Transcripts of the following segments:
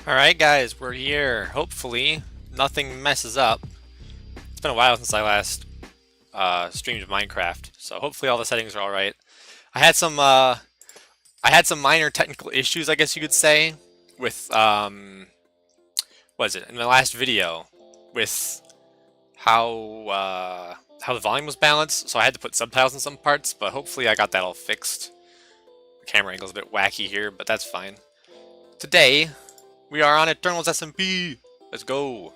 Alright guys, we're here. Hopefully nothing messes up. It's been a while since I last streamed Minecraft, so hopefully all the settings are alright. I had some minor technical issues, I guess you could say, with what is it, in my last video, with how the volume was balanced, so I had to put subtitles in some parts, but hopefully I got that all fixed. The camera angle's a bit wacky here, but that's fine. Today, we are on Eternals SMP! Let's go!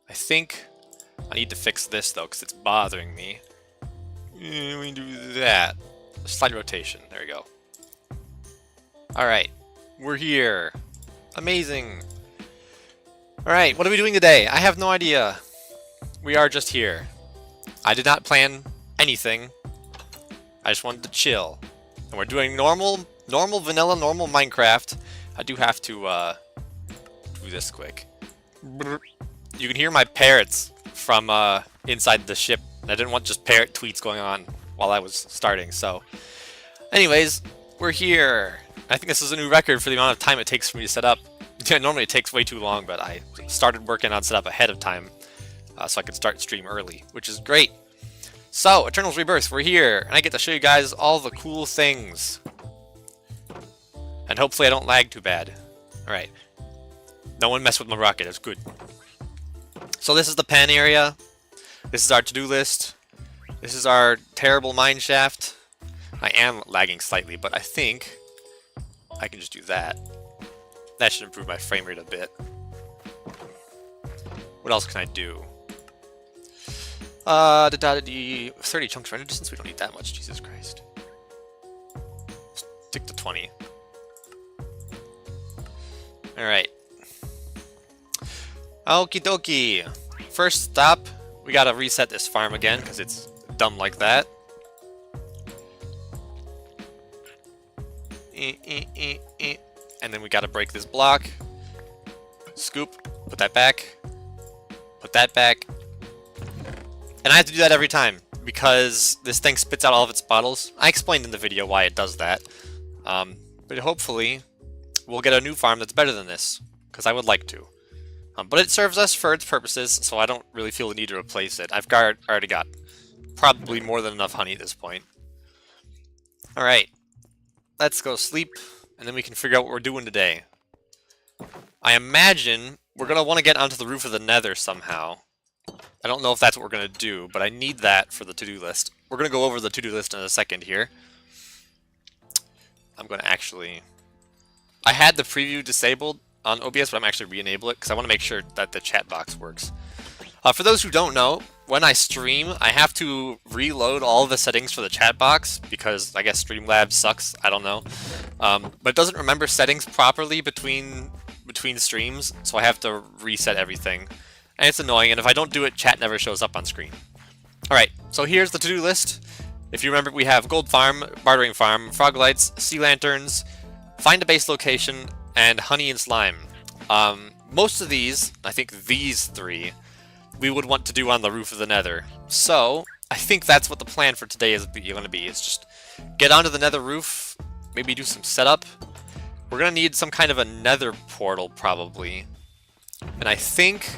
I think I need to fix this though, because it's bothering me. We can do that. Slide rotation, there we go. Alright, we're here. Amazing! Alright, what are we doing today? I have no idea. We are just here. I did not plan anything. I just wanted to chill. And we're doing normal vanilla, normal Minecraft. I do have to do this quick. You can hear my parrots from inside the ship. I didn't want just parrot tweets going on while I was starting, so. Anyways, we're here. I think this is a new record for the amount of time it takes for me to set up. Normally it takes way too long, but I started working on setup ahead of time so I could start stream early, which is great. So, Eternals Rebirth, we're here, and I get to show you guys all the cool things. And hopefully I don't lag too bad. Alright. No one messed with my rocket, that's good. So this is the pen area. This is our to-do list. This is our terrible mine shaft. I am lagging slightly, but I think I can just do that. That should improve my frame rate a bit. What else can I do? 30 chunks render distance? We don't need that much, Jesus Christ. Stick to 20. Alright. Okie dokie. First stop, we gotta reset this farm again, because it's dumb like that. And then we gotta break this block. Scoop, put that back. Put that back. And I have to do that every time, because this thing spits out all of its bottles. I explained in the video why it does that. But hopefully, we'll get a new farm that's better than this, because I would like to. But it serves us for its purposes, so I don't really feel the need to replace it. I've already got probably more than enough honey at this point. Alright, let's go sleep, and then we can figure out what we're doing today. I imagine we're going to want to get onto the roof of the Nether somehow. I don't know if that's what we're going to do, but I need that for the to-do list. We're going to go over the to-do list in a second here. I'm going to actually... I had the preview disabled on OBS, but I'm actually re-enable it because I want to make sure that the chat box works. For those who don't know, when I stream, I have to reload all the settings for the chat box because I guess Streamlabs sucks. I don't know, but it doesn't remember settings properly between streams, so I have to reset everything, and it's annoying. And if I don't do it, chat never shows up on screen. All right, so here's the to-do list. If you remember, we have gold farm, bartering farm, frog lights, sea lanterns, find a base location, and honey and slime. Most of these, I think these three, we would want to do on the roof of the Nether. So, I think that's what the plan for today is going to be. Is just get onto the Nether roof, maybe do some setup. We're going to need some kind of a Nether portal, probably. And I think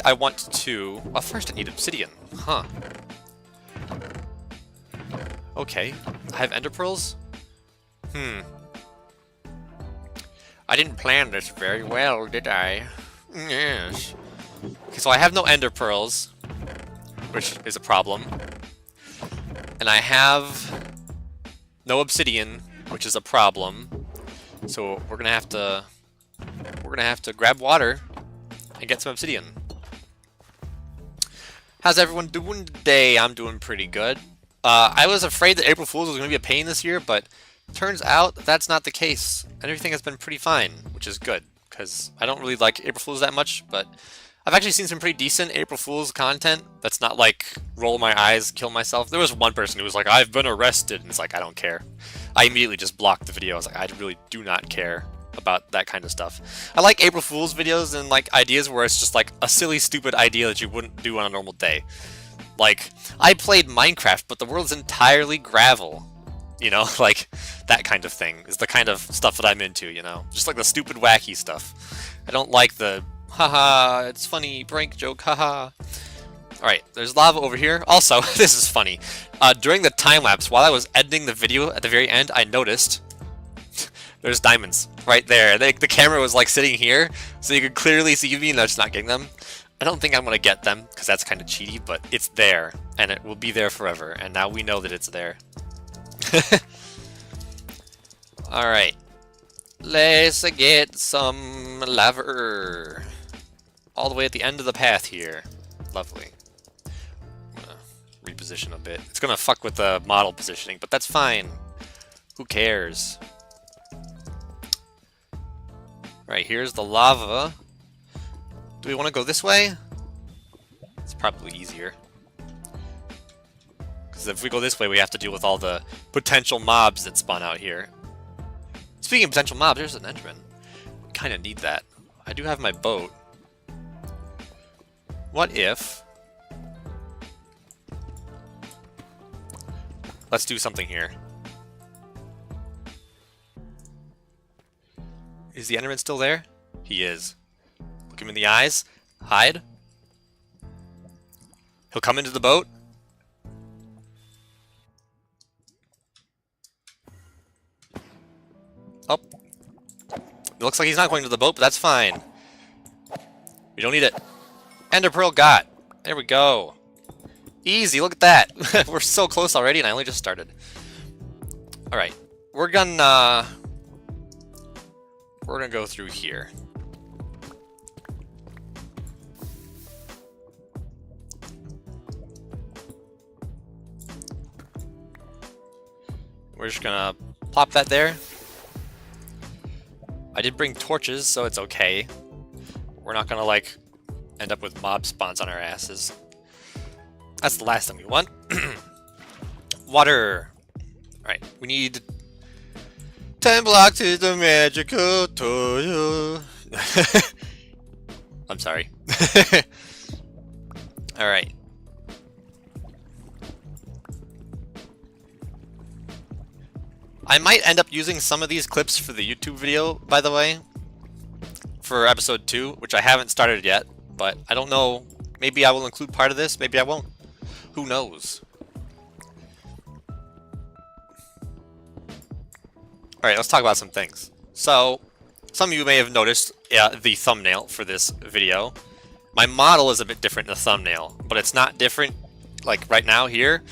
I want to... Well, first I need obsidian. Huh. Okay. I have ender pearls? I didn't plan this very well, did I? Yes. Okay, so I have no ender pearls, which is a problem. And I have no obsidian, which is a problem. So we're gonna have to grab water and get some obsidian. How's everyone doing today? I'm doing pretty good. I was afraid that April Fool's was gonna be a pain this year, but turns out that's not the case, and everything has been pretty fine, which is good, because I don't really like April Fool's that much, but I've actually seen some pretty decent April Fool's content that's not like roll my eyes, kill myself. There was one person who was like, I've been arrested, and it's like, I don't care. I immediately just blocked the video. I was like, I really do not care about that kind of stuff. I like April Fool's videos and like ideas where it's just like a silly, stupid idea that you wouldn't do on a normal day. Like, I played Minecraft, but the world's entirely gravel. You know, like that kind of thing is the kind of stuff that I'm into, you know? Just like the stupid, wacky stuff. I don't like the, haha, it's funny, prank joke, haha. Alright, there's lava over here. Also, this is funny. During the time-lapse, while I was editing the video at the very end, I noticed there's diamonds right there. The camera was like sitting here, so you could clearly see me and I'm just not getting them. I don't think I'm going to get them, because that's kind of cheaty, but it's there, and it will be there forever, and now we know that it's there. Alright. Let's get some lava. All the way at the end of the path here. Lovely. I'm gonna reposition a bit. It's gonna fuck with the model positioning, but that's fine. Who cares? Alright, here's the lava. Do we want to go this way? It's probably easier. Because if we go this way, we have to deal with all the potential mobs that spawn out here. Speaking of potential mobs, there's an Enderman. We kind of need that. I do have my boat. What if... Let's do something here. Is the Enderman still there? He is. Look him in the eyes. Hide. He'll come into the boat. Oh. It looks like he's not going to the boat, but that's fine. We don't need it. Ender Pearl got. There we go. Easy, look at that. We're so close already, and I only just started. Alright. We're gonna go through here. We're just gonna plop that there. I did bring torches, so it's okay. We're not gonna, like, end up with mob spawns on our asses. That's the last thing we want. Water. Alright, we need 10 blocks is the magical toil. I'm sorry. Alright. I might end up using some of these clips for the YouTube video, by the way, for episode 2, which I haven't started yet, but I don't know. Maybe I will include part of this, maybe I won't. Who knows? Alright, let's talk about some things. So, some of you may have noticed the thumbnail for this video. My model is a bit different in the thumbnail, but it's not different, like, right now here.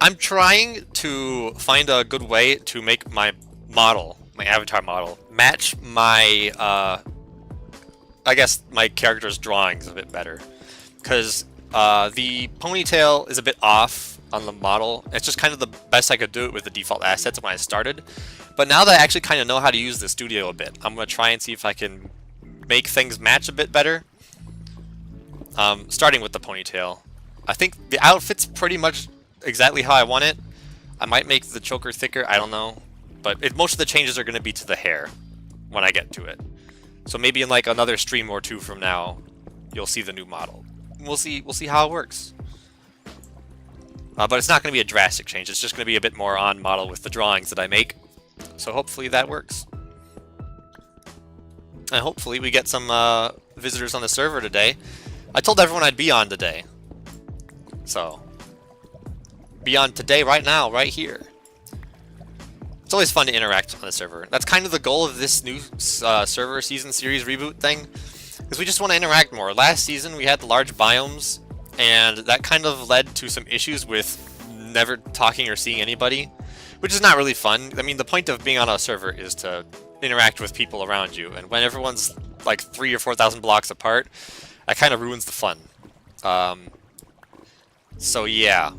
I'm trying to find a good way to make my model, my avatar model, match my, I guess, my character's drawings a bit better. Because the ponytail is a bit off on the model. It's just kind of the best I could do it with the default assets when I started. But now that I actually kind of know how to use the studio a bit, I'm going to try and see if I can make things match a bit better. Starting with the ponytail. I think the outfit's pretty much exactly how I want it. I might make the choker thicker, I don't know. But most of the changes are going to be to the hair when I get to it. So maybe in like another stream or two from now, you'll see the new model. We'll see how it works. But it's not going to be a drastic change. It's just going to be a bit more on model with the drawings that I make. So hopefully that works. And hopefully we get some visitors on the server today. I told everyone I'd be on today. So, be on today, right now, right here. It's always fun to interact on the server. That's kind of the goal of this new server season series reboot thing. Is we just want to interact more. Last season we had the large biomes, and that kind of led to some issues with never talking or seeing anybody, which is not really fun. I mean, the point of being on a server is to interact with people around you, and when everyone's like 3,000 or 4,000 blocks apart, that kind of ruins the fun. So yeah,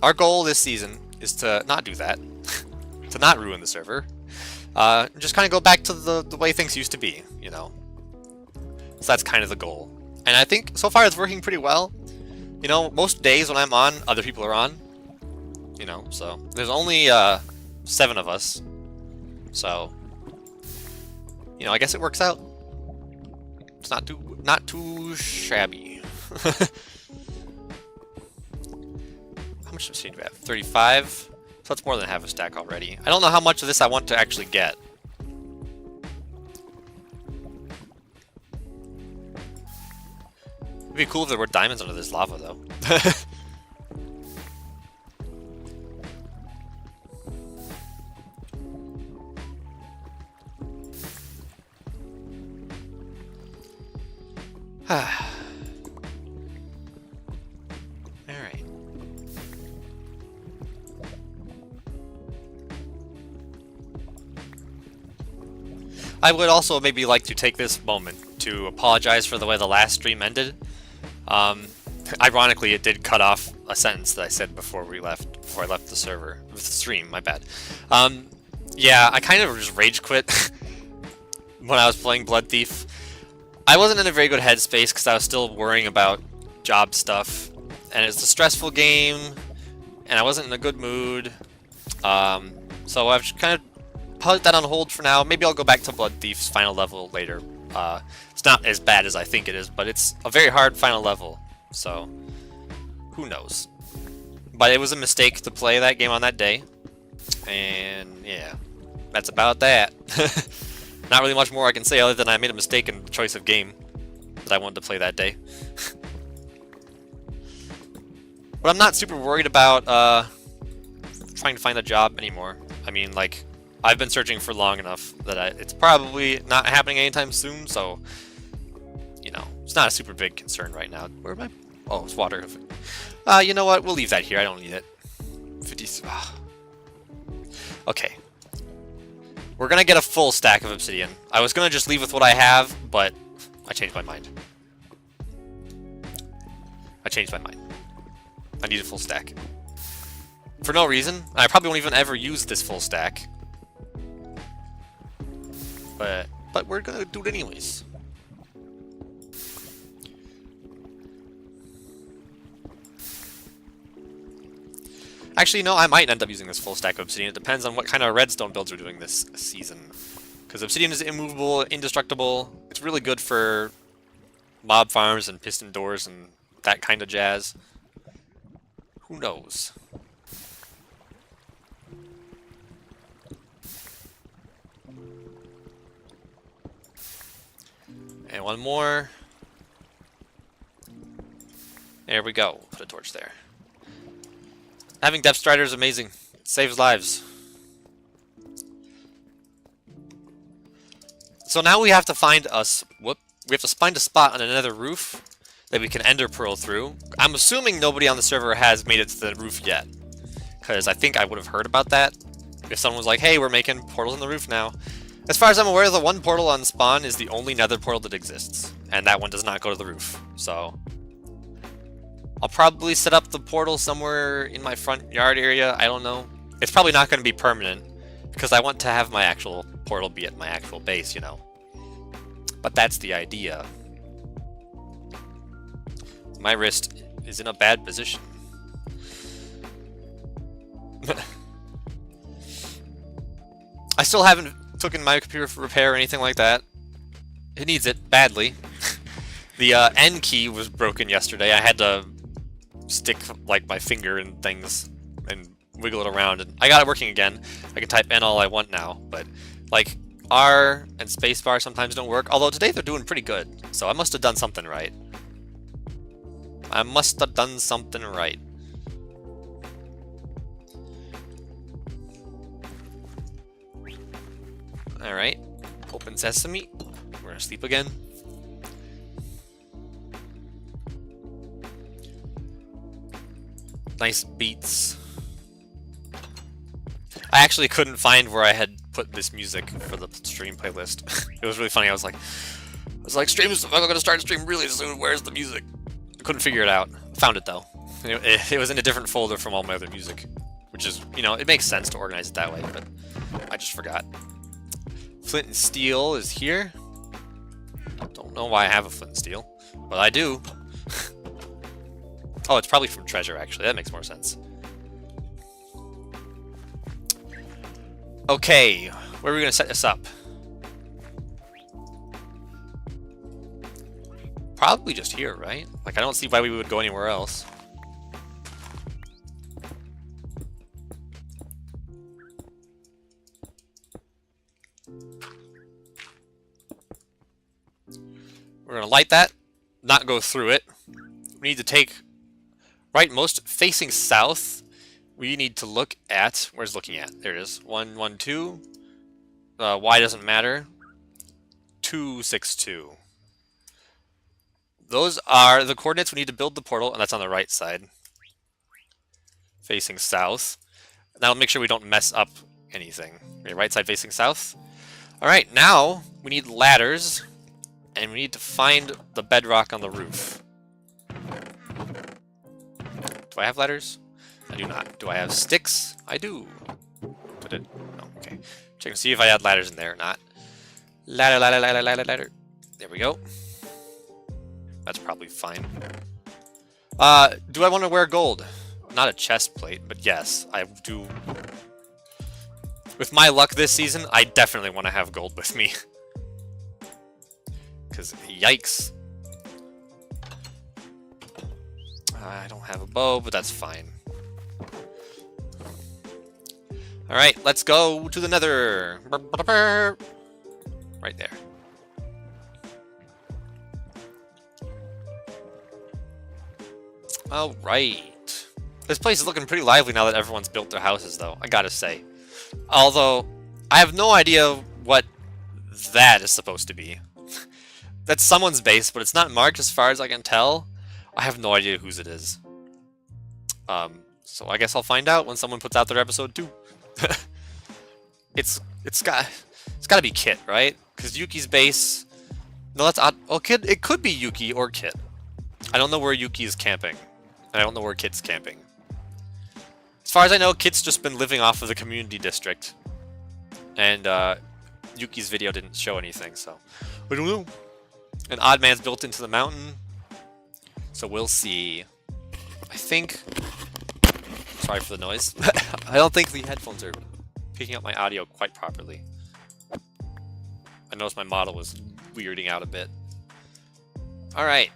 our goal this season is to not do that, to not ruin the server, just kind of go back to the way things used to be, you know. So that's kind of the goal. And I think so far it's working pretty well. You know, most days when I'm on, other people are on. You know, so there's only 7 of us. So, you know, I guess it works out. It's not too shabby. How much machine do we have? 35. So it's more than half a stack already. I don't know how much of this I want to actually get. It'd be cool if there were diamonds under this lava, though. Alright. I would also maybe like to take this moment to apologize for the way the last stream ended. Ironically, it did cut off a sentence that I said before I left the server, the stream, my bad. Yeah, I kind of just rage quit when I was playing Blood Thief. I wasn't in a very good headspace because I was still worrying about job stuff, and it's a stressful game, and I wasn't in a good mood. So I've just kind of put that on hold for now. Maybe I'll go back to Blood Thief's final level later. It's not as bad as I think it is, but it's a very hard final level, so who knows. But it was a mistake to play that game on that day, and yeah, that's about that. Not really much more I can say other than I made a mistake in the choice of game that I wanted to play that day. But I'm not super worried about trying to find a job anymore. I mean, like, I've been searching for long enough that it's probably not happening anytime soon, so, you know, it's not a super big concern right now. Where am I? Oh, it's water. You know what? We'll leave that here. I don't need it. 50. Okay. We're gonna get a full stack of obsidian. I was gonna just leave with what I have, but I changed my mind. I need a full stack. For no reason. I probably won't even ever use this full stack. But we're gonna do it anyways. Actually, no, I might end up using this full stack of obsidian. It depends on what kind of redstone builds we're doing this season. Because obsidian is immovable, indestructible. It's really good for mob farms and piston doors and that kind of jazz. Who knows? And one more. There we go. Put a torch there. Having Depth Strider is amazing. It saves lives. So now we have to find us. We have to find a spot on another roof that we can ender pearl through. I'm assuming nobody on the server has made it to the roof yet, because I think I would have heard about that if someone was like, "Hey, we're making portals on the roof now." As far as I'm aware, the one portal on spawn is the only nether portal that exists, and that one does not go to the roof. So I'll probably set up the portal somewhere in my front yard area. I don't know. It's probably not going to be permanent, because I want to have my actual portal be at my actual base, you know. But that's the idea. My wrist is in a bad position. I still haven't taken my computer for repair or anything like that. It needs it badly. The N key was broken yesterday. I had to stick like my finger in things and wiggle it around, and I got it working again. I can type N all I want now, but like R and spacebar sometimes don't work. Although today they're doing pretty good, so I must have done something right. Alright, open sesame. We're gonna sleep again. Nice beats. I actually couldn't find where I had put this music for the stream playlist. It was really funny. I was like, I'm gonna start a stream really soon. Where's the music? I couldn't figure it out. Found it though. It was in a different folder from all my other music, which is, you know, it makes sense to organize it that way, but I just forgot. Flint and steel is here. Don't know why I have a flint and steel, but I do. Oh, it's probably from treasure, actually. That makes more sense. Okay, where are we going to set this up? Probably just here, right? Like, I don't see why we would go anywhere else. We're going to light that, not go through it. We need to take rightmost facing south. We need to look at, where's looking at? There it is. 1, 1, 2. Y doesn't matter. 2, 6, 2. Those are the coordinates we need to build the portal, and that's on the right side. Facing south. That'll make sure we don't mess up anything. Okay, right side facing south. Alright, now we need ladders, and we need to find the bedrock on the roof. Do I have ladders? I do not. Do I have sticks? I do. Put it. Oh, okay. Check and see if I had ladders in there or not. Ladder, ladder, ladder, ladder, ladder. There we go. That's probably fine. Do I want to wear gold? Not a chest plate, but yes, I do. With my luck this season, I definitely want to have gold with me. Because, yikes. I don't have a bow, but that's fine. Alright, let's go to the nether. Right there. Alright. This place is looking pretty lively now that everyone's built their houses, though, I gotta say. Although, I have no idea what that is supposed to be. That's someone's base, but it's not marked as far as I can tell. I have no idea whose it is. So I guess I'll find out when someone puts out their episode 2. It's gotta be Kit, right? Because Yuki's base... No, that's odd. Oh, Kit, it could be Yuki or Kit. I don't know where Yuki is camping. And I don't know where Kit's camping. As far as I know, Kit's just been living off of the community district. And Yuki's video didn't show anything, so... I don't know. An odd man's built into the mountain. So we'll see. I think... Sorry for the noise. I don't think the headphones are picking up my audio quite properly. I noticed my model was weirding out a bit. Alright.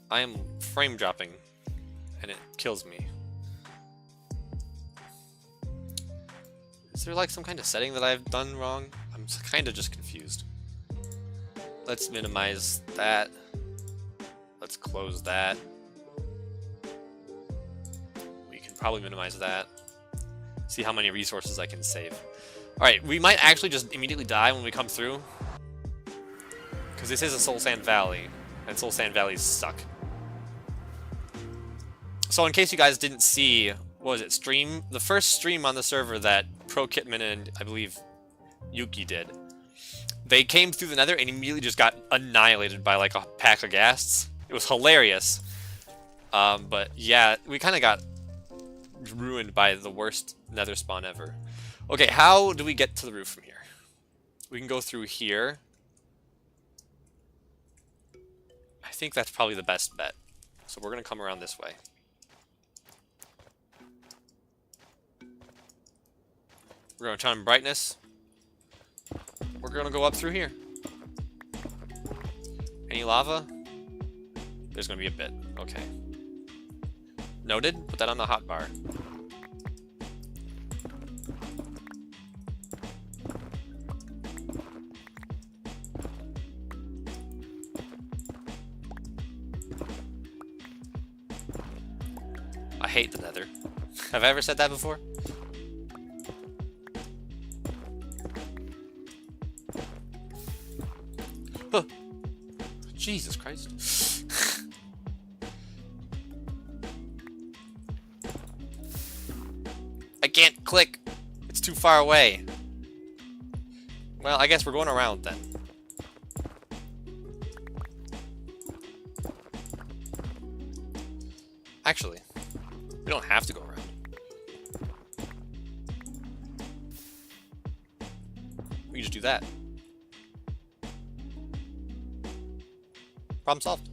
I am frame dropping, and it kills me. Is there like some kind of setting that I've done wrong? I'm kind of just confused. Let's minimize that. Let's close that. We can probably minimize that. See how many resources I can save. Alright, we might actually just immediately die when we come through. Because this is a Soul Sand Valley, and Soul Sand Valleys suck. So in case you guys didn't see, what was it, stream? The first stream on the server that Pro Kitman and, I believe, Yuki did. They came through the nether and immediately just got annihilated by like a pack of ghasts. It was hilarious. But yeah, we kind of got ruined by the worst nether spawn ever. Okay, how do we get to the roof from here? We can go through here. I think that's probably the best bet. So we're going to come around this way. We're going to turn on brightness. We're going to go up through here. Any lava? There's going to be a bit. Okay. Noted. Put that on the hotbar. I hate the nether. Have I ever said that before? Huh. Jesus Christ. I can't click. It's too far away. Well, I guess we're going around then. Actually, we don't have to go around. We can just do that. Problem solved.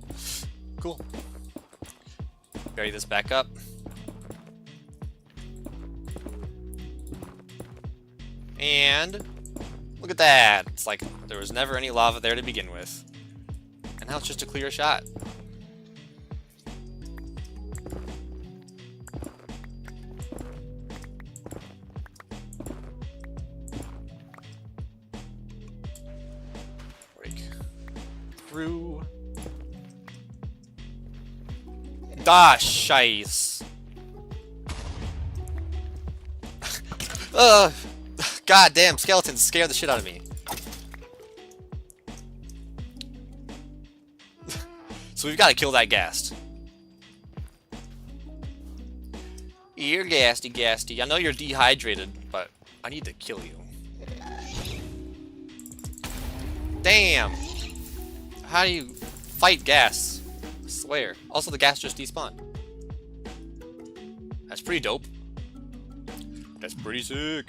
Cool. Bury this back up. And look at that. It's like there was never any lava there to begin with. And now it's just a clear shot. through. Ah, scheiß. Goddamn skeletons scare the shit out of me. So we've got to kill that ghast. You're ghasty. I know you're dehydrated, but I need to kill you. Damn! How do you fight gas? I swear. Also, the gas just despawned. That's pretty dope. That's pretty sick.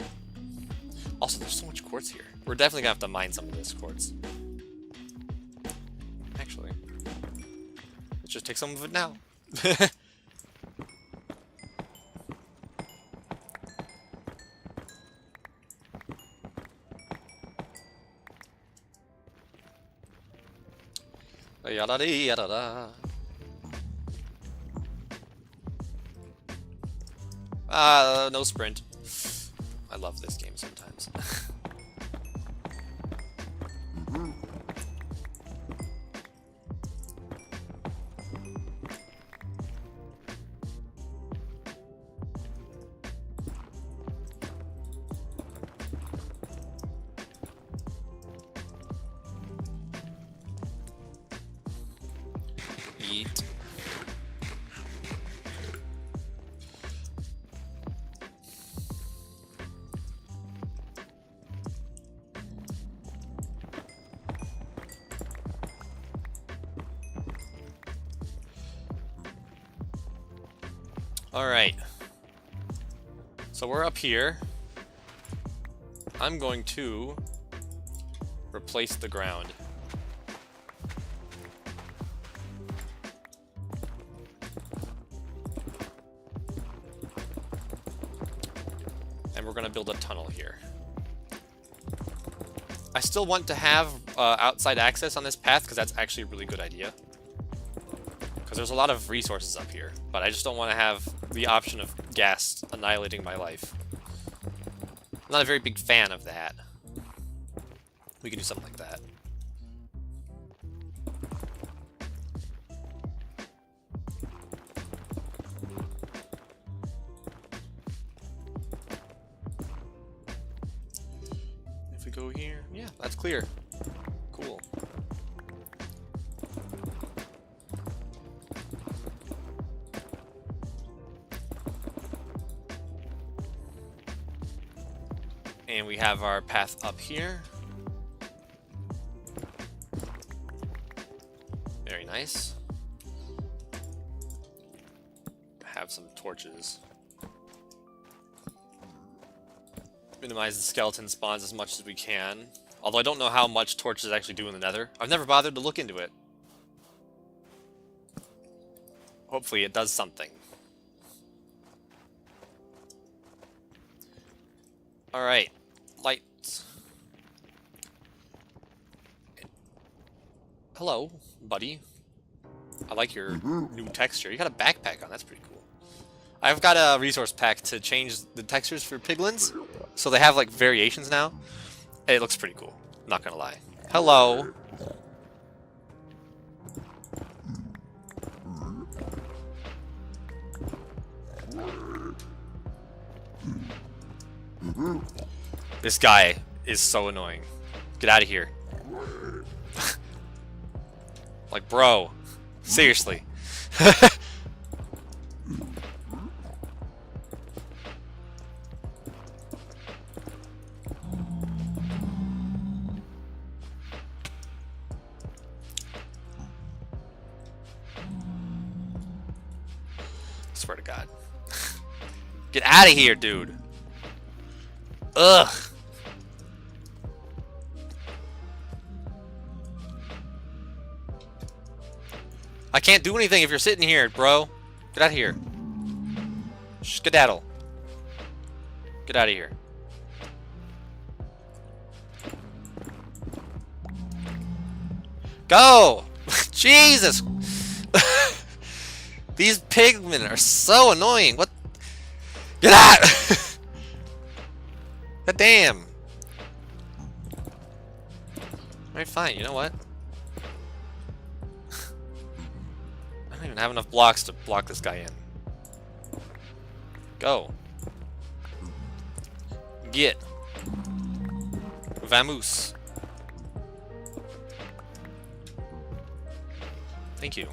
Also, there's so much quartz here. We're definitely gonna have to mine some of this quartz. Actually, let's just take some of it now. Yada-dee-yada-da. No sprint. I love this game sometimes. Eat. Alright. So we're up here. I'm going to replace the ground. And we're going to build a tunnel here. I still want to have outside access on this path because that's actually a really good idea. Because there's a lot of resources up here, but I just don't want to have the option of gas annihilating my life. I'm not a very big fan of that. We can do something like that. If we go here, yeah, that's clear. Cool. And we have our path up here. Very nice. Have some torches. Minimize the skeleton spawns as much as we can. Although I don't know how much torches actually do in the nether. I've never bothered to look into it. Hopefully it does something. Alright. Lights. Hello, buddy. I like your new texture. You got a backpack on, that's pretty cool. I've got a resource pack to change the textures for piglins, so they have like variations now. It looks pretty cool, not gonna lie. Hello. This guy is so annoying. Get out of here. Like, bro. Seriously. Swear to God. Get out of here, dude. Ugh. I can't do anything if you're sitting here, bro. Get out of here. Skedaddle. Get out of here. Go! Jesus! These pigmen are so annoying. What? Get out! God damn. Alright, fine. You know what? even have enough blocks to block this guy in. Go. Get. Vamoose. Thank you.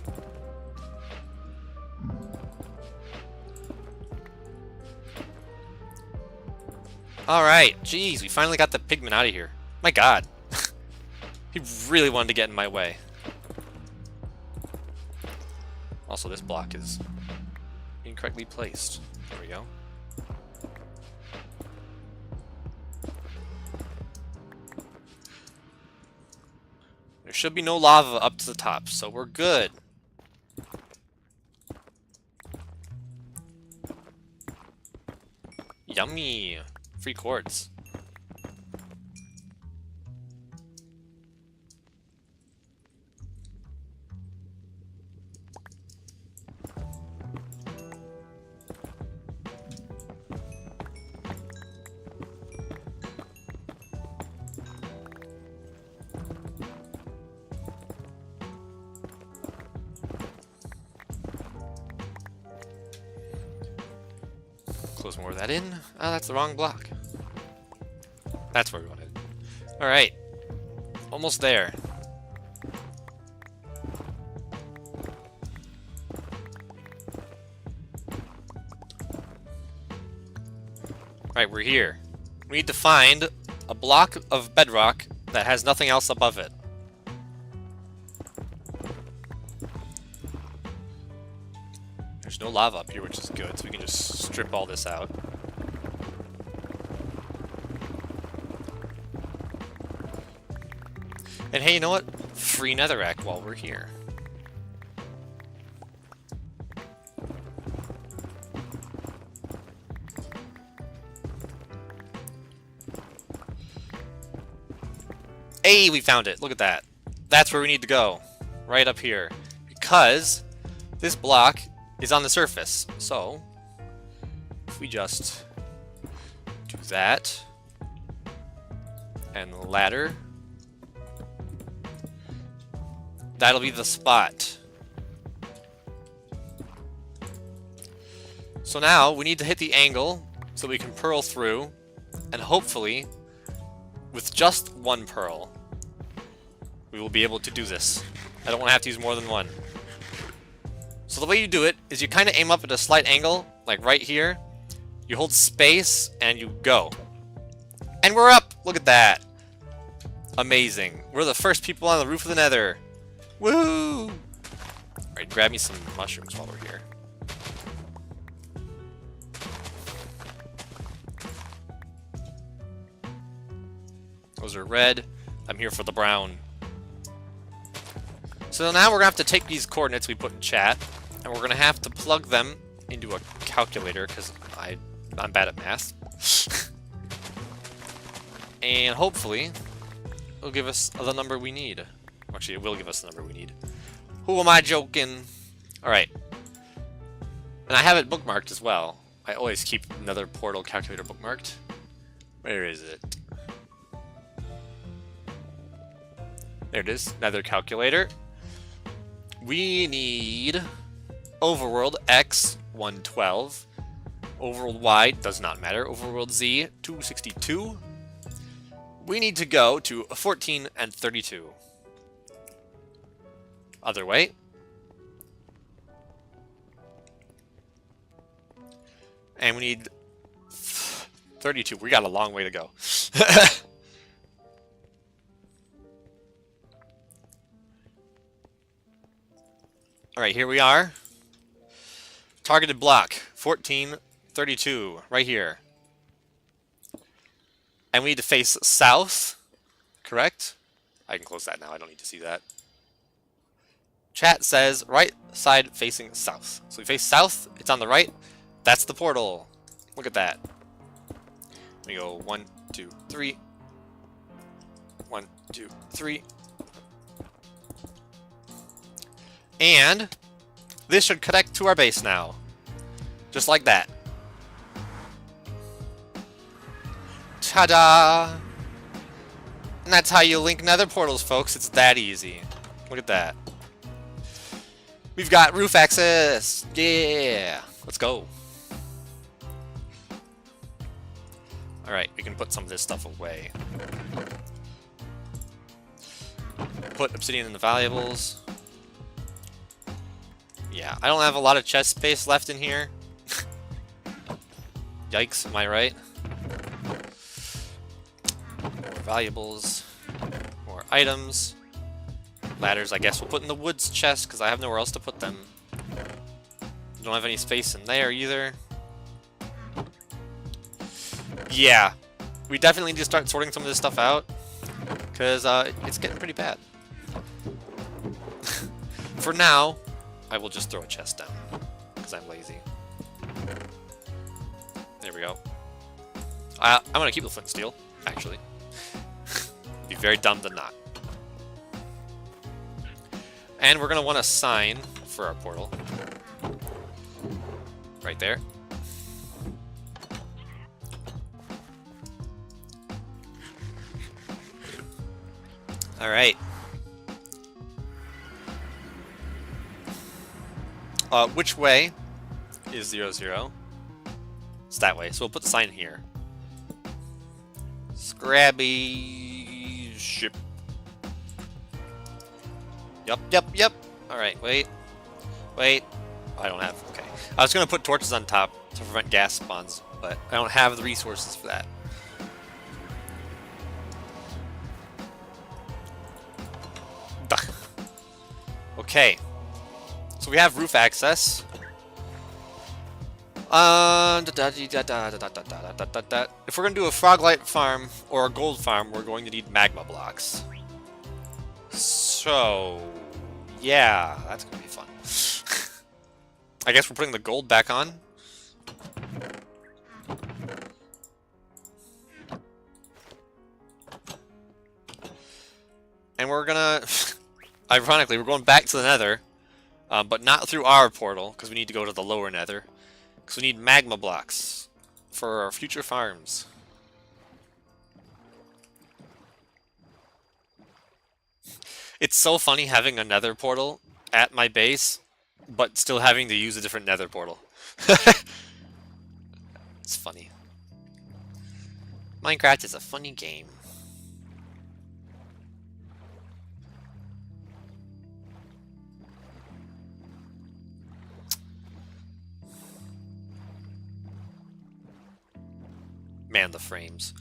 Alright, jeez, we finally got the pigman out of here. My god. He really wanted to get in my way. Also, this block is incorrectly placed. There we go. There should be no lava up to the top, so we're good. Yummy! Free quartz. Close more of that in. Ah, that's the wrong block. That's where we wanted. Alright. Almost there. Alright, we're here. We need to find a block of bedrock that has nothing else above it. There's no lava up here, which is good, so we can just strip all this out. And hey, you know what? Free netherrack while we're here. Hey, we found it! Look at that. That's where we need to go. Right up here. Because this block is on the surface. So, if we just do that, and the ladder, that'll be the spot. So now, we need to hit the angle so we can pearl through, and hopefully, with just one pearl, we will be able to do this. I don't want to have to use more than one. So the way you do it is you kind of aim up at a slight angle, like right here. You hold space and you go. And we're up! Look at that. Amazing. We're the first people on the roof of the nether. Woo! Alright, grab me some mushrooms while we're here. Those are red. I'm here for the brown. So now we're going to have to take these coordinates we put in chat, and we're going to have to plug them into a calculator, because I'm bad at math. And hopefully, it'll give us the number we need. Actually, it will give us the number we need. Who am I joking? Alright. And I have it bookmarked as well. I always keep another portal calculator bookmarked. Where is it? There it is. Nether calculator. We need overworld X 112. Overworld Y does not matter. Overworld Z 262. We need to go to 14 and 32. Other way. And we need 32. We got a long way to go. Alright, here we are. Targeted block, 1432, right here. And we need to face south, correct? I can close that now, I don't need to see that. Chat says right side facing south. So we face south, it's on the right, that's the portal. Look at that. We go 1, 2, 3. 1, 2, 3. And this should connect to our base now. Just like that. Ta-da! And that's how you link nether portals, folks. It's that easy. Look at that. We've got roof access! Yeah! Let's go. Alright, we can put some of this stuff away. Put obsidian in the valuables. Yeah, I don't have a lot of chest space left in here. Yikes, am I right? More valuables. More items. Ladders, I guess we'll put in the woods chest, because I have nowhere else to put them. Don't have any space in there either. Yeah, we definitely need to start sorting some of this stuff out, because it's getting pretty bad. For now, I will just throw a chest down, because I'm lazy. There we go. I'm going to keep the flint and steel, actually. Be very dumb to not. And we're going to want a sign for our portal. Right there. Alright. Which way is 0, 0? It's that way, so we'll put the sign here. Skraby ship. Yep. Alright, wait. Wait. I don't have... Okay. I was going to put torches on top to prevent gas spawns, but I don't have the resources for that. Duh. Okay. So we have roof access. If we're going to do a froglight farm or a gold farm, we're going to need magma blocks. So, yeah, that's going to be fun. I guess we're putting the gold back on. And we're gonna... Ironically, we're going back to the nether. But not through our portal, because we need to go to the lower nether. Because we need magma blocks for our future farms. It's so funny having a nether portal at my base, but still having to use a different nether portal. It's funny. Minecraft is a funny game. Man, the frames.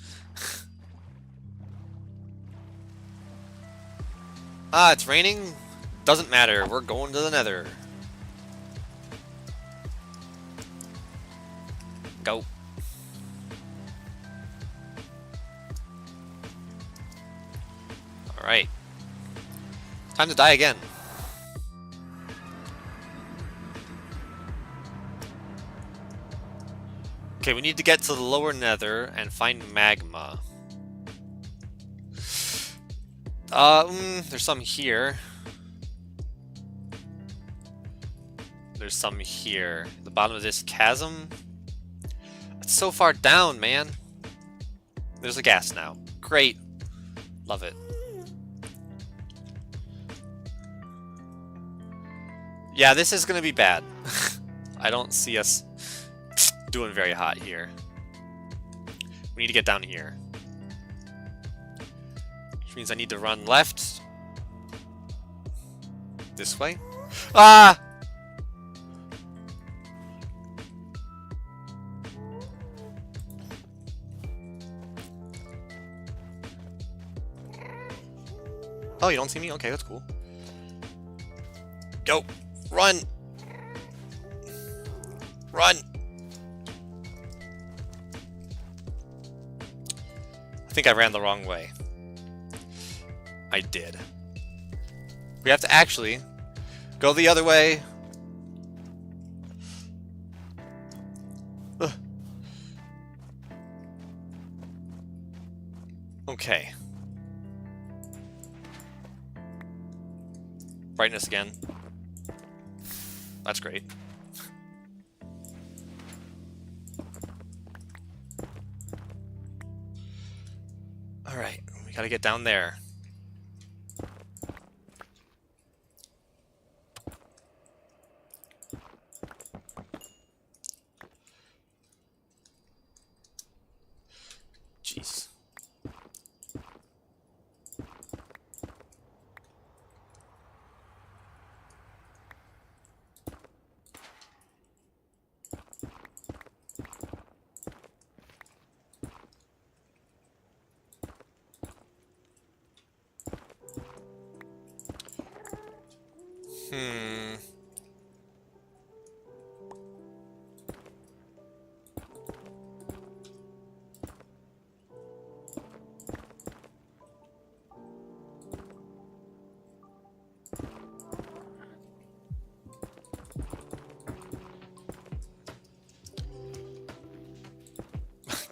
Ah, it's raining? Doesn't matter, we're going to the nether. Go. Alright. Time to die again. Okay, we need to get to the lower nether and find magma. There's some here. There's some here. The bottom of this chasm. It's so far down, man. There's a gas now. Great. Love it. Yeah, this is gonna be bad. I don't see us doing very hot here. We need to get down here. Which means I need to run left. This way. Ah! Oh, you don't see me? Okay, that's cool. Go! Run! Run! I think I ran the wrong way. I did. We have to actually go the other way. Ugh. Okay. Brightness again. That's great. Alright, we gotta get down there.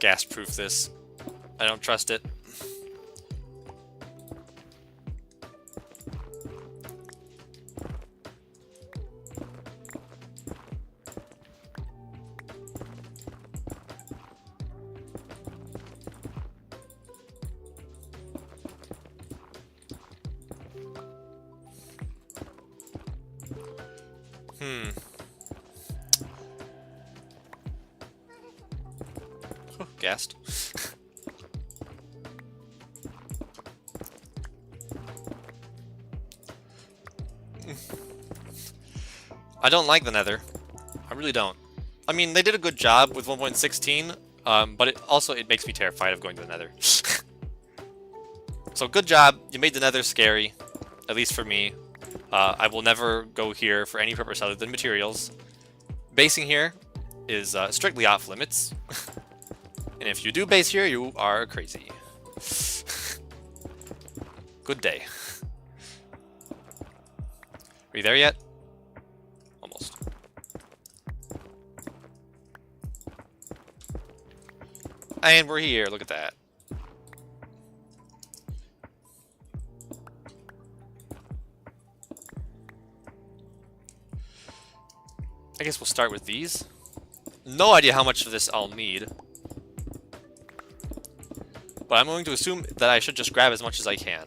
gas-proof this. I don't trust it. Oh, gassed. I don't like the Nether. I really don't. I mean, they did a good job with 1.16, but it makes me terrified of going to the Nether. So good job. You made the Nether scary, at least for me. I will never go here for any purpose other than materials. Basing here is strictly off limits. And if you do base here, you are crazy. Good day. Are you there yet? Almost. And we're here. Look at that. I guess we'll start with these. No idea how much of this I'll need. But I'm going to assume that I should just grab as much as I can.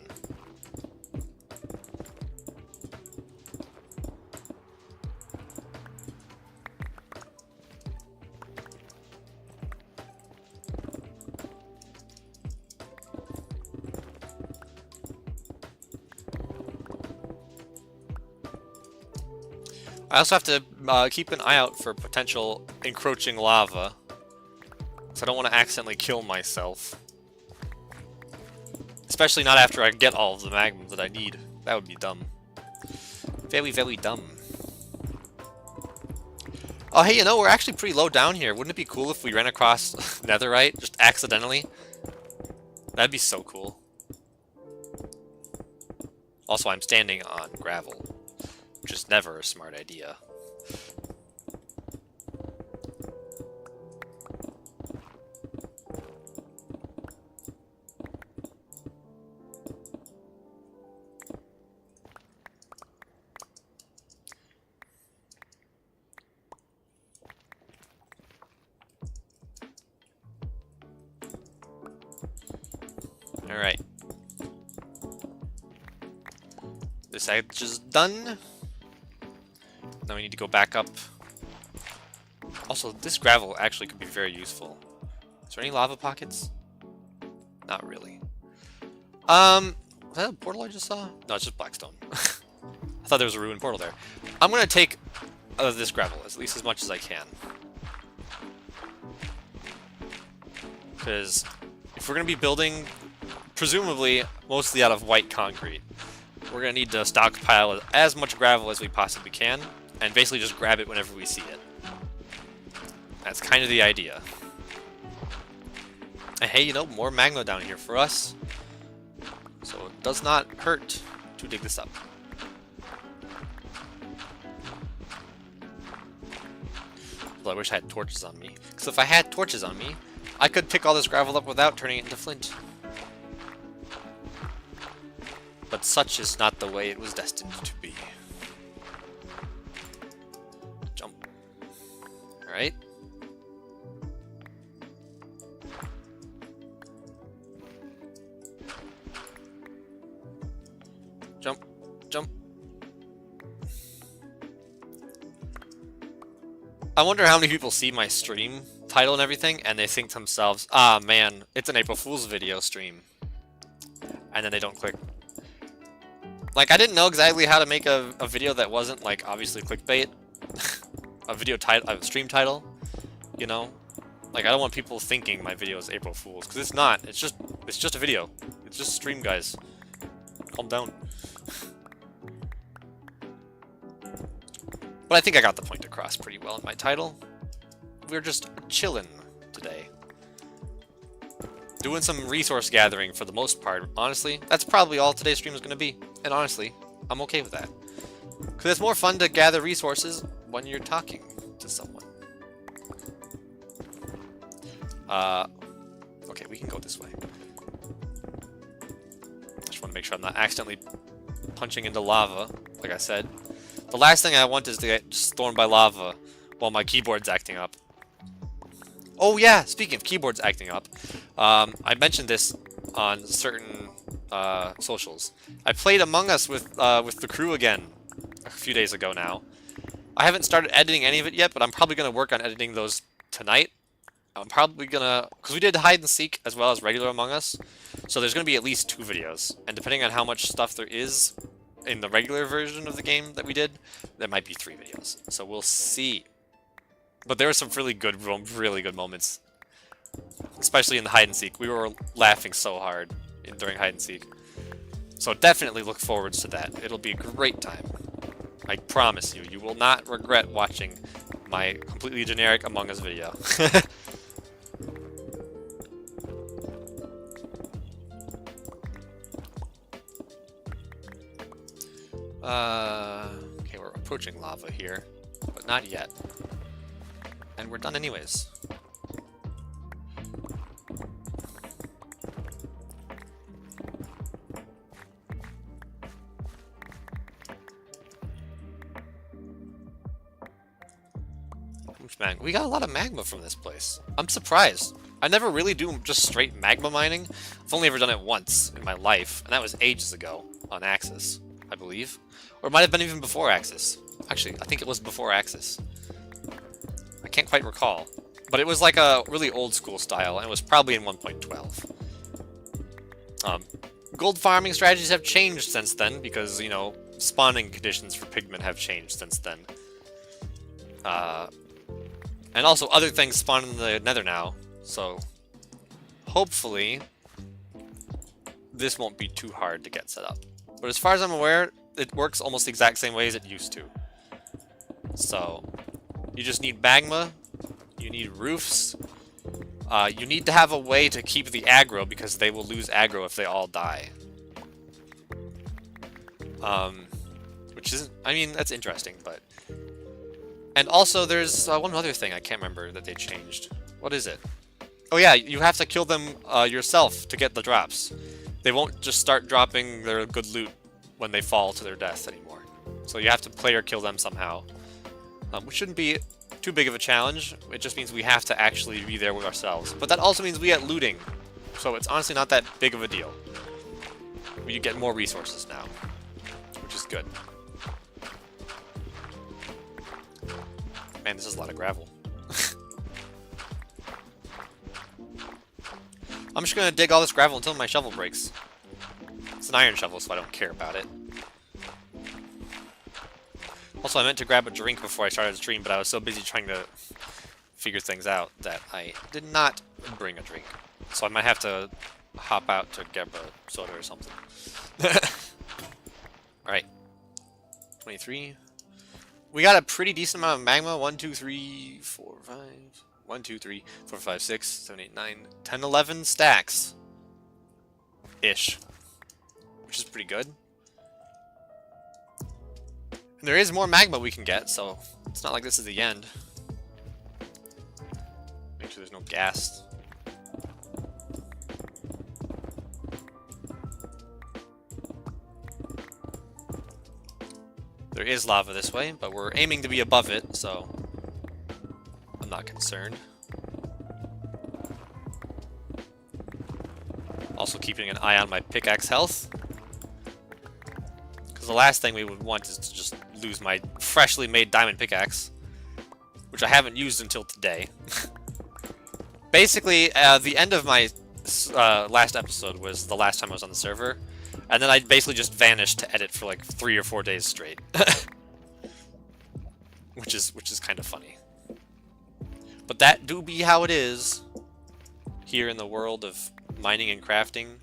I also have to keep an eye out for potential encroaching lava, so I don't want to accidentally kill myself. Especially not after I get all of the magma that I need. That would be dumb. Very, very dumb. Oh, hey, you know, we're actually pretty low down here. Wouldn't it be cool if we ran across netherite, just accidentally? That'd be so cool. Also, I'm standing on gravel, which is never a smart idea. Alright. This edge is done. Now we need to go back up. Also, this gravel actually could be very useful. Is there any lava pockets? Not really. Was that a portal I just saw? No, it's just blackstone. I thought there was a ruined portal there. I'm gonna take this gravel, at least as much as I can. Because if we're gonna be building, presumably, mostly out of white concrete, we're gonna need to stockpile as much gravel as we possibly can, and basically just grab it whenever we see it. That's kind of the idea. And hey, you know, more magma down here for us. So it does not hurt to dig this up. Although I wish I had torches on me. Because if I had torches on me, I could pick all this gravel up without turning it into flint. But such is not the way it was destined to be. Jump. Alright. Jump. Jump. I wonder how many people see my stream title and everything, and they think to themselves, ah man, it's an April Fool's video stream. And then they don't click. Like, I didn't know exactly how to make a video that wasn't, like, obviously clickbait. A video title, a stream title, you know? Like, I don't want people thinking my video is April Fool's, because it's not. It's just a video. It's just a stream, guys. Calm down. But I think I got the point across pretty well in my title. We're just chillin' today. Doing some resource gathering for the most part. Honestly, that's probably all today's stream is going to be. And honestly, I'm okay with that. Because it's more fun to gather resources when you're talking to someone. Okay, we can go this way. Just want to make sure I'm not accidentally punching into lava, like I said. The last thing I want is to get stormed by lava while my keyboard's acting up. Oh yeah, speaking of keyboards acting up, I mentioned this on certain socials. I played Among Us with the crew again a few days ago now. I haven't started editing any of it yet, but I'm probably going to work on editing those tonight. I'm probably going to, because we did hide and seek as well as regular Among Us, so there's going to be at least 2 videos. And depending on how much stuff there is in the regular version of the game that we did, there might be 3 videos. So we'll see. But there were some really good moments, especially in the hide and seek. We were laughing so hard during hide and seek. So definitely look forward to that. It'll be a great time. I promise you, you will not regret watching my completely generic Among Us video. Okay, we're approaching lava here, but not yet. And we're done anyways. We got a lot of magma from this place. I'm surprised. I never really do just straight magma mining. I've only ever done it once in my life, and that was ages ago on Axis, I believe. Or it might have been even before Axis. Actually, I think it was before Axis. I can't quite recall. But it was like a really old school style, and it was probably in 1.12. Gold farming strategies have changed since then, because, you know, spawning conditions for pigmen have changed since then. And also other things spawn in the nether now, so hopefully this won't be too hard to get set up. But as far as I'm aware, it works almost the exact same way as it used to. So you just need magma, you need roofs, you need to have a way to keep the aggro because they will lose aggro if they all die. Which is, I mean, that's interesting, but... And also, there's one other thing I can't remember that they changed. What is it? Oh yeah, you have to kill them yourself to get the drops. They won't just start dropping their good loot when they fall to their death anymore. So you have to play or kill them somehow. Which shouldn't be too big of a challenge. It just means we have to actually be there with ourselves. But that also means we get looting. So it's honestly not that big of a deal. You get more resources now, which is good. Man, this is a lot of gravel. I'm just gonna dig all this gravel until my shovel breaks. It's an iron shovel, so I don't care about it. Also, I meant to grab a drink before I started the stream, but I was so busy trying to figure things out that I did not bring a drink. So I might have to hop out to grab a soda or something. Alright. 23. We got a pretty decent amount of magma. 1, 2, 3, 4, 5. 1, 2, 3, 4, 5, 6, 7, 8, 9, 10, 11 stacks. Ish. Which is pretty good. And there is more magma we can get, so it's not like this is the end. Make sure there's no gas. There is lava this way, but we're aiming to be above it, so I'm not concerned. Also keeping an eye on my pickaxe health. Because the last thing we would want is to just lose my freshly made diamond pickaxe, which I haven't used until today. Basically, the end of my last episode was the last time I was on the server. And then I basically just vanished to edit for like 3 or 4 days straight. which is kind of funny. But that do be how it is here in the world of mining and crafting.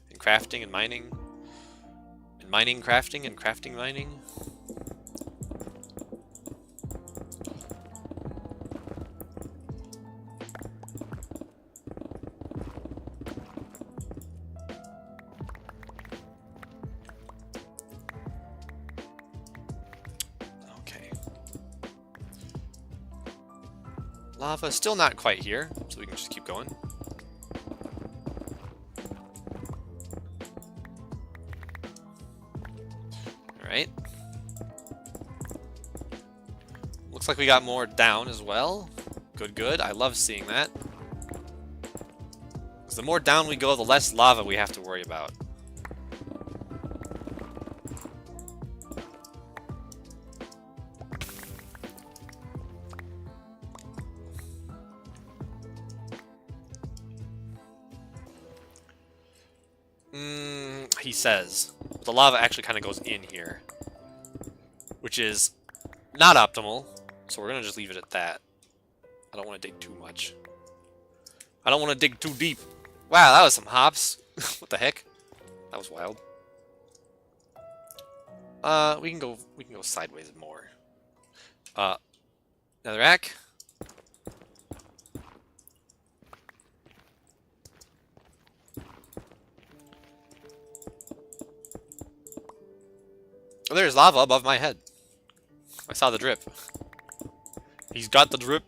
And crafting and mining. And mining, crafting, and crafting, mining. Lava still not quite here, so we can just keep going. Looks like we got more down as well. Good, good. I love seeing that. Because the more down we go, the less lava we have to worry about. He says. The lava actually kind of goes in here. Which is not optimal. So we're going to just leave it at that. I don't want to dig too much. I don't want to dig too deep. Wow, that was some hops. What the heck? That was wild. We can go sideways more. Another rack. Oh, there's lava above my head. I saw the drip. He's got the drip.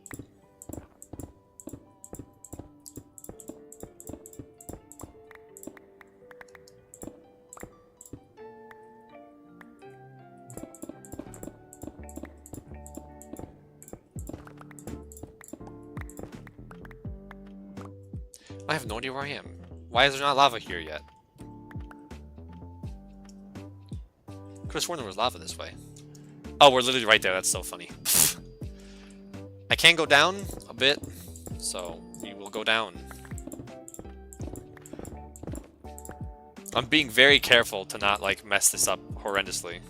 I have no idea where I am. Why is there not lava here yet? Could have sworn there was lava this way. Oh, we're literally right there. That's so funny. I can go down a bit, so we will go down. I'm being very careful to not, like, mess this up horrendously.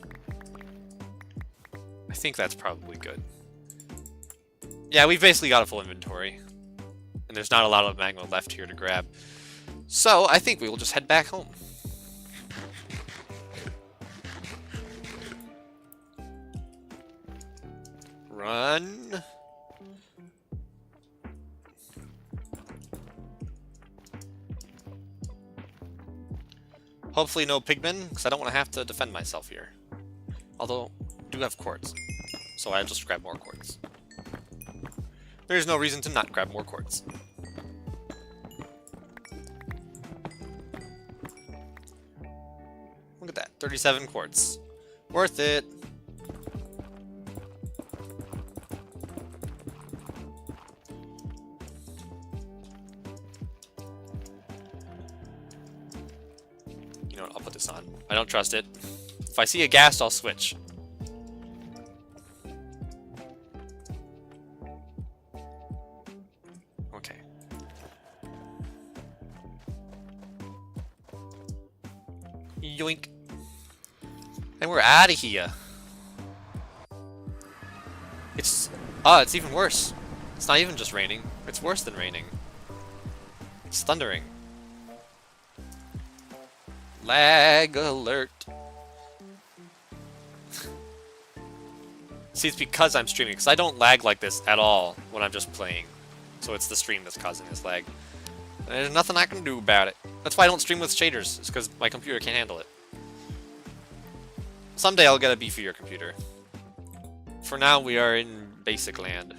I think that's probably good. Yeah, we've basically got a full inventory. And there's not a lot of magma left here to grab. So, I think we will just head back home. Run. Hopefully no pigmen, because I don't want to have to defend myself here. Although, I do have quartz. So I'll just grab more quartz. There's no reason to not grab more quartz. Look at that, 37 quartz. Worth it. You know what, I'll put this on. I don't trust it. If I see a ghast, I'll switch. Yoink. And we're out of here. It's even worse. It's not even just raining. It's worse than raining. It's thundering. Lag alert. See, it's because I'm streaming, because I don't lag like this at all when I'm just playing. So it's the stream that's causing this lag. And there's nothing I can do about it. That's why I don't stream with shaders. It's because my computer can't handle it. Someday I'll get a beefier computer. For now, we are in basic land.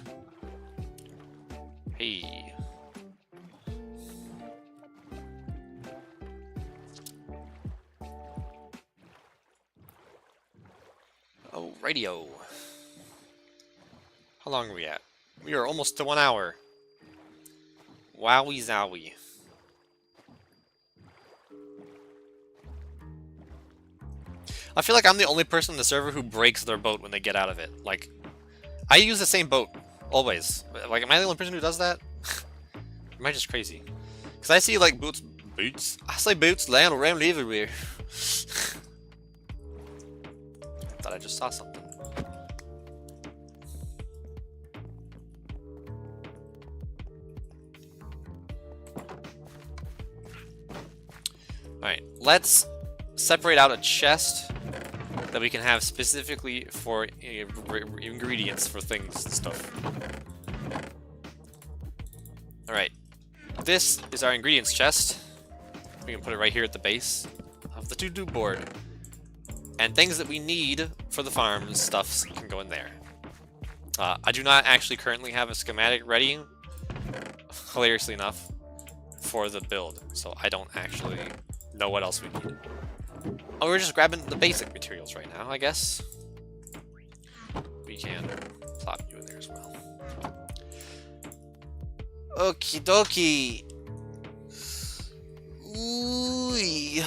Hey. Oh, radio. How long are we at? We are almost to 1 hour. Wowie zowie. I feel like I'm the only person in the server who breaks their boat when they get out of it. Like, I use the same boat, always. Like, am I the only person who does that? Am I just crazy? Because I see, like, boots... I say boots laying around everywhere. Thought I just saw something. Alright, let's separate out a chest that we can have specifically for ingredients for things and stuff. Alright, this is our ingredients chest. We can put it right here at the base of the to-do board. And things that we need for the farm and stuff can go in there. I do not actually currently have a schematic ready, hilariously enough, for the build. So I don't actually know what else we need. Oh, we're just grabbing the basic materials right now, I guess. we can plop you in there as well. Okie dokie. Ooh.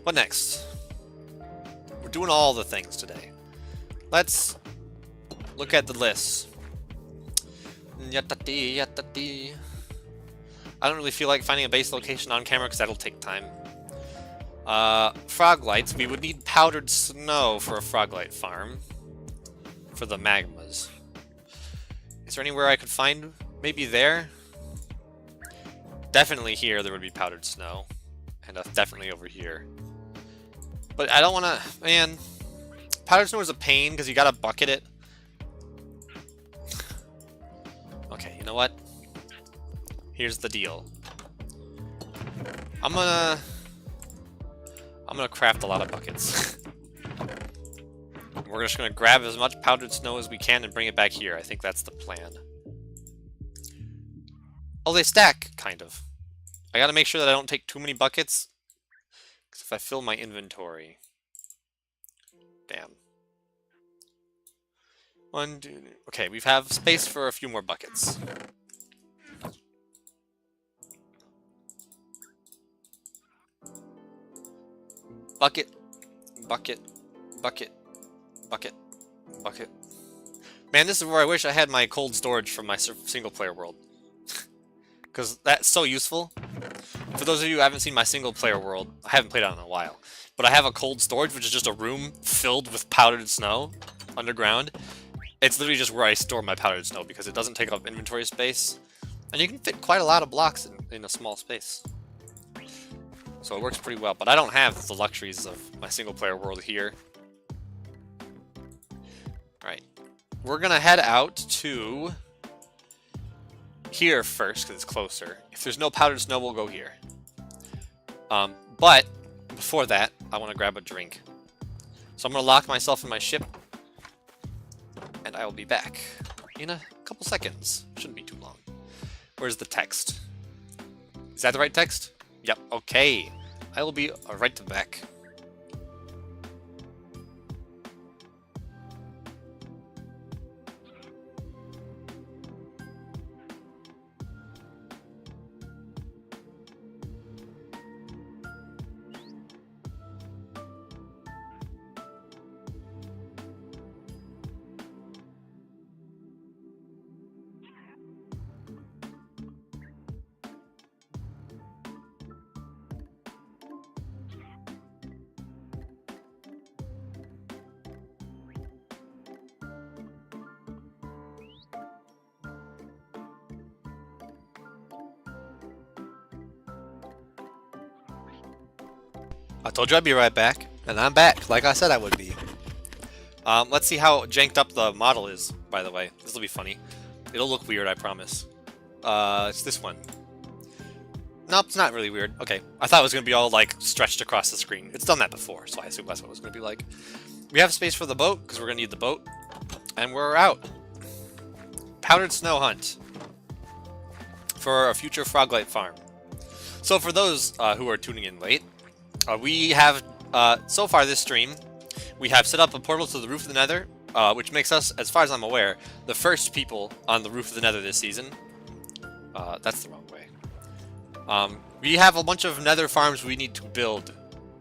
What next? We're doing all the things today. Let's look at the list. I don't really feel like finding a base location on camera because that'll take time. Frog lights. We would need powdered snow for a frog light farm. For the magmas. Is there anywhere I could find? Maybe there? Definitely here there would be powdered snow. And definitely over here. But I don't want to... Man. Powdered snow is a pain because you gotta bucket it. Okay, you know what? Here's the deal. I'm gonna craft a lot of buckets. We're just gonna grab as much powdered snow as we can and bring it back here. I think that's the plan. Oh, they stack, kind of. I gotta make sure that I don't take too many buckets. Because if I fill my inventory... Damn. One, two... Okay, we have space for a few more buckets. Bucket, bucket, bucket, bucket, bucket. Man, this is where I wish I had my cold storage from my single-player world. Because that's so useful. For those of you who haven't seen my single-player world, I haven't played it in a while, but I have a cold storage, which is just a room filled with powdered snow underground. It's literally just where I store my powdered snow because it doesn't take up inventory space. And you can fit quite a lot of blocks in a small space. So it works pretty well, but I don't have the luxuries of my single-player world here. Alright. We're gonna head out to here first, because it's closer. If there's no powdered snow, we'll go here. But before that, I want to grab a drink. So I'm going to lock myself in my ship, and I will be back in a couple seconds. Shouldn't be too long. Where's the text? Is that the right text? Yep, okay. I will be right back. I told you I'd be right back, and I'm back, like I said I would be. Let's see how janked up the model is, by the way. This will be funny. It'll look weird, I promise. It's this one. Nope, it's not really weird. Okay, I thought it was going to be all, like, stretched across the screen. It's done that before, so I assume that's what it was going to be like. We have space for the boat, because we're going to need the boat. And we're out. Powdered snow hunt. For a future Froglight farm. So for those who are tuning in late, we have, so far this stream, we have set up a portal to the roof of the Nether, which makes us, as far as I'm aware, the first people on the roof of the Nether this season. That's the wrong way. We have a bunch of Nether farms we need to build.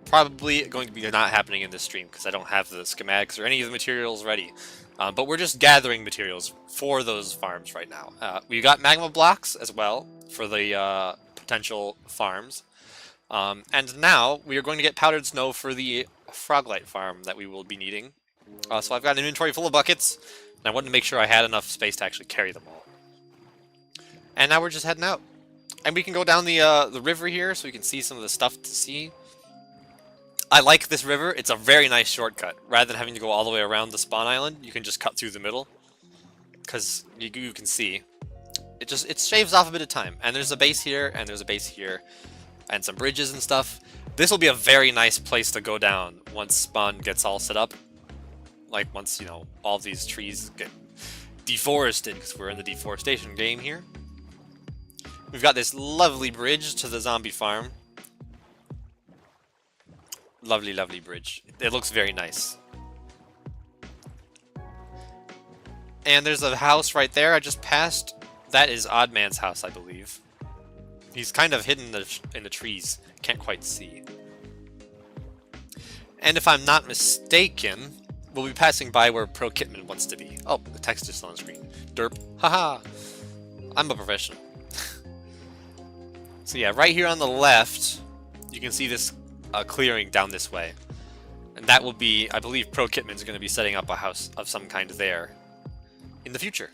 Probably going to be not happening in this stream, because I don't have the schematics or any of the materials ready. But we're just gathering materials for those farms right now. We got magma blocks as well, for the potential farms. And now, we are going to get powdered snow for the Froglight farm that we will be needing. So I've got an inventory full of buckets, and I wanted to make sure I had enough space to actually carry them all. And now we're just heading out. And we can go down the river here, so we can see some of the stuff to see. I like this river. It's a very nice shortcut. Rather than having to go all the way around the spawn island, you can just cut through the middle. Because you can see. It shaves off a bit of time. And there's a base here, and there's a base here. And some bridges and stuff. This will be a very nice place to go down once spawn gets all set up. Like once, you know, all these trees get deforested, because we're in the deforestation game here. We've got this lovely bridge to the zombie farm. Lovely, lovely bridge. It looks very nice. And there's a house right there I just passed. That is Oddman's house, I believe. He's kind of hidden in the trees. Can't quite see. And if I'm not mistaken, we'll be passing by where Pro Kitman wants to be. Oh, the text is on screen. Derp. Haha. I'm a professional. So yeah, right here on the left, you can see this clearing down this way. And that will be, I believe Pro Kitman's going to be setting up a house of some kind there in the future.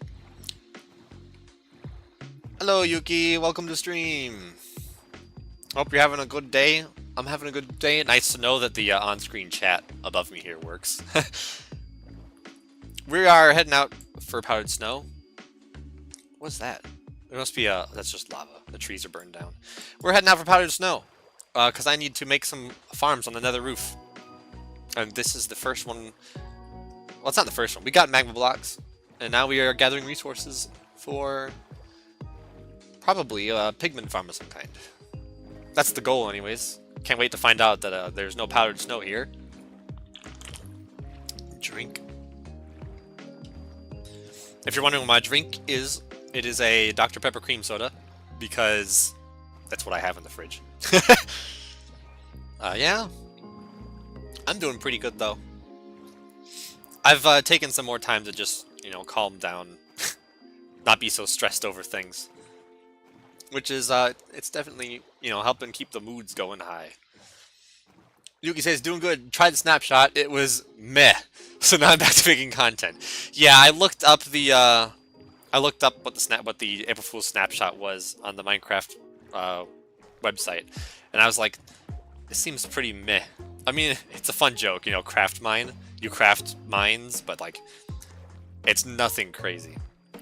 Hello Yuki, welcome to stream. Hope you're having a good day. I'm having a good day. Nice to know that the on-screen chat above me here works. We are heading out for powdered snow. What's that? There must be that's just lava. The trees are burned down. We're heading out for powdered snow. Because I need to make some farms on the nether roof. And this is the first one. Well, it's not the first one. We got magma blocks. And now we are gathering resources for probably a pigment farm of some kind. That's the goal anyways. Can't wait to find out that there's no powdered snow here. Drink. If you're wondering what my drink is, it is a Dr. Pepper cream soda. Because that's what I have in the fridge. Yeah. I'm doing pretty good though. I've taken some more time to just, you know, calm down. Not be so stressed over things. Which is, it's definitely, you know, helping keep the moods going high. Yuki says, doing good. Tried the snapshot. It was meh. So now I'm back to making content. Yeah, I looked up the, what the April Fool's snapshot was on the Minecraft website, and I was like, this seems pretty meh. I mean, it's a fun joke, you know, craft mine. You craft mines, but like, it's nothing crazy.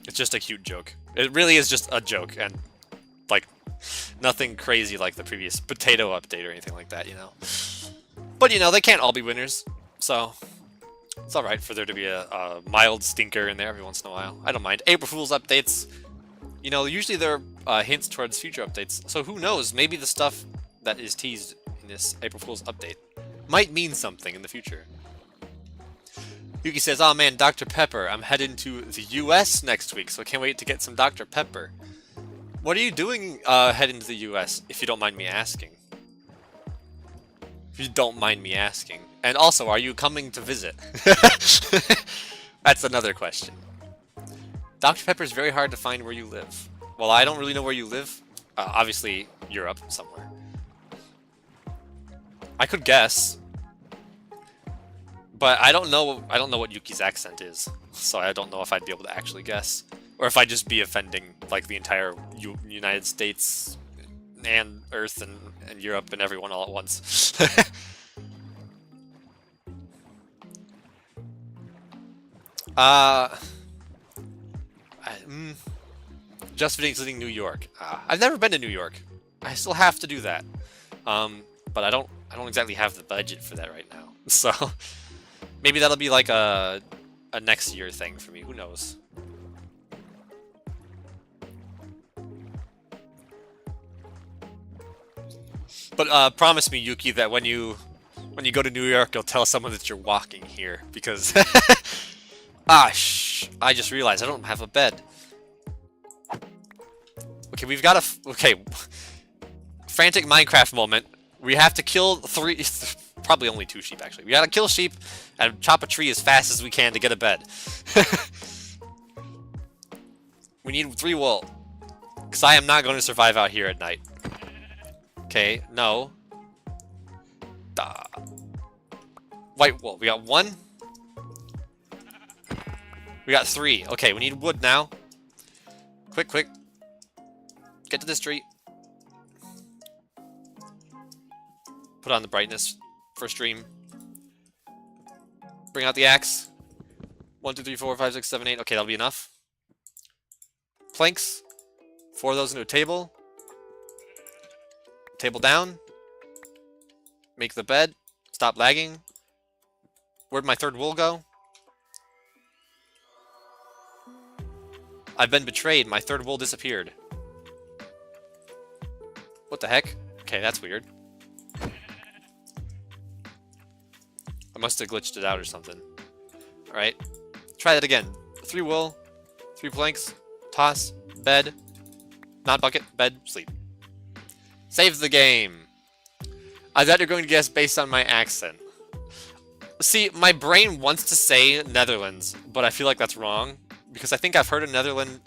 It's just a cute joke. It really is just a joke, and like, nothing crazy like the previous potato update or anything like that, you know. But you know, they can't all be winners, so it's alright for there to be a mild stinker in there every once in a while. I don't mind. April Fool's updates, you know, usually they're hints towards future updates, so who knows, maybe the stuff that is teased in this April Fool's update might mean something in the future. Yuki says, oh man, Dr. Pepper, I'm heading to the US next week, so I can't wait to get some Dr. Pepper. What are you doing heading to the US, if you don't mind me asking? If you don't mind me asking. And also, are you coming to visit? That's another question. Dr. Pepper is very hard to find where you live. Well, I don't really know where you live. Obviously, Europe somewhere. I could guess. But I don't know what Yuki's accent is. So I don't know if I'd be able to actually guess. Or if I'd just be offending, like, the entire United States and Earth and Europe and everyone all at once. Just visiting New York. I've never been to New York. I still have to do that. But I don't exactly have the budget for that right now. So maybe that'll be like a next year thing for me. Who knows? But promise me, Yuki, that when you go to New York, you'll tell someone that you're walking here, because I just realized I don't have a bed. Okay, we've got okay. Frantic Minecraft moment. We have to kill probably only 2 sheep actually. We gotta kill sheep and chop a tree as fast as we can to get a bed. We need 3 wool, because I am not going to survive out here at night. Okay, no. White wool. We got 1. We got 3. Okay, we need wood now. Quick, quick. Get to this tree. Put on the brightness for stream. Bring out the axe. 1, 2, 3, 4, 5, 6, 7, 8. Okay, that'll be enough. Planks. 4 of those into a table. Table down. Make the bed. Stop lagging. Where'd my 3rd wool go? I've been betrayed. My 3rd wool disappeared. What the heck? Okay, that's weird. I must have glitched it out or something. Alright. Try that again. 3 wool. 3 planks. Toss. Bed. Not bucket. Bed. Sleep. Save the game. I thought you're going to guess based on my accent. See, my brain wants to say Netherlands, but I feel like that's wrong. Because I think I've heard a Netherland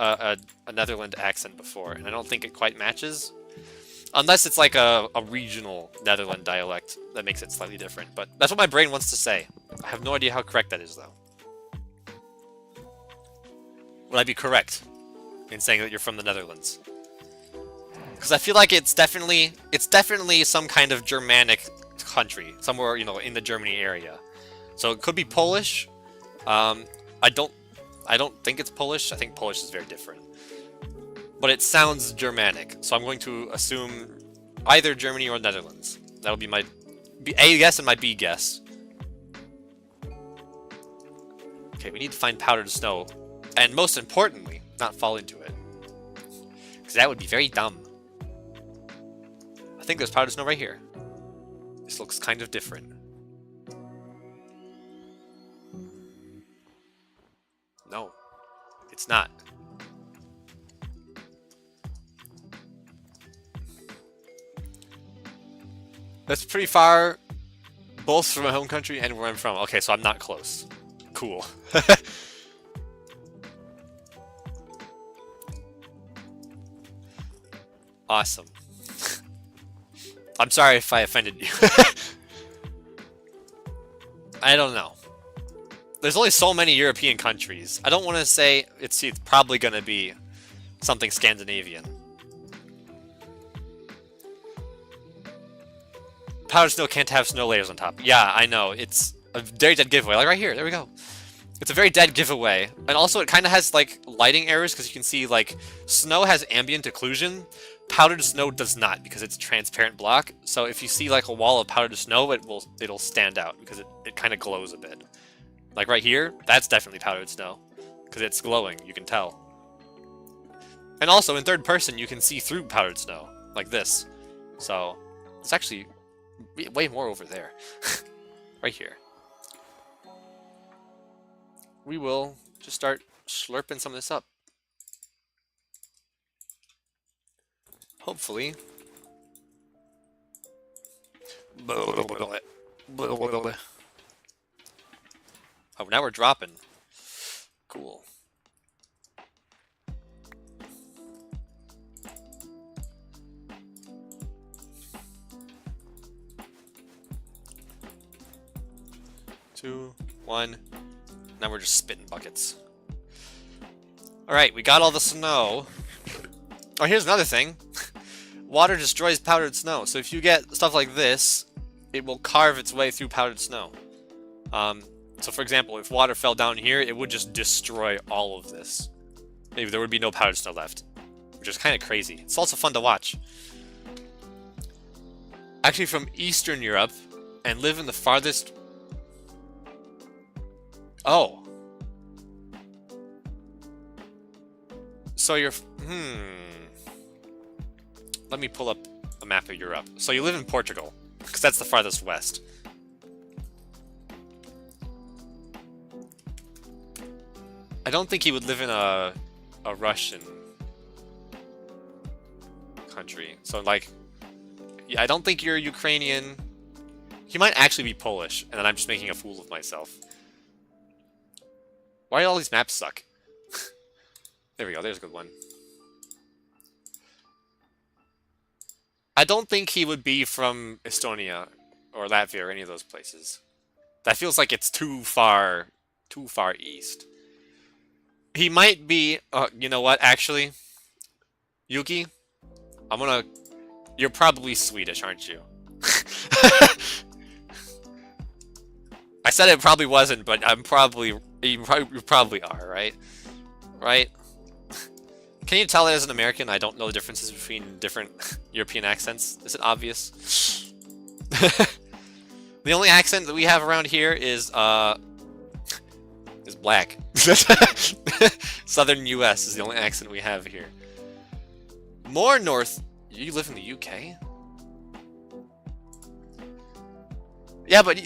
accent before, and I don't think it quite matches. Unless it's like a regional Netherland dialect that makes it slightly different. But that's what my brain wants to say. I have no idea how correct that is, though. Would I be correct in saying that you're from the Netherlands? Because I feel like it's definitely some kind of Germanic country, somewhere, you know, in the Germany area. So it could be Polish. I don't think it's Polish. I think Polish is very different. But it sounds Germanic, so I'm going to assume either Germany or Netherlands. That'll be my A guess and my B guess. Okay, we need to find powdered snow. And most importantly, not fall into it. Because that would be very dumb. I think there's powdered snow right here. This looks kind of different. No, it's not. That's pretty far, both from my home country and where I'm from. Okay, so I'm not close. Cool. Awesome. I'm sorry if I offended you. I don't know. There's only so many European countries. I don't want to say it's probably going to be something Scandinavian. Powdered snow can't have snow layers on top. Yeah, I know. It's a very dead giveaway. Like right here. There we go. It's a very dead giveaway. And also it kind of has like lighting errors because you can see like snow has ambient occlusion. Powdered snow does not because it's a transparent block. So if you see like a wall of powdered snow, it'll stand out because it kind of glows a bit. Like right here, that's definitely powdered snow because it's glowing, you can tell. And also in third person, you can see through powdered snow like this. So it's actually way more over there. Right here. We will just start slurping some of this up. Hopefully. Oh, now we're dropping. Cool. Two, one. Now we're just spitting buckets. Alright, we got all the snow. Oh, here's another thing. Water destroys powdered snow. So if you get stuff like this, it will carve its way through powdered snow. So for example, if water fell down here, it would just destroy all of this. Maybe there would be no powdered snow left. Which is kind of crazy. It's also fun to watch. Actually from Eastern Europe, and live in the farthest... Oh. So you're... Let me pull up a map of Europe. So you live in Portugal, because that's the farthest west. I don't think he would live in a Russian country. So like, yeah, I don't think you're Ukrainian. He might actually be Polish, and then I'm just making a fool of myself. Why do all these maps suck? There we go, there's a good one. I don't think he would be from Estonia or Latvia or any of those places. That feels like it's too far east. He might be, you know what, actually? Yuki? You're probably Swedish, aren't you? I said it probably wasn't, but you probably are, right? Right? Can you tell that as an American I don't know the differences between different European accents? Is it obvious? The only accent that we have around here is black. Southern US is the only accent we have here. More north... You live in the UK? Yeah, but...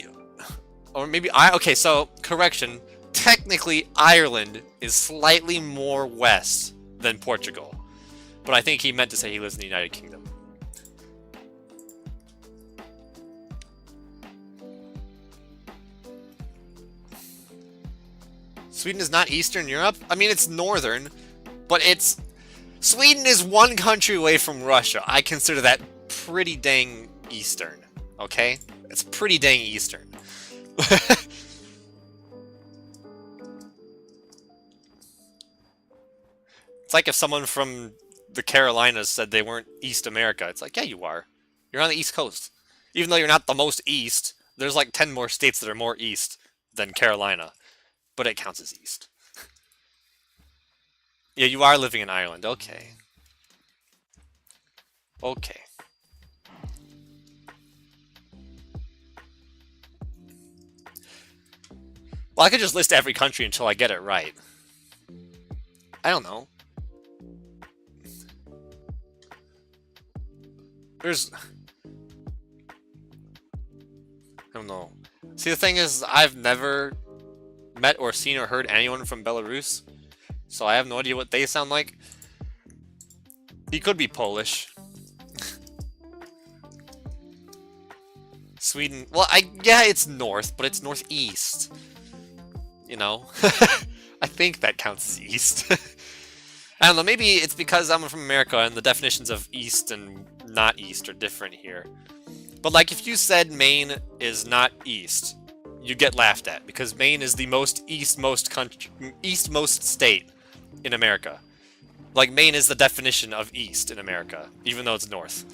Or maybe I... Okay, so, correction. technically Ireland is slightly more west than Portugal. But I think he meant to say he lives in the United Kingdom. Sweden is not Eastern Europe? I mean, it's Northern, but it's... Sweden is one country away from Russia. I consider that pretty dang Eastern, okay? It's pretty dang Eastern. It's like if someone from the Carolinas said they weren't East America. It's like, yeah, you are. You're on the East Coast. Even though you're not the most East, there's like 10 more states that are more East than Carolina. But it counts as East. Yeah, you are living in Ireland. Okay. Okay. Well, I could just list every country until I get it right. I don't know. There's... I don't know. See, the thing is, I've never met or seen or heard anyone from Belarus, so I have no idea what they sound like. He could be Polish. Sweden... Well, yeah, it's north, but it's northeast. You know? I think that counts as east. I don't know, maybe it's because I'm from America and the definitions of east and not east are different here. But like if you said Maine is not east, you get laughed at because Maine is the most eastmost state in America. Like Maine is the definition of east in America, even though it's north.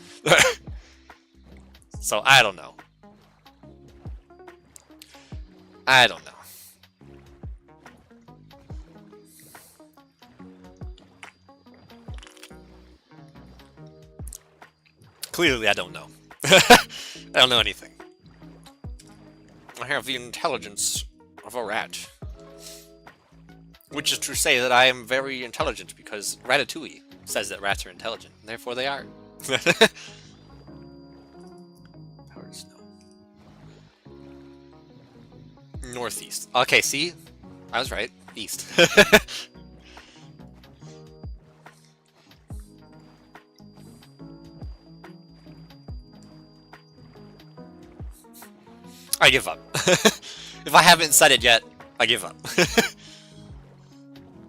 So I don't know. I don't know. Clearly, I don't know. I don't know anything. I have the intelligence of a rat. Which is to say that I am very intelligent, because Ratatouille says that rats are intelligent, and therefore they are. Powdered snow. Northeast. Okay, see? I was right. East. I give up. If I haven't said it yet, I give up.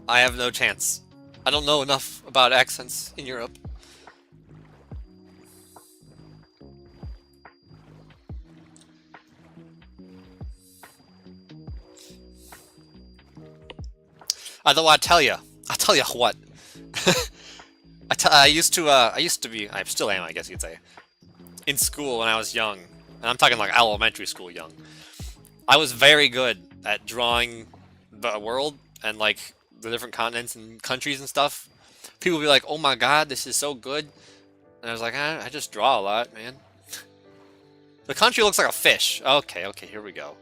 I have no chance. I don't know enough about accents in Europe. Although I tell you what. I used to be, I still am, I guess you'd say, in school when I was young. And I'm talking like elementary school young. I was very good at drawing the world and like the different continents and countries and stuff. People would be like, oh my god, this is so good. And I was like, I just draw a lot, man. The country looks like a fish. Okay, here we go.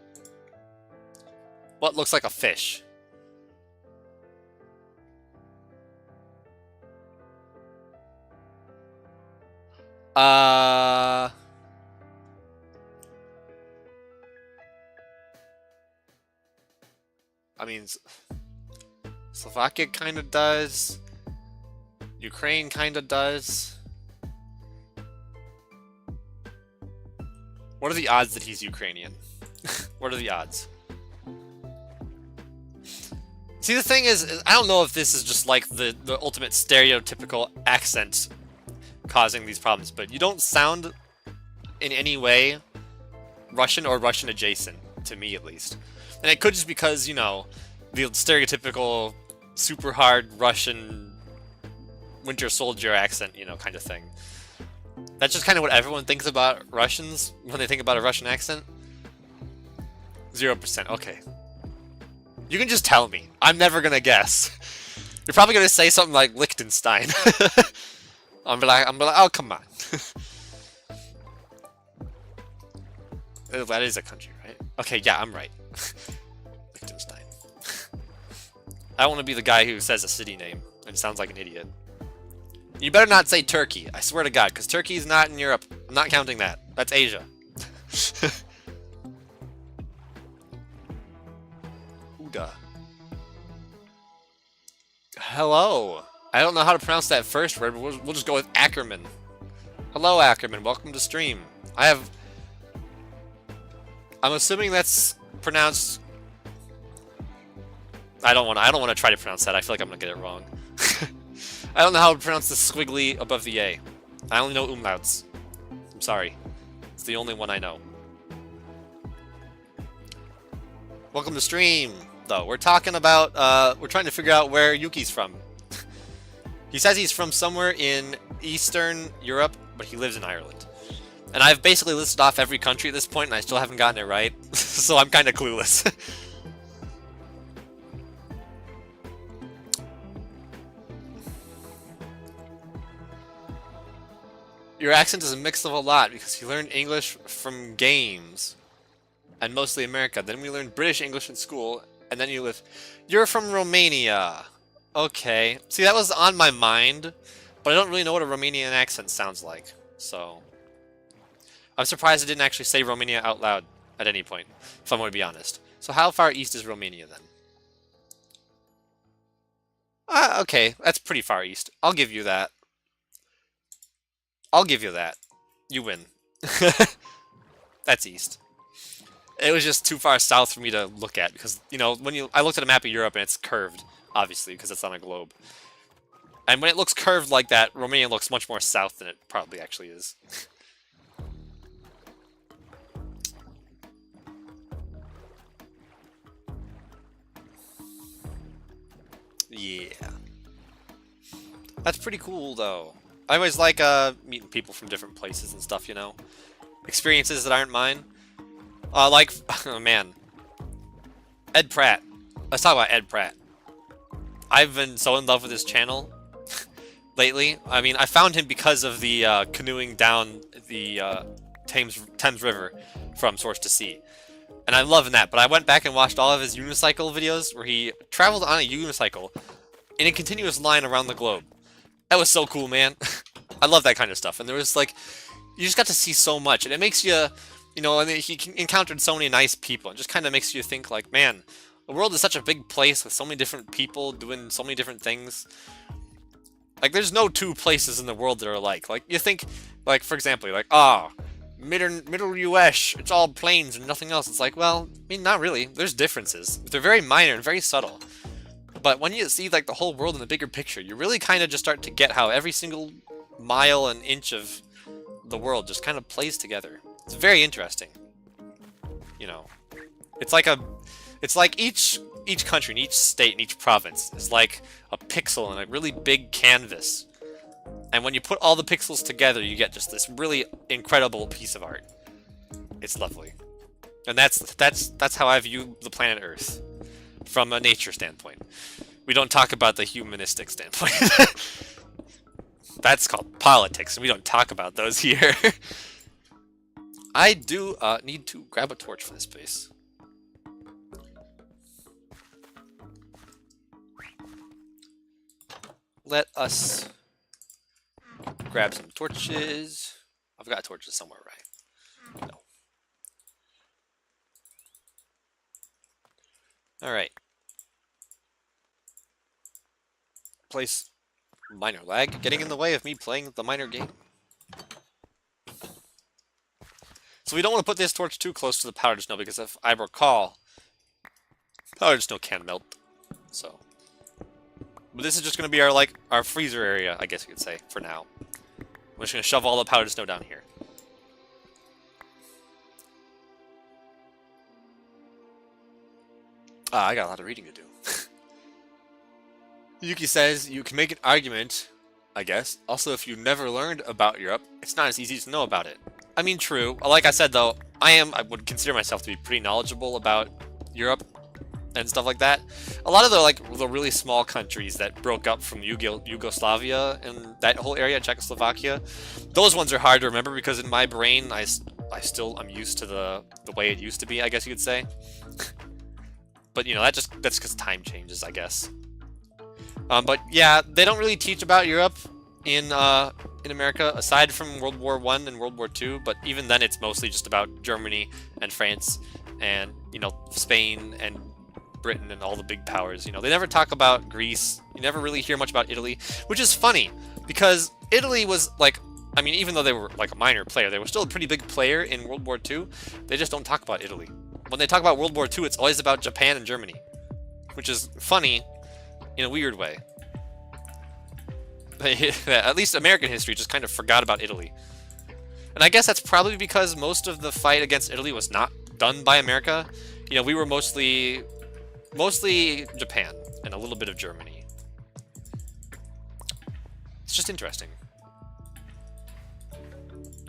What looks like a fish? I mean, Slovakia kind of does. Ukraine kind of does. What are the odds that he's Ukrainian? What are the odds? See, the thing is, I don't know if this is just like the ultimate stereotypical accent causing these problems, but you don't sound in any way Russian or Russian adjacent, to me at least. And it could just because, you know, the stereotypical super hard Russian Winter Soldier accent, you know, kind of thing. That's just kind of what everyone thinks about Russians when they think about a Russian accent. 0%, okay. You can just tell me. I'm never gonna guess. You're probably gonna say something like Liechtenstein. I'm like, oh, come on. That is a country, right? Okay, yeah, I'm right. Liechtenstein. I want to be the guy who says a city name and sounds like an idiot. You better not say Turkey, I swear to God, because Turkey is not in Europe. I'm not counting that. That's Asia. Ooh, Volga. Hello. I don't know how to pronounce that first word, but we'll just go with Ackerman. Hello, Ackerman. Welcome to stream. I'm assuming that's pronounced. I don't want to try to pronounce that. I feel like I'm gonna get it wrong. I don't know how to pronounce the squiggly above the A. I only know umlauts. I'm sorry. It's the only one I know. Welcome to stream, though. We're talking about, we're trying to figure out where Yuki's from. He says he's from somewhere in Eastern Europe, but he lives in Ireland. And I've basically listed off every country at this point, and I still haven't gotten it right. So I'm kind of clueless. Your accent is a mix of a lot, because you learned English from games. And mostly America. Then we learned British English in school, and then you live... You're from Romania. Okay. See, that was on my mind, but I don't really know what a Romanian accent sounds like, so... I'm surprised I didn't actually say Romania out loud at any point, if I'm going to be honest. So how far east is Romania, then? Okay, that's pretty far east. I'll give you that. I'll give you that. You win. That's east. It was just too far south for me to look at, because, you know, I looked at a map of Europe and it's curved, obviously, because it's on a globe. And when it looks curved like that, Romania looks much more south than it probably actually is. Yeah. That's pretty cool, though. I always like meeting people from different places and stuff, you know? Experiences that aren't mine. Like, oh man, Ed Pratt. Let's talk about Ed Pratt. I've been so in love with his channel lately. I mean, I found him because of the canoeing down the Thames River from source to sea. And I'm loving that, but I went back and watched all of his unicycle videos where he traveled on a unicycle in a continuous line around the globe. That was so cool, man. I love that kind of stuff. And there was like, you just got to see so much, and it makes you... You know, and he encountered so many nice people. It just kind of makes you think, like, man, the world is such a big place with so many different people doing so many different things. Like, there's no two places in the world that are alike. Like, you think, like, for example, like, middle US, it's all plains and nothing else. It's like, well, I mean, not really. There's differences. They're very minor and very subtle. But when you see, like, the whole world in the bigger picture, you really kind of just start to get how every single mile and inch of the world just kind of plays together. It's very interesting. You know, it's like each country and each state and each province is like a pixel in a really big canvas. And when you put all the pixels together, you get just this really incredible piece of art. It's lovely. And that's how I view the planet Earth from a nature standpoint. We don't talk about the humanistic standpoint. That's called politics, and we don't talk about those here. I do need to grab a torch for this place. Let us grab some torches. I've got torches somewhere, right? No. Alright. Place minor lag getting in the way of me playing the minor game. So we don't want to put this torch too close to the powdered snow, because if I recall, powdered snow can melt. So, but this is just going to be our freezer area, I guess you could say, for now. I'm just going to shove all the powdered snow down here. I got a lot of reading to do. Yuki says, you can make an argument, I guess. Also, if you never learned about Europe, it's not as easy to know about it. I mean, true. Like I said, though, I would consider myself to be pretty knowledgeable about Europe and stuff like that. A lot of the really small countries that broke up from Yugoslavia and that whole area, Czechoslovakia, those ones are hard to remember, because in my brain, I'm used to the way it used to be, I guess you could say. But, you know, that's because time changes, I guess. But yeah, they don't really teach about Europe in America, aside from World War I and World War II, but even then it's mostly just about Germany and France and, you know, Spain and Britain and all the big powers. You know, they never talk about Greece. You never really hear much about Italy, which is funny because Italy was like, I mean, even though they were like a minor player, they were still a pretty big player in World War II. They just don't talk about Italy. When they talk about World War II, it's always about Japan and Germany, which is funny in a weird way. At least American history just kind of forgot about Italy. And I guess that's probably because most of the fight against Italy was not done by America. You know, we were mostly Japan and a little bit of Germany. It's just interesting.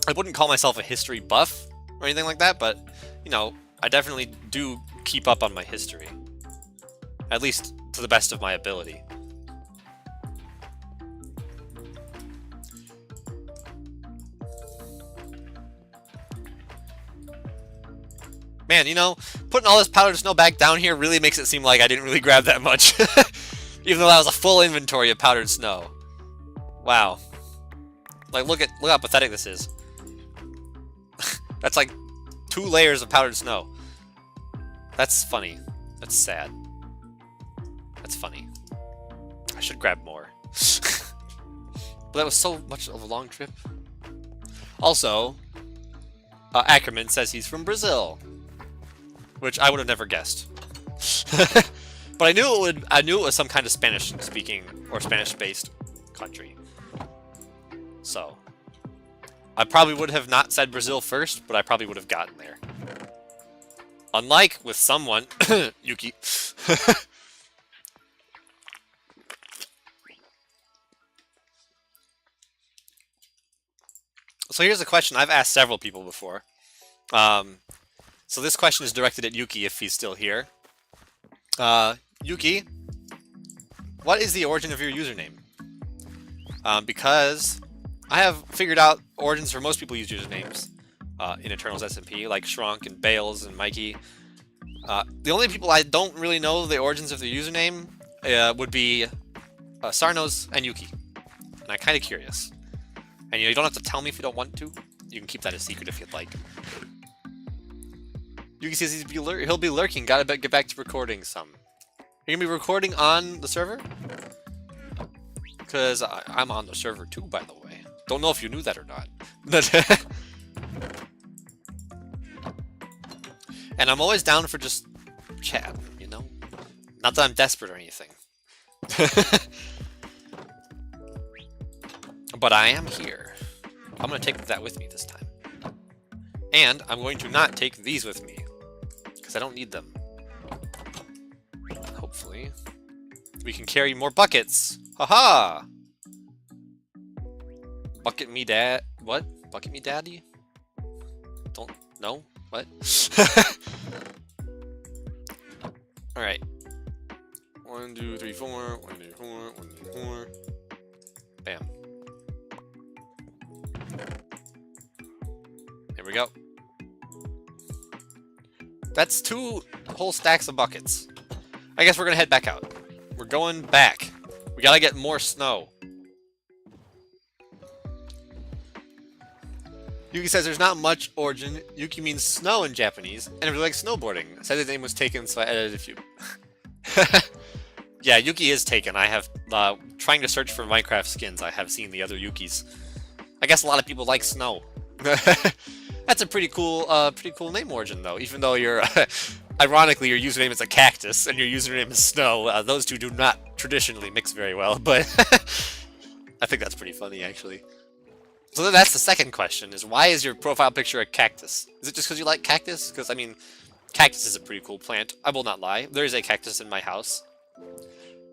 I wouldn't call myself a history buff or anything like that, but, you know, I definitely do keep up on my history. At least to the best of my ability. Man, you know, putting all this powdered snow back down here really makes it seem like I didn't really grab that much. Even though that was a full inventory of powdered snow. Wow. Like, look how pathetic this is. That's like 2 layers of powdered snow. That's funny. That's sad. That's funny. I should grab more. But that was so much of a long trip. Also, Ackerman says he's from Brazil, which I would have never guessed. But I knew it was some kind of Spanish-speaking or Spanish-based country. So I probably would have not said Brazil first, but I probably would have gotten there. Unlike with someone, Yuki. So here's a question I've asked several people before. So this question is directed at Yuki if he's still here. Yuki, what is the origin of your username? Because I have figured out origins for most people use usernames in Eternals SMP, like Shrunk and Bales and Mikey. The only people I don't really know the origins of their username would be Sarnos and Yuki. And I'm kind of curious. And you don't have to tell me if you don't want to. You can keep that a secret if you'd like. Yuki says he'll be lurking. Gotta get back to recording some. You're gonna be recording on the server? Because I'm on the server too, by the way. Don't know if you knew that or not. And I'm always down for just chat, you know? Not that I'm desperate or anything. But I am here. I'm going to take that with me this time. And I'm going to not take these with me. Because I don't need them. Hopefully. We can carry more buckets. Haha! Bucket me dad... What? Bucket me daddy? Don't... No? What? Alright. 1, 2, 3, 4. 1, 2, 4. 1, 2, 4. Bam. There we go. That's 2 whole stacks of buckets. I guess we're gonna head back out. We're going back. We gotta get more snow. Yuki says there's not much origin. Yuki means snow in Japanese, and I really like snowboarding. Said his name was taken, so I edited a few. Yeah, Yuki is taken. I have, trying to search for Minecraft skins, I have seen the other Yukis. I guess a lot of people like snow. That's a pretty cool name origin, though. Even though you're, ironically, your username is a cactus and your username is snow. Those two do not traditionally mix very well, but I think that's pretty funny, actually. So that's the second question: is why is your profile picture a cactus? Is it just because you like cactus? Because I mean, cactus is a pretty cool plant. I will not lie. There is a cactus in my house.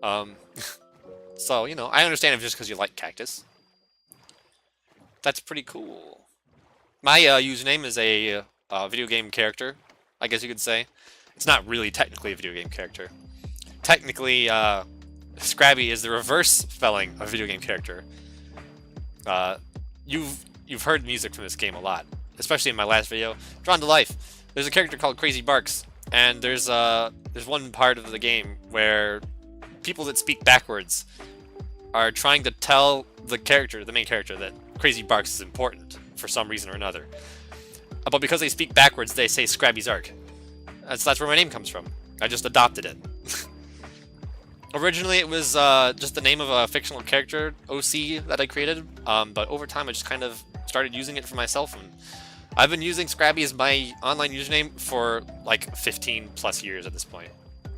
So you know, I understand if just because you like cactus. That's pretty cool. My username is a video game character, I guess you could say. It's not really technically a video game character. Technically, Skraby is the reverse spelling of video game character. You've heard music from this game a lot, especially in my last video, Drawn to Life. There's a character called Crazy Barks, and there's one part of the game where people that speak backwards are trying to tell the main character, that Crazy Barks is important for some reason or another. But because they speak backwards, they say Scraby's Ark. So that's where my name comes from. I just adopted it. Originally, it was just the name of a fictional character, OC, that I created, but over time I just kind of started using it for myself, and I've been using Skraby as my online username for like 15 plus years at this point.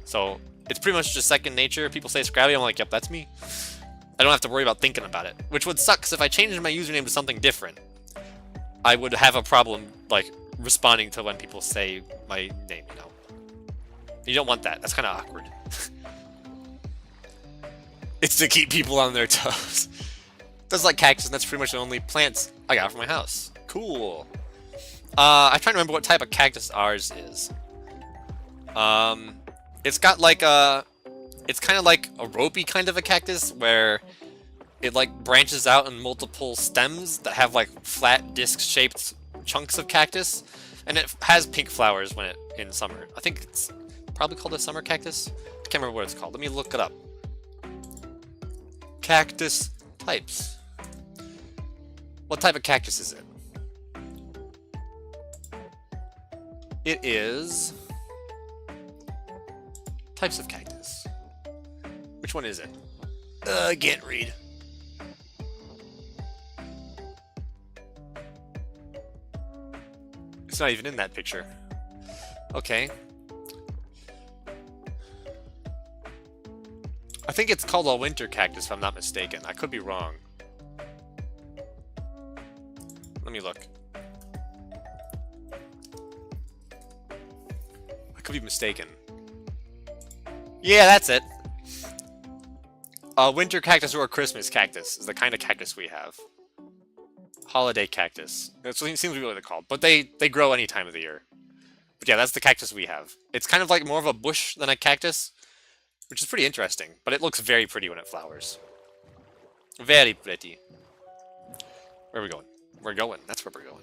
So it's pretty much just second nature. People say Skraby, I'm like, yep, that's me. I don't have to worry about thinking about it, which would suck, because if I changed my username to something different, I would have a problem, like, responding to when people say my name, you know? You don't want that. That's kind of awkward. It's to keep people on their toes. That's like cactus, and that's pretty much the only plants I got from my house. Cool. I'm trying to remember what type of cactus ours is. It's got like a... It's kind of like a ropey kind of a cactus, where it like branches out in multiple stems that have like flat disc-shaped chunks of cactus, and it has pink flowers when in summer. I think it's probably called a summer cactus. I can't remember what it's called. Let me look it up. Cactus types. What type of cactus is it? It is types of cactus. Which one is it? I can't read. It's not even in that picture. Okay. I think it's called a winter cactus, if I'm not mistaken. I could be wrong. Let me look. I could be mistaken. Yeah, that's it. A winter cactus or a Christmas cactus is the kind of cactus we have. Holiday cactus. It seems to be what they're called. But they grow any time of the year. But yeah, that's the cactus we have. It's kind of like more of a bush than a cactus, which is pretty interesting. But it looks very pretty when it flowers. Very pretty. Where are we going? We're going. That's where we're going.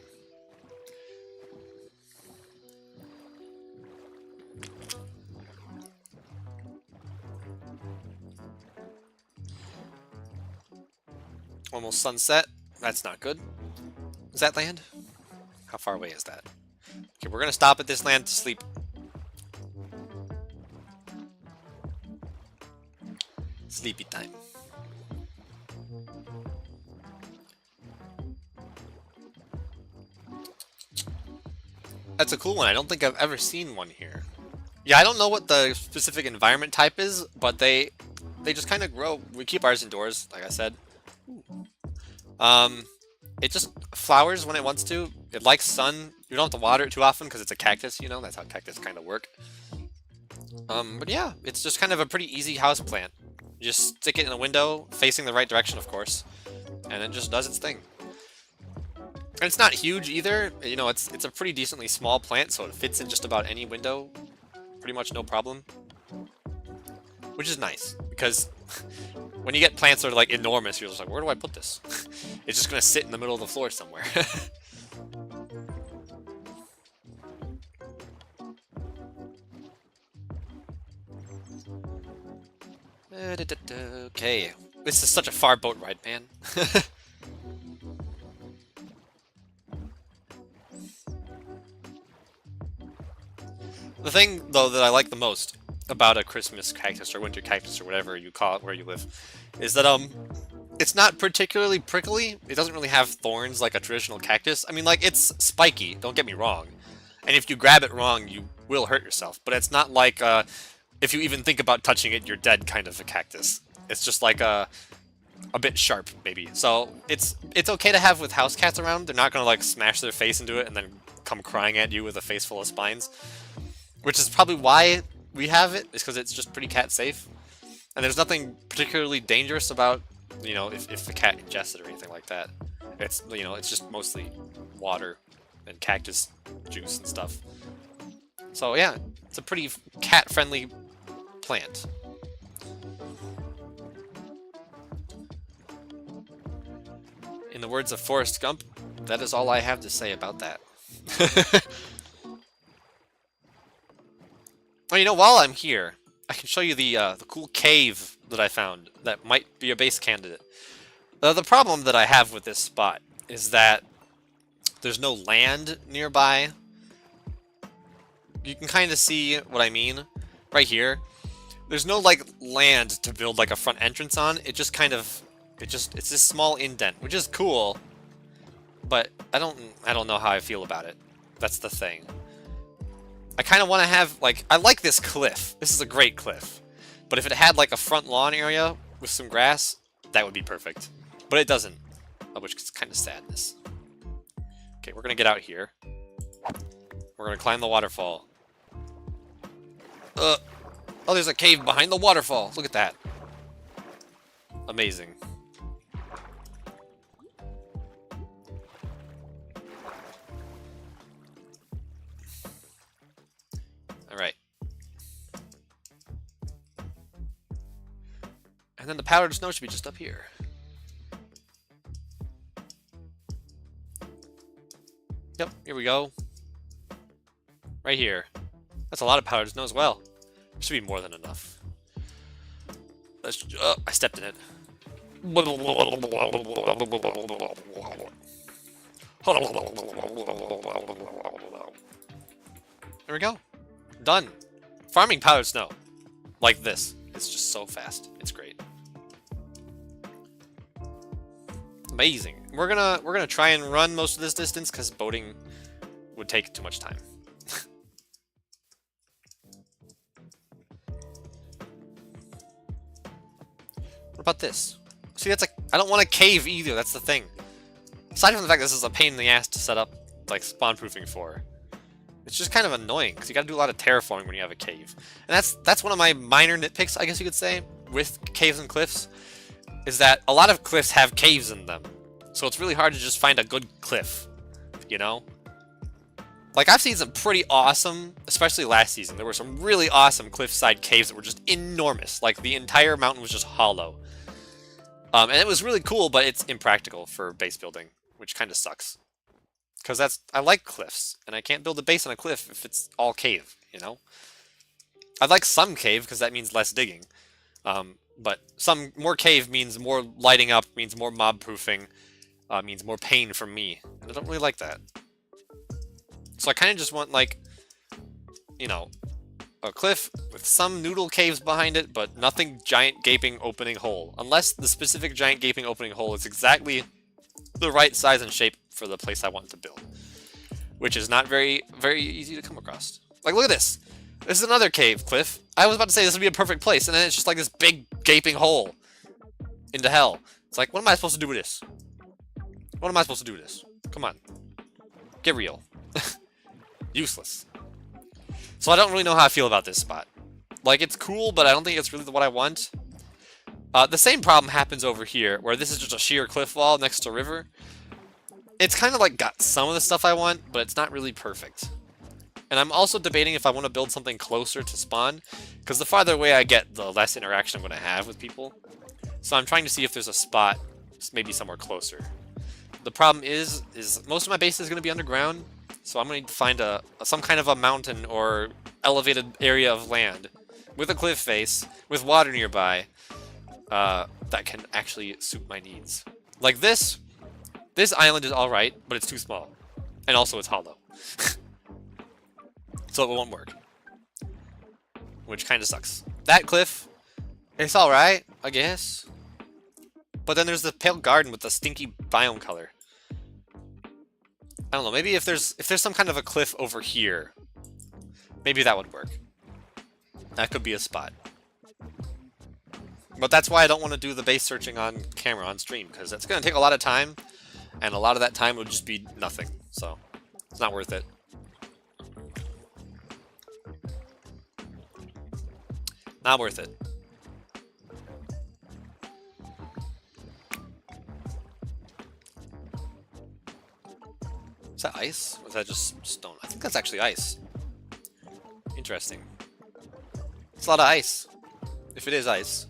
Almost sunset. That's not good. Is that land? How far away is that? Okay, we're gonna stop at this land to sleep. Sleepy time. That's a cool one. I don't think I've ever seen one here. Yeah, I don't know what the specific environment type is, but they just kind of grow. We keep ours indoors, like I said. It just flowers when it wants to. It likes sun. You don't have to water it too often because it's a cactus, you know? That's how cactus kind of work. But yeah, it's just kind of a pretty easy house plant. You just stick it in a window, facing the right direction, of course, and it just does its thing. And it's not huge either. You know, it's a pretty decently small plant, so it fits in just about any window. Pretty much no problem. Which is nice, because when you get plants that are like enormous, you're just like, where do I put this? It's just gonna sit in the middle of the floor somewhere. Okay, this is such a far boat ride, man. The thing, though, that I like the most about a Christmas cactus or winter cactus or whatever you call it where you live is that it's not particularly prickly. It doesn't really have thorns like a traditional cactus. I mean, like, it's spiky, don't get me wrong, and if you grab it wrong you will hurt yourself, but it's not like if you even think about touching it you're dead kind of a cactus. It's just like a bit sharp, maybe. So it's okay to have with house cats around. They're not gonna like smash their face into it and then come crying at you with a face full of spines, which is probably why we have it, is because it's just pretty cat safe. And there's nothing particularly dangerous about, you know, if the cat ingests it or anything like that. It's, you know, it's just mostly water and cactus juice and stuff. So yeah, it's a pretty cat-friendly plant. In the words of Forrest Gump, that is all I have to say about that. Well, you know, while I'm here, I can show you the cool cave that I found that might be a base candidate. The problem that I have with this spot is that there's no land nearby. You can kind of see what I mean right here. There's no, like, land to build, like, a front entrance on. It just kind of... it's this small indent, which is cool. But I don't know how I feel about it. That's the thing. I kind of want to have, like... I like this cliff. This is a great cliff. But if it had, like, a front lawn area with some grass, that would be perfect. But it doesn't. Which is kind of sadness. Okay, we're going to get out here. We're going to climb the waterfall. Oh, there's a cave behind the waterfall. Look at that. Amazing. Alright. And then the powdered snow should be just up here. Yep, here we go. Right here. That's a lot of powdered snow as well. Should be more than enough. Let's. I stepped in it. There we go. Done. Farming powdered snow. Like this. It's just so fast. It's great. Amazing. We're gonna try and run most of this distance because boating would take too much time. What about this? See, that's I don't want a cave either. That's the thing. Aside from the fact this is a pain in the ass to set up like spawn proofing for, it's just kind of annoying because you got to do a lot of terraforming when you have a cave, and that's one of my minor nitpicks, I guess you could say, with caves and cliffs. Is that a lot of cliffs have caves in them. So it's really hard to just find a good cliff, you know? Like, I've seen some pretty awesome, especially last season, there were some really awesome cliffside caves that were just enormous. Like, the entire mountain was just hollow. And it was really cool, but it's impractical for base building, which kind of sucks. Because I like cliffs, and I can't build a base on a cliff if it's all cave, you know? I'd like some cave, because that means less digging. But more cave means more lighting up, means more mob proofing, means more pain from me. And I don't really like that. So I kind of just want, like, you know, a cliff with some noodle caves behind it, but nothing giant gaping opening hole. Unless the specific giant gaping opening hole is exactly the right size and shape for the place I want to build. Which is not very, very easy to come across. Like, look at this! This is another cave cliff. I was about to say this would be a perfect place, and then it's just like this big gaping hole into hell. It's like, what am I supposed to do with this? What am I supposed to do with this? Come on. Get real. Useless. So I don't really know how I feel about this spot. Like, it's cool, but I don't think it's really what I want. The same problem happens over here, where this is just a sheer cliff wall next to a river. It's kind of like got some of the stuff I want, but it's not really perfect. And I'm also debating if I want to build something closer to spawn, because the farther away I get, the less interaction I'm going to have with people. So I'm trying to see if there's a spot, maybe somewhere closer. The problem is most of my base is going to be underground, so I'm going to find some kind of a mountain or elevated area of land with a cliff face, with water nearby, that can actually suit my needs. Like this island is alright, but it's too small. And also it's hollow. So it won't work. Which kind of sucks. That cliff, it's alright, I guess. But then there's the pale garden with the stinky biome color. I don't know, maybe if there's some kind of a cliff over here, maybe that would work. That could be a spot. But that's why I don't want to do the base searching on camera, on stream, because it's going to take a lot of time, and a lot of that time would just be nothing. So, it's not worth it. Not worth it. Is that ice? Or is that just stone? I think that's actually ice. Interesting. It's a lot of ice. If it is ice.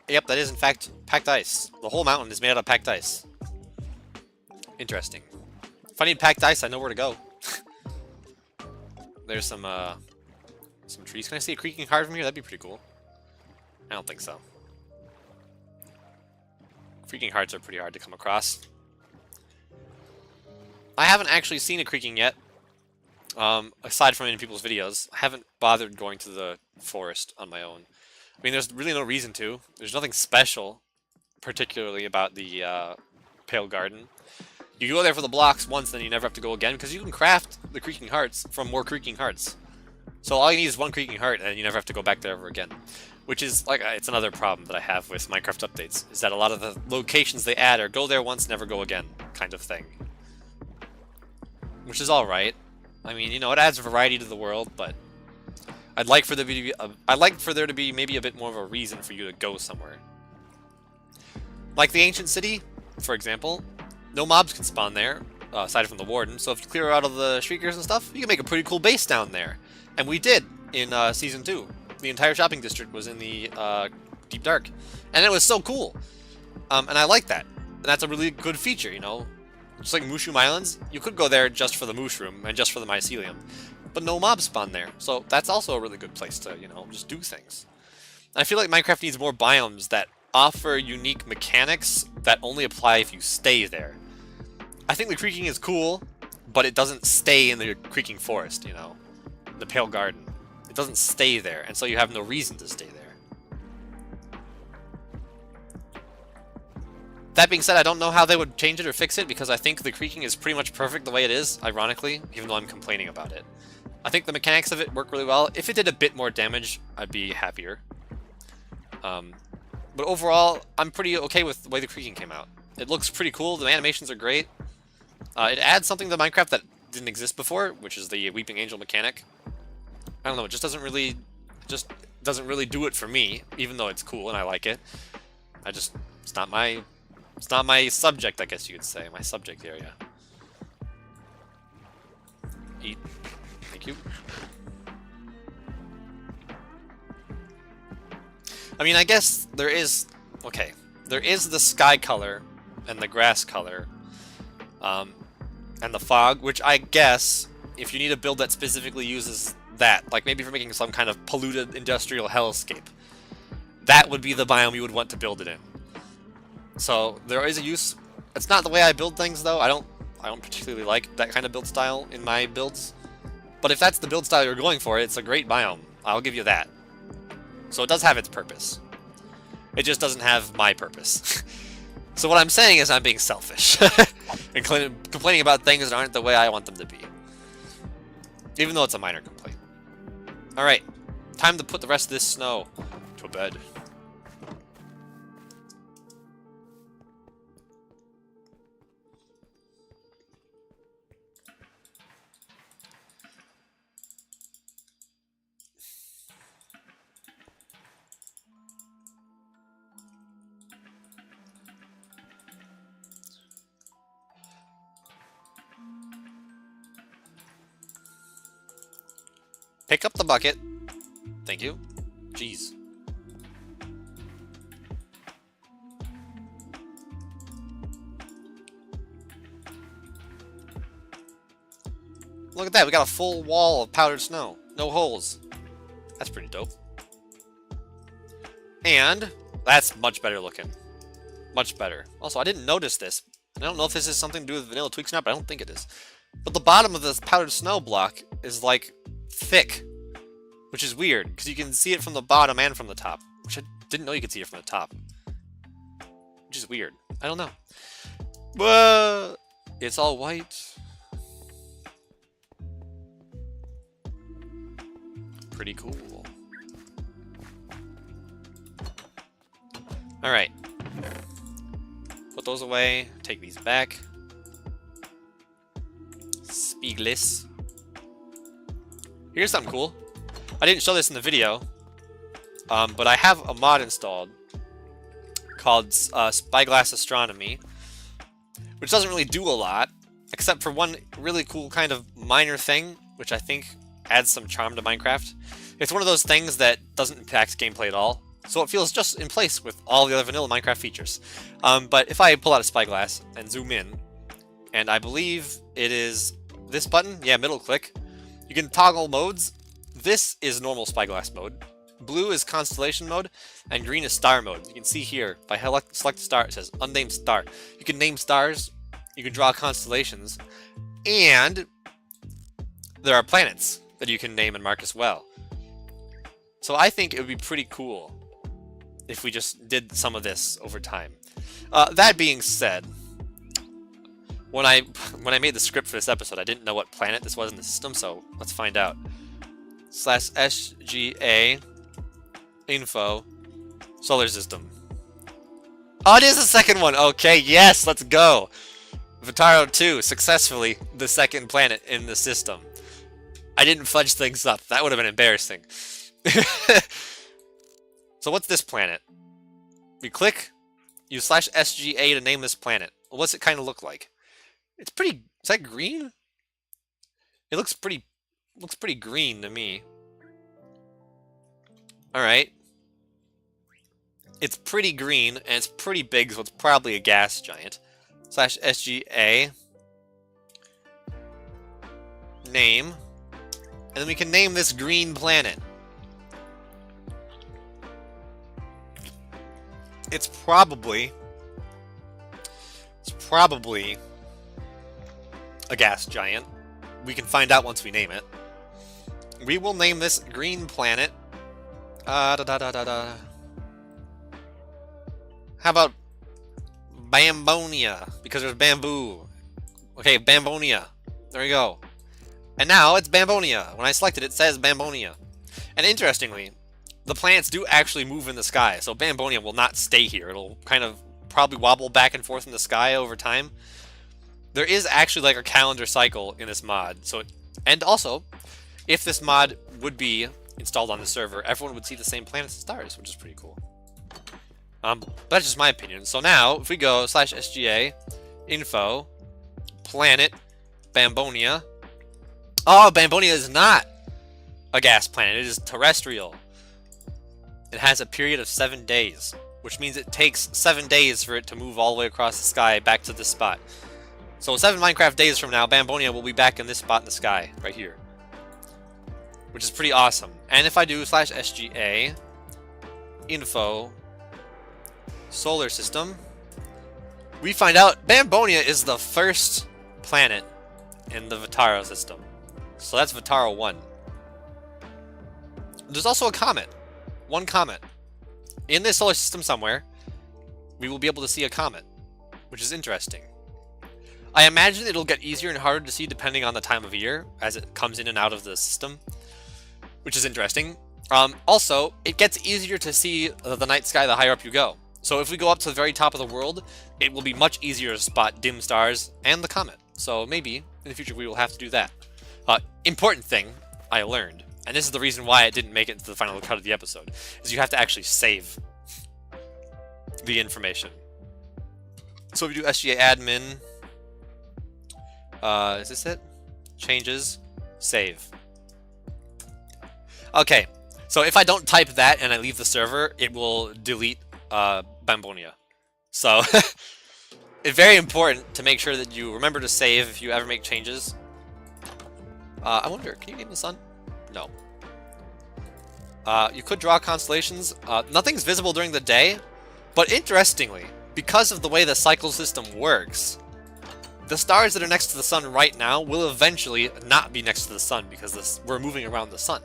Yep, that is in fact packed ice. The whole mountain is made out of packed ice. Interesting. If I need packed ice, I know where to go. There's some trees. Can I see a creaking heart from here? That'd be pretty cool. I don't think so. Creaking hearts are pretty hard to come across. I haven't actually seen a creaking yet. Aside from in people's videos, I haven't bothered going to the forest on my own. I mean, there's really no reason to. There's nothing special, particularly about the Pale Garden. You go there for the blocks once, then you never have to go again, because you can craft the Creaking Hearts from more Creaking Hearts. So all you need is one Creaking Heart, and you never have to go back there ever again. Which is, like, it's another problem that I have with Minecraft updates, is that a lot of the locations they add are go there once, never go again, kind of thing. Which is alright. I mean, you know, it adds variety to the world, but I'd like for there to be maybe a bit more of a reason for you to go somewhere. Like the Ancient City, for example, no mobs can spawn there, aside from the Warden, so if you clear out all the Shriekers and stuff, you can make a pretty cool base down there. And we did in Season 2. The entire shopping district was in the Deep Dark. And it was so cool. And I like that. And that's a really good feature, you know? Just like Mushroom Islands, you could go there just for the mushroom and just for the mycelium. But no mobs spawn there. So that's also a really good place to, you know, just do things. I feel like Minecraft needs more biomes that offer unique mechanics that only apply if you stay there. I think the creaking is cool, but it doesn't stay in the creaking forest, you know? The Pale Garden. It doesn't stay there, and so you have no reason to stay there. That being said, I don't know how they would change it or fix it, because I think the creaking is pretty much perfect the way it is, ironically, even though I'm complaining about it. I think the mechanics of it work really well. If it did a bit more damage, I'd be happier. But overall, I'm pretty okay with the way the creaking came out. It looks pretty cool, the animations are great. It adds something to Minecraft that didn't exist before, which is the Weeping Angel mechanic. I don't know, it just doesn't really do it for me, even though it's cool and I like it. It's not my subject, I guess you could say, my subject area. Eat. Thank you. I mean, I guess there is the sky color and the grass color, and the fog, which I guess, if you need a build that specifically uses that, like maybe for making some kind of polluted industrial hellscape, that would be the biome you would want to build it in. So there is a use. It's not the way I build things, though. I don't particularly like that kind of build style in my builds. But if that's the build style you're going for, it's a great biome. I'll give you that. So it does have its purpose. It just doesn't have my purpose. So what I'm saying is I'm being selfish. And complaining about things that aren't the way I want them to be. Even though it's a minor complaint. Alright. Time to put the rest of this snow to bed. Pick up the bucket. Thank you. Jeez. Look at that, we got a full wall of powdered snow. No holes. That's pretty dope. And that's much better looking. Much better. Also, I didn't notice this. I don't know if this is something to do with vanilla tweaks or not, but I don't think it is. But the bottom of this powdered snow block is like thick, which is weird because you can see it from the bottom and from the top, which I didn't know you could see it from the top, which is weird. I don't know. But it's all white. Pretty cool. All right. Put those away. Take these back. Spiegless. Here's something cool. I didn't show this in the video, but I have a mod installed called Spyglass Astronomy, which doesn't really do a lot, except for one really cool kind of minor thing, which I think adds some charm to Minecraft. It's one of those things that doesn't impact gameplay at all, so it feels just in place with all the other vanilla Minecraft features. But if I pull out a Spyglass and zoom in, and I believe it is this button, yeah, middle click, you can toggle modes. This is normal Spyglass mode, blue is constellation mode, and green is star mode. You can see here, if I select a star, it says unnamed star. You can name stars, you can draw constellations, and there are planets that you can name and mark as well. So I think it would be pretty cool if we just did some of this over time. That being said, when I made the script for this episode, I didn't know what planet this was in the system, so let's find out. /SGA info solar system. Oh, it is the second one. Okay, yes, let's go. Vataro 2, successfully the second planet in the system. I didn't fudge things up. That would have been embarrassing. So what's this planet? We click, use /SGA to name this planet. What's it kind of look like? It's pretty, is that green? It looks pretty green to me. Alright. It's pretty green, and it's pretty big, so it's probably a gas giant. /SGA. Name. And then we can name this green planet. It's probably a gas giant. We can find out once we name it. We will name this green planet. How about Bambonia? Because there's bamboo. Okay, Bambonia. There we go. And now it's Bambonia. When I select it, it says Bambonia. And interestingly, the planets do actually move in the sky, so Bambonia will not stay here. It'll kind of probably wobble back and forth in the sky over time. There is actually like a calendar cycle in this mod. And also, if this mod would be installed on the server, everyone would see the same planets and stars, which is pretty cool. That's just my opinion. So now, if we go /SGA info planet Bambonia. Oh, Bambonia is not a gas planet. It is terrestrial. It has a period of 7 days, which means it takes 7 days for it to move all the way across the sky back to this spot. So 7 Minecraft days from now, Bambonia will be back in this spot in the sky, right here. Which is pretty awesome. And if I do /SGA info solar system, we find out Bambonia is the first planet in the Vataro system. So that's Vataro 1. There's also a comet. One comet. In this solar system somewhere, we will be able to see a comet, which is interesting. I imagine it'll get easier and harder to see depending on the time of year as it comes in and out of the system, which is interesting. Also, it gets easier to see the night sky the higher up you go. So if we go up to the very top of the world, it will be much easier to spot dim stars and the comet. So maybe in the future we will have to do that. Important thing I learned, and this is the reason why it didn't make it to the final cut of the episode, is you have to actually save the information. So if we do SGA admin, is this it? Changes, save. Okay, so if I don't type that and I leave the server, it will delete Bambonia. So it's very important to make sure that you remember to save if you ever make changes. I wonder, can you name the sun? No. You could draw constellations. Nothing's visible during the day, but interestingly, because of the way the cycle system works, the stars that are next to the sun right now will eventually not be next to the sun because we're moving around the sun.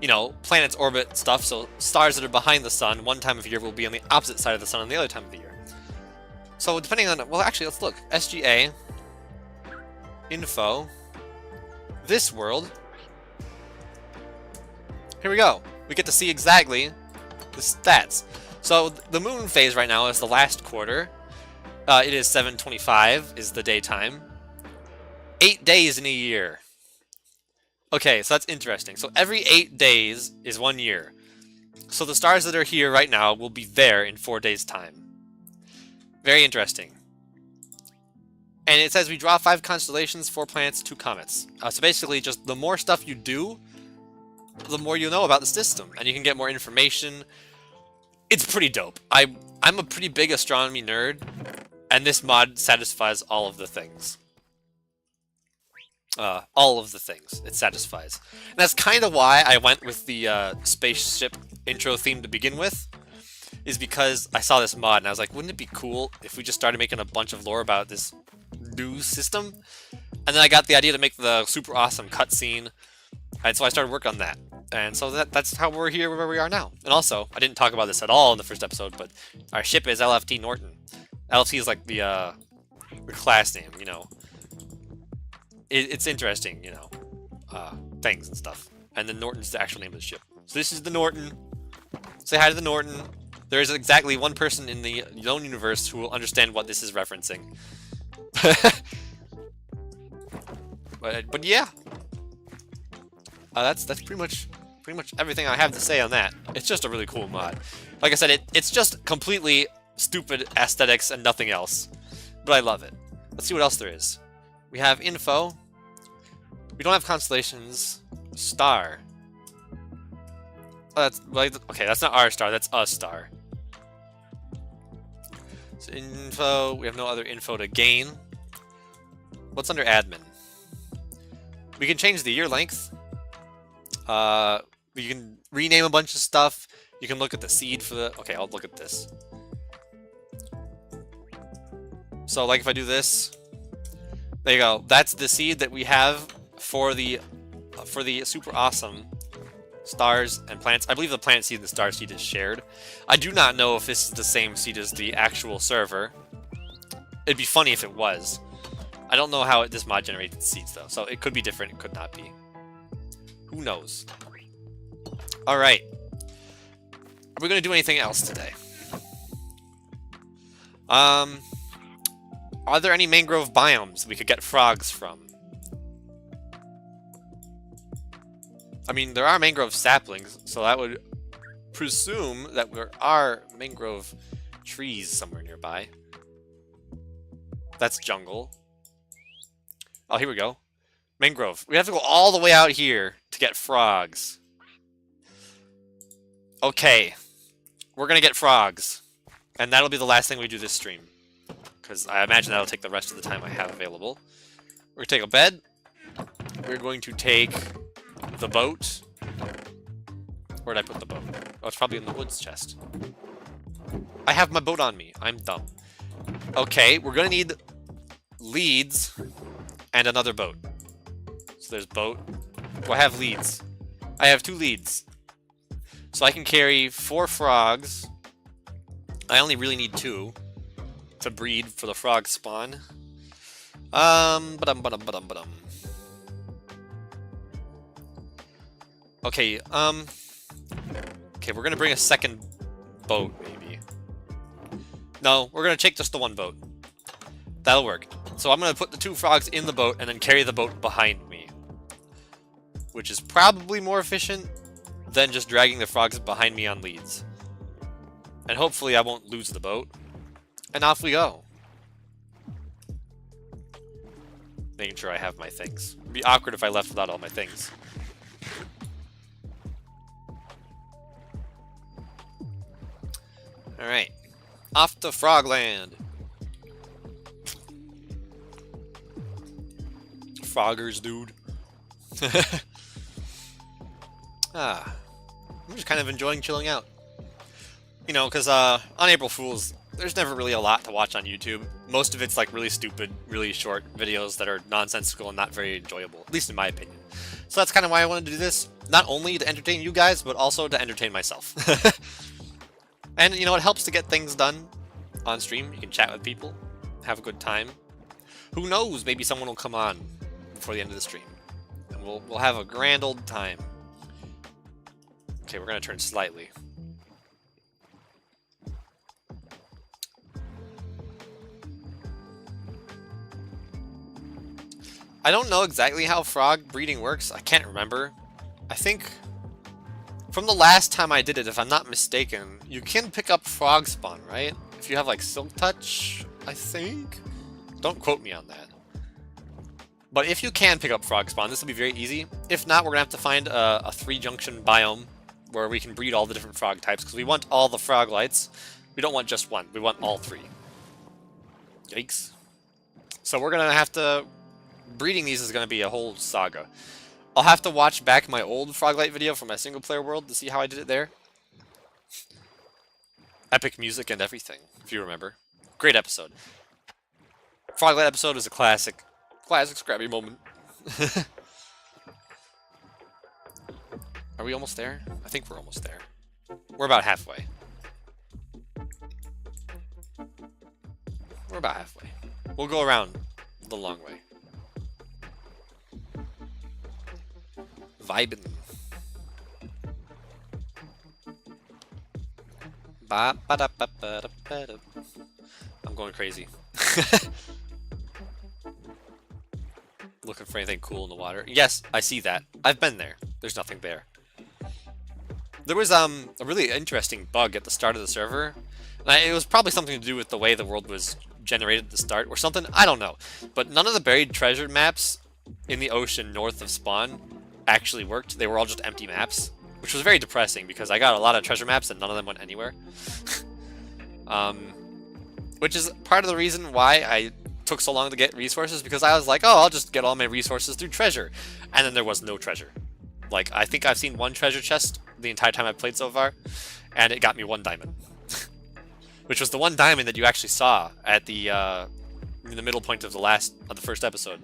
You know, planets orbit stuff, so stars that are behind the sun one time of year will be on the opposite side of the sun on the other time of the year. So depending on, well actually let's look. SGA info this world. Here we go. We get to see exactly the stats. So the moon phase right now is the last quarter. It is 7:25 is the daytime. 8 days in a year. Okay, so that's interesting. So every 8 days is 1 year. So the stars that are here right now will be there in 4 days' time. Very interesting. And it says we draw 5 constellations, 4 planets, 2 comets. So basically, just the more stuff you do, the more you know about the system, and you can get more information. It's pretty dope. I'm a pretty big astronomy nerd, and this mod satisfies all of the things. All of the things it satisfies. And that's kind of why I went with the spaceship intro theme to begin with, is because I saw this mod and I was like, wouldn't it be cool if we just started making a bunch of lore about this new system? And then I got the idea to make the super awesome cutscene, and so I started working on that. And so that's how we're here where we are now. And also, I didn't talk about this at all in the first episode, but our ship is LFT Norton. LFT is like the class name, you know. It's interesting, you know, things and stuff. And then Norton's the actual name of the ship. So this is the Norton. Say hi to the Norton. There is exactly one person in the known universe who will understand what this is referencing. but yeah, that's pretty much everything I have to say on that. It's just a really cool mod. Like I said, it's just completely stupid aesthetics and nothing else, but I love it. Let's see what else there is. We have info. We don't have constellations. Star. Oh, that's like, okay. That's not our star. That's a star. So info. We have no other info to gain. What's under admin? We can change the year length. You can rename a bunch of stuff. You can look at the seed for the... Okay, I'll look at this. So, like, if I do this... There you go. That's the seed that we have for the super awesome stars and planets. I believe the planet seed and the star seed is shared. I do not know if this is the same seed as the actual server. It'd be funny if it was. I don't know how this mod generated seeds, though. So, it could be different. It could not be. Who knows? Alright. Are we going to do anything else today? Are there any mangrove biomes we could get frogs from? I mean, there are mangrove saplings, so that would presume that there are mangrove trees somewhere nearby. That's jungle. Oh, here we go. Mangrove. We have to go all the way out here to get frogs. Okay. We're gonna get frogs. And that'll be the last thing we do this stream. Because I imagine that'll take the rest of the time I have available. We're gonna take a bed. We're going to take the boat. Where'd I put the boat? Oh, it's probably in the woods chest. I have my boat on me. I'm dumb. Okay, we're gonna need leads and another boat. So there's boat. Do I have leads? I have 2 leads. So I can carry 4 frogs. I only really need 2 to breed for the frog spawn. Okay, okay, we're gonna bring a second boat, maybe. No, we're gonna take just the 1 boat. That'll work. So I'm gonna put the 2 frogs in the boat and then carry the boat behind me. Which is probably more efficient than just dragging the frogs behind me on leads. And hopefully I won't lose the boat. And off we go. Making sure I have my things. It'd be awkward if I left without all my things. Alright. Off to Frogland. Froggers, dude. I'm just kind of enjoying chilling out. You know, because on April Fools, there's never really a lot to watch on YouTube. Most of it's like really stupid, really short videos that are nonsensical and not very enjoyable, at least in my opinion. So that's kind of why I wanted to do this. Not only to entertain you guys, but also to entertain myself. And, you know, it helps to get things done on stream. You can chat with people, have a good time. Who knows, maybe someone will come on before the end of the stream. And we'll have a grand old time. Okay, we're going to turn slightly. I don't know exactly how frog breeding works. I can't remember. I think from the last time I did it, if I'm not mistaken, you can pick up frog spawn, right? If you have like Silk Touch, I think? Don't quote me on that. But if you can pick up frog spawn, this will be very easy. If not, we're going to have to find a 3-junction biome where we can breed all the different frog types, because we want all the frog lights. We don't want just one. We want all 3. Yikes. So we're going to have to... Breeding these is going to be a whole saga. I'll have to watch back my old Froglight video from my single-player world to see how I did it there. Epic music and everything, if you remember. Great episode. Froglight episode is a classic. Classic Skraby moment. Are we almost there? I think we're almost there. We're about halfway. We're about halfway. We'll go around the long way. Vibin'. I'm going crazy. Looking for anything cool in the water. Yes, I see that. I've been there. There's nothing there. There was a really interesting bug at the start of the server. And it was probably something to do with the way the world was generated at the start or something. I don't know. But none of the buried treasure maps in the ocean north of spawn actually worked. They were all just empty maps, which was very depressing because I got a lot of treasure maps and none of them went anywhere. Which is part of the reason why I took so long to get resources, because I was like, oh, I'll just get all my resources through treasure. And then there was no treasure. Like, I think I've seen one treasure chest the entire time I've played so far, and it got me 1 diamond. Which was the 1 diamond that you actually saw at the in the middle point of the first episode,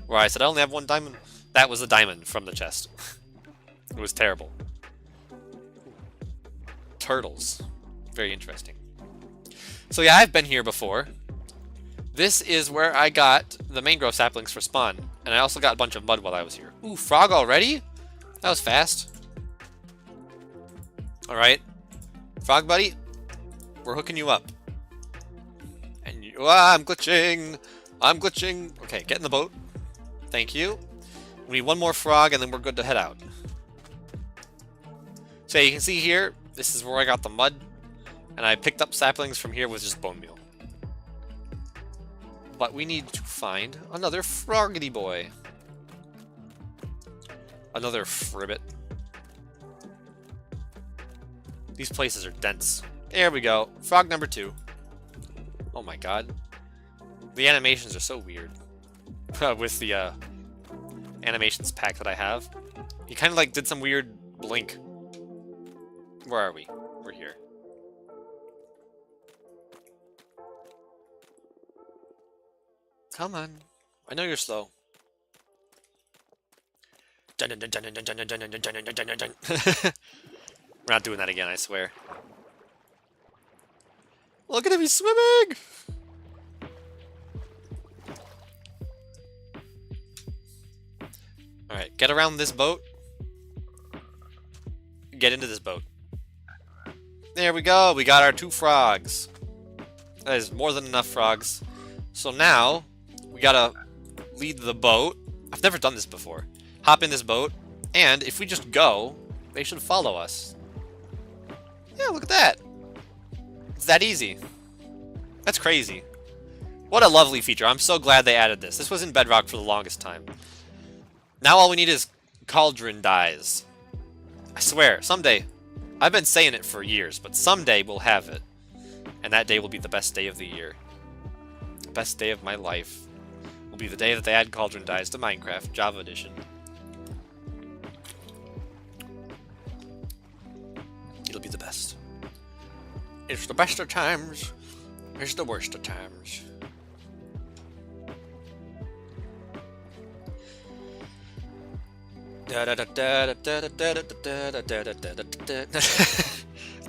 where I said I only have 1 diamond. That was a diamond from the chest. It was terrible. Turtles. Very interesting. So yeah, I've been here before. This is where I got the mangrove saplings for spawn, and I also got a bunch of mud while I was here. Ooh, frog already? That was fast. Alright. Frog buddy, we're hooking you up. And you... I'm glitching! I'm glitching! Okay, get in the boat. Thank you. We need 1 more frog, and then we're good to head out. So you can see here, this is where I got the mud, and I picked up saplings from here with just bone meal. But we need to find another froggity boy. Another fribbit. These places are dense. There we go. Frog number 2. Oh my god. The animations are so weird. With the animations pack that I have. He kind of like did some weird blink. Where are we? We're here. Come on. I know you're slow. We're not doing that again, I swear. Look at him, he's swimming! Alright, get around this boat. Get into this boat. There we go, we got our 2 frogs. That is more than enough frogs. So now, we gotta lead the boat. I've never done this before. Hop in this boat, and if we just go, they should follow us. Yeah, look at that. It's that easy. That's crazy. What a lovely feature. I'm so glad they added this. This was in Bedrock for the longest time. Now all we need is cauldron dyes. I swear, someday. I've been saying it for years, but someday we'll have it. And that day will be the best day of the year. The best day of my life will be the day that they add cauldron dyes to Minecraft, Java Edition. It'll be the best. It's the best of times. It's the worst of times. It's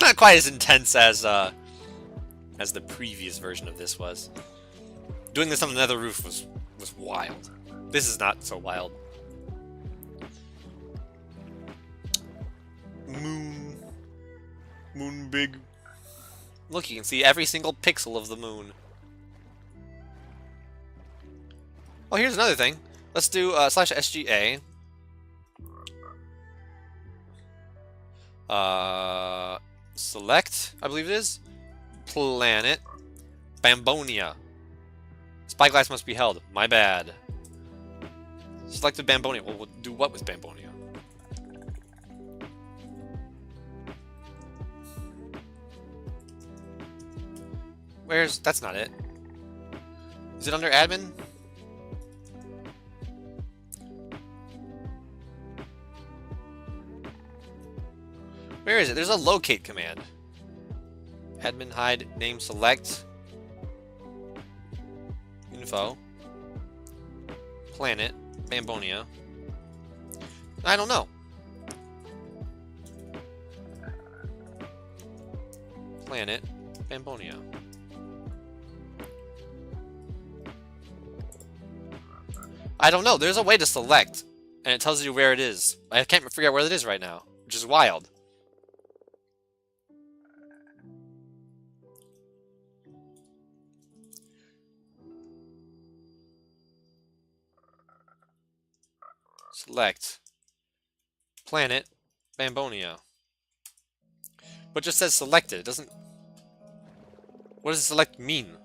not quite as intense as the previous version of this was. Doing this on the nether roof was wild. This is not so wild. Moon big. Look, you can see every single pixel of the moon. Oh, here's another thing. Let's do /SGA. Select, I believe it is. Planet. Bambonia. Spyglass must be held. My bad. Selected Bambonia. Well, we'll do what with Bambonia? Where's... That's not it. Is it under admin? Where is it? There's a locate command. Admin, hide, name, select. Info. Planet, Bambonia. I don't know. Planet, Bambonia. I don't know. There's a way to select, and it tells you where it is. I can't figure out where it is right now, which is wild. Select Planet Bambonia. But it just says selected. It doesn't. What does select mean?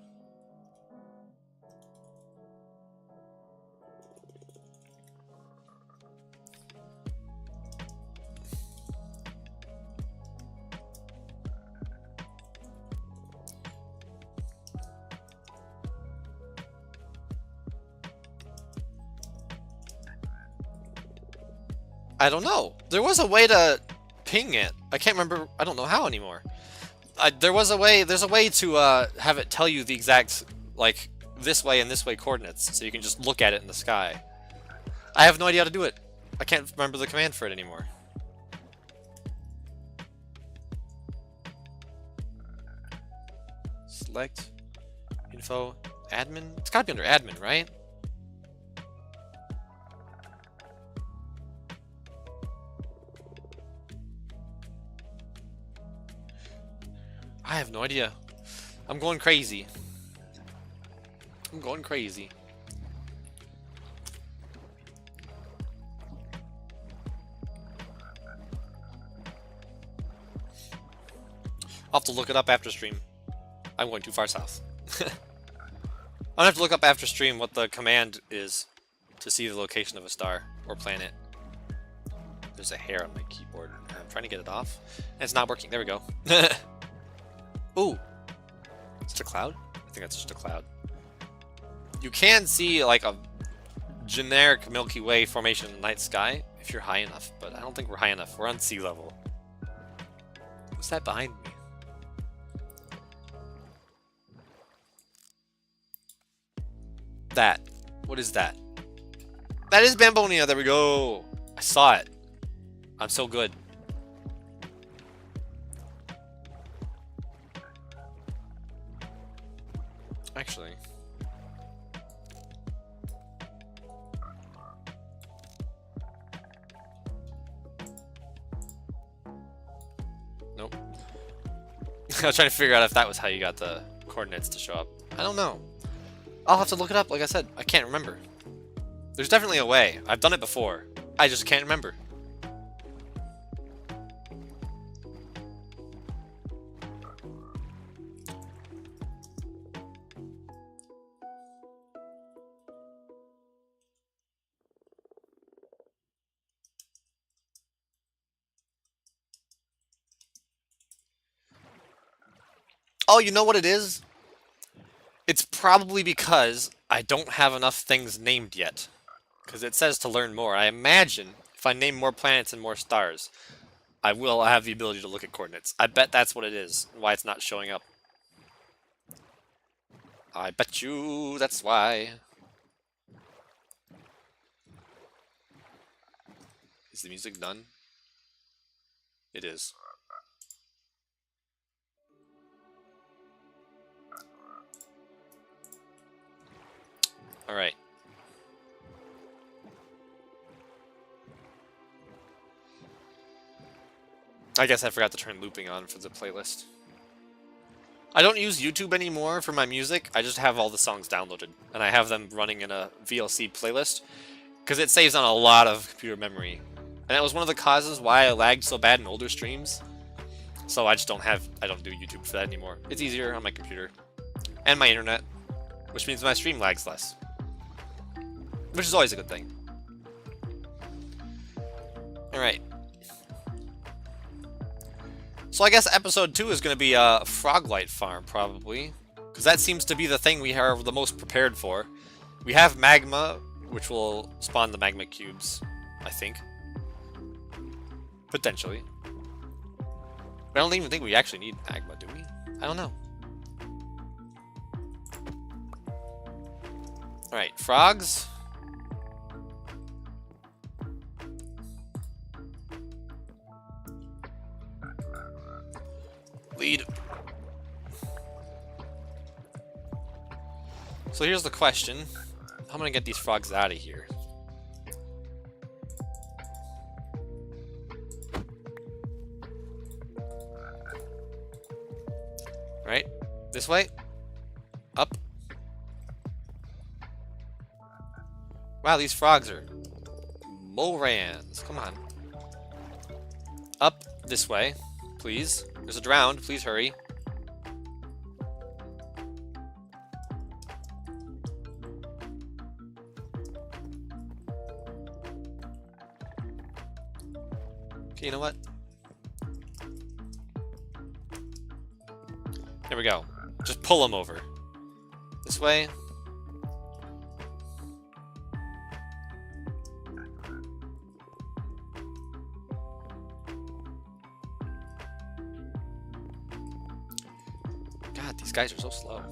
I don't know. There was a way to ping it. I can't remember. I don't know how anymore. There's a way to have it tell you the exact, like, this way and this way coordinates, so you can just look at it in the sky. I have no idea how to do it. I can't remember the command for it anymore. Select info admin. It's gotta be under admin, right? I have no idea. I'm going crazy. I'm going crazy. I'll have to look it up after stream. I'm going too far south. I'll have to look up after stream what the command is to see the location of a star or planet. There's a hair on my keyboard. I'm trying to get it off. And it's not working. There we go. Ooh. Is it a cloud? I think that's just a cloud. You can see like a generic Milky Way formation in the night sky if you're high enough, but I don't think we're high enough. We're on sea level. What's that behind me? That. What is that? That is Bambonia. There we go. I saw it. I'm so good. Actually. Nope. I was trying to figure out if that was how you got the coordinates to show up. I don't know. I'll have to look it up. Like I said, I can't remember. There's definitely a way. I've done it before. I just can't remember. Oh, you know what it is? It's probably because I don't have enough things named yet. Because it says to learn more. I imagine if I name more planets and more stars, I will have the ability to look at coordinates. I bet that's what it is, why it's not showing up. I bet you that's why. Is the music done? It is. Alright. I guess I forgot to turn looping on for the playlist. I don't use YouTube anymore for my music. I just have all the songs downloaded. And I have them running in a VLC playlist. Because it saves on a lot of computer memory. And that was one of the causes why I lagged so bad in older streams. So I just don't do YouTube for that anymore. It's easier on my computer. And my internet. Which means my stream lags less. Which is always a good thing. Alright. So I guess episode 2 is going to be a Froglight farm, probably. Because that seems to be the thing we are the most prepared for. We have magma, which will spawn the magma cubes, I think. Potentially. But I don't even think we actually need magma, do we? I don't know. Alright, frogs. So here's the question. How am I gonna get these frogs out of here? Right? This way? Up? Wow, these frogs are morans. Come on. Up this way, please. There's a drowned. Please hurry. Okay, you know what? There we go. Just pull them over. This way. God, these guys are so slow.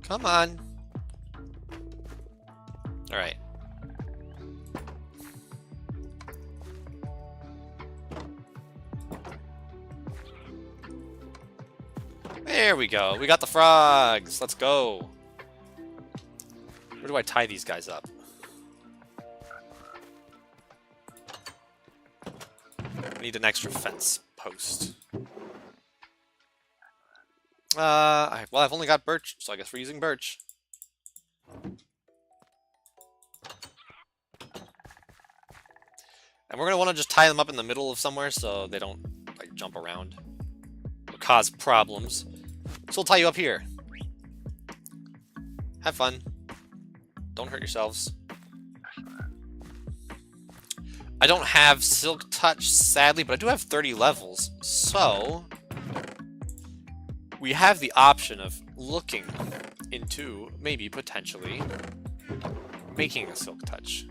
Come on. All right. There we go. We got the frogs. Let's go. Where do I tie these guys up? I need an extra fence post. Well, I've only got birch, so I guess we're using birch. And we're gonna want to just tie them up in the middle of somewhere so they don't like jump around or cause problems. So we'll tie you up here. Have fun. Don't hurt yourselves. I don't have Silk Touch, sadly, but I do have 30 levels. So we have the option of looking into maybe potentially making a Silk Touch.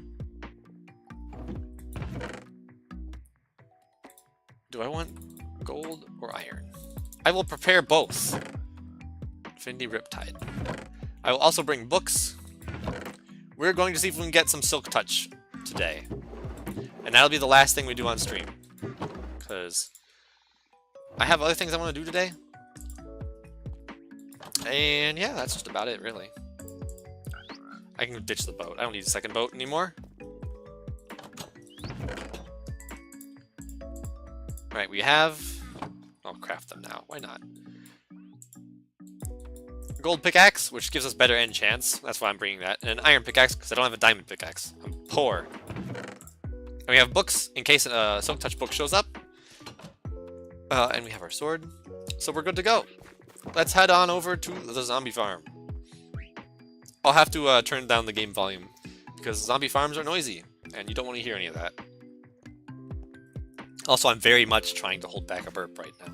Do I want gold or iron? I will prepare both. Infinity Riptide. I will also bring books. We're going to see if we can get some Silk Touch today. And that'll be the last thing we do on stream. Because I have other things I want to do today. And yeah, that's just about it, really. I can ditch the boat. I don't need a second boat anymore. Alright, we have... I'll craft them now. Why not? Gold pickaxe, which gives us better end chance. That's why I'm bringing that. And an iron pickaxe, because I don't have a diamond pickaxe. I'm poor. And we have books, in case a Silk Touch book shows up. And we have our sword. So we're good to go. Let's head on over to the zombie farm. I'll have to turn down the game volume, because zombie farms are noisy, and you don't want to hear any of that. Also, I'm very much trying to hold back a burp right now.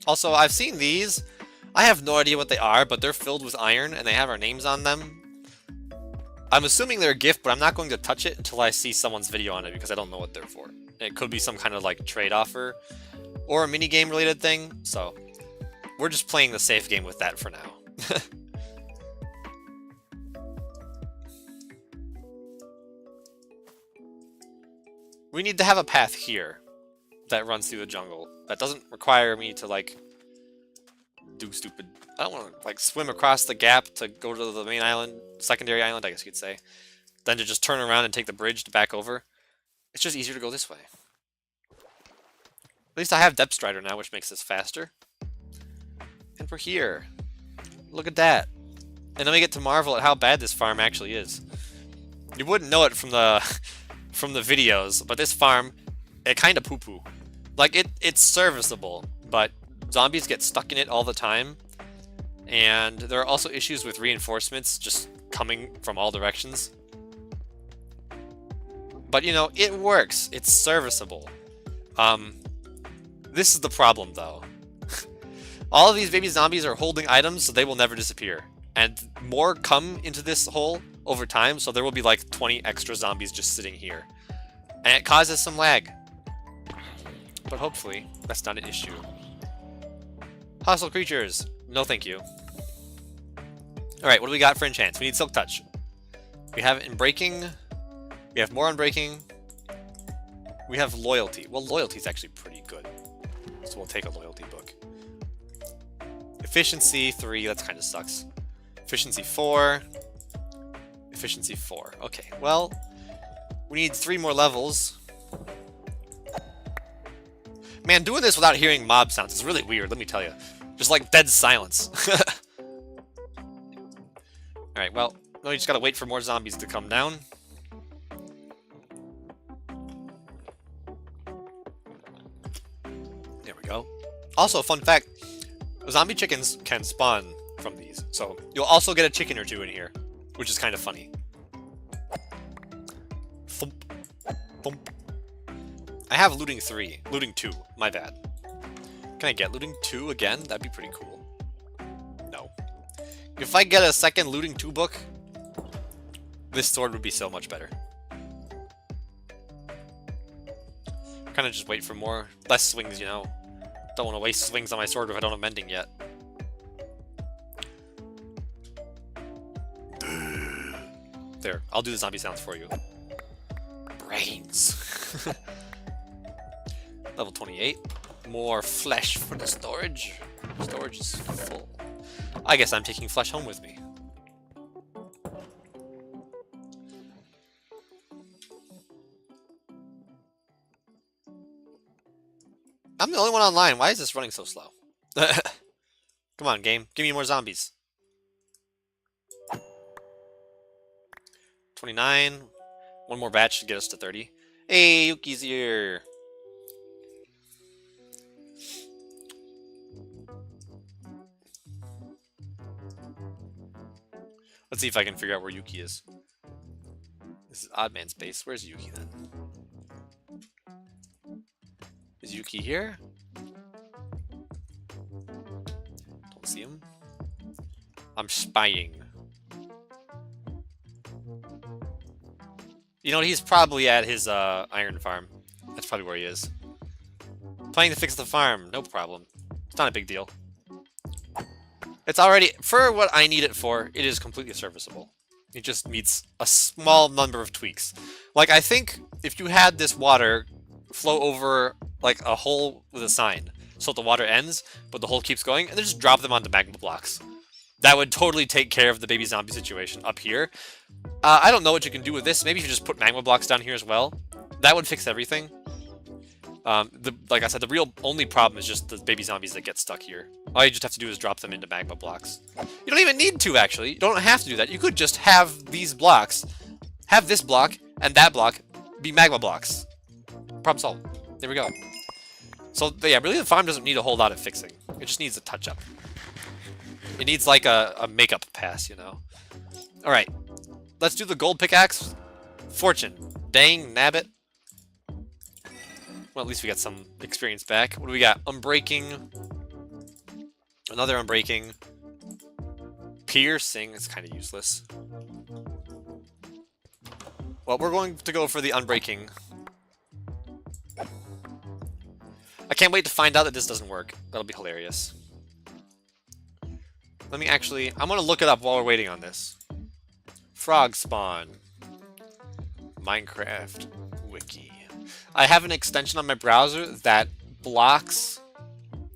Also, I've seen these. I have no idea what they are, but they're filled with iron, and they have our names on them. I'm assuming they're a gift, but I'm not going to touch it until I see someone's video on it, because I don't know what they're for. It could be some kind of, like, trade offer, or a minigame related thing, so... We're just playing the safe game with that for now. We need to have a path here that runs through the jungle. That doesn't require me to, like, do stupid... I don't want to, like, swim across the gap to go to the main island, secondary island, I guess you could say. Then to just turn around and take the bridge to back over. It's just easier to go this way. At least I have Depth Strider now, which makes this faster. And we're here. Look at that. And then we get to marvel at how bad this farm actually is. You wouldn't know it from the from the videos, but this farm, it kind of poo-poo. Like, it's serviceable, but zombies get stuck in it all the time. And there are also issues with reinforcements just coming from all directions. But, you know, it works. It's serviceable. This is the problem, though. All of these baby zombies are holding items, so they will never disappear. And more come into this hole over time, so there will be like 20 extra zombies just sitting here. And it causes some lag. But hopefully, that's not an issue. Hostile creatures. No thank you. Alright, what do we got for enchants? We need Silk Touch. We have Unbreaking. We have more Unbreaking. We have Loyalty. Well, Loyalty is actually pretty good. So we'll take a Loyalty book. Efficiency 3, that kind of sucks. Efficiency 4. Efficiency 4. Okay, well, we need 3 more levels. Man, doing this without hearing mob sounds is really weird, let me tell you. Just like dead silence. Alright, well, no, you just gotta wait for more zombies to come down. There we go. Also, fun fact, zombie chickens can spawn from these, so you'll also get a chicken or two in here, which is kind of funny. Thump. Thump. I have looting 3. Looting 2. My bad. Can I get looting 2 again? That'd be pretty cool. No. If I get a second looting 2 book, this sword would be so much better. Kind of just wait for more. Less swings, you know. Don't want to waste swings on my sword if I don't have mending yet. There. I'll do the zombie sounds for you. Brains. Level 28. More flesh for the storage. Storage is full. I guess I'm taking flesh home with me. I'm the only one online. Why is this running so slow? Come on, game. Give me more zombies. 29. One more batch to get us to 30. Hey, Yuki's here. Let's see if I can figure out where Yuki is. This is Oddman's base. Where's Yuki then? Is Yuki here? Don't see him. I'm spying. You know, he's probably at his iron farm. That's probably where he is. Planning to fix the farm. No problem. It's not a big deal. It's already, for what I need it for, it is completely serviceable. It just needs a small number of tweaks. Like, I think if you had this water flow over, like, a hole with a sign, so the water ends, but the hole keeps going, and then just drop them onto magma blocks. That would totally take care of the baby zombie situation up here. I don't know what you can do with this. Maybe if you just put magma blocks down here as well. That would fix everything. Like I said, the real only problem is just the baby zombies that get stuck here. All you just have to do is drop them into magma blocks. You don't even need to, actually. You don't have to do that. You could just have these blocks, have this block, and that block be magma blocks. Problem solved. There we go. So, yeah, really the farm doesn't need a whole lot of fixing. It just needs a touch-up. It needs, like, a makeup pass, you know? Alright. Let's do the gold pickaxe. Fortune. Dang, nabbit. Well, at least we got some experience back. What do we got? Unbreaking. Another unbreaking. Piercing. It's kind of useless. Well, we're going to go for the unbreaking. I can't wait to find out that this doesn't work. That'll be hilarious. Let me actually... I'm going to look it up while we're waiting on this. Frog spawn. Minecraft wiki. I have an extension on my browser that blocks...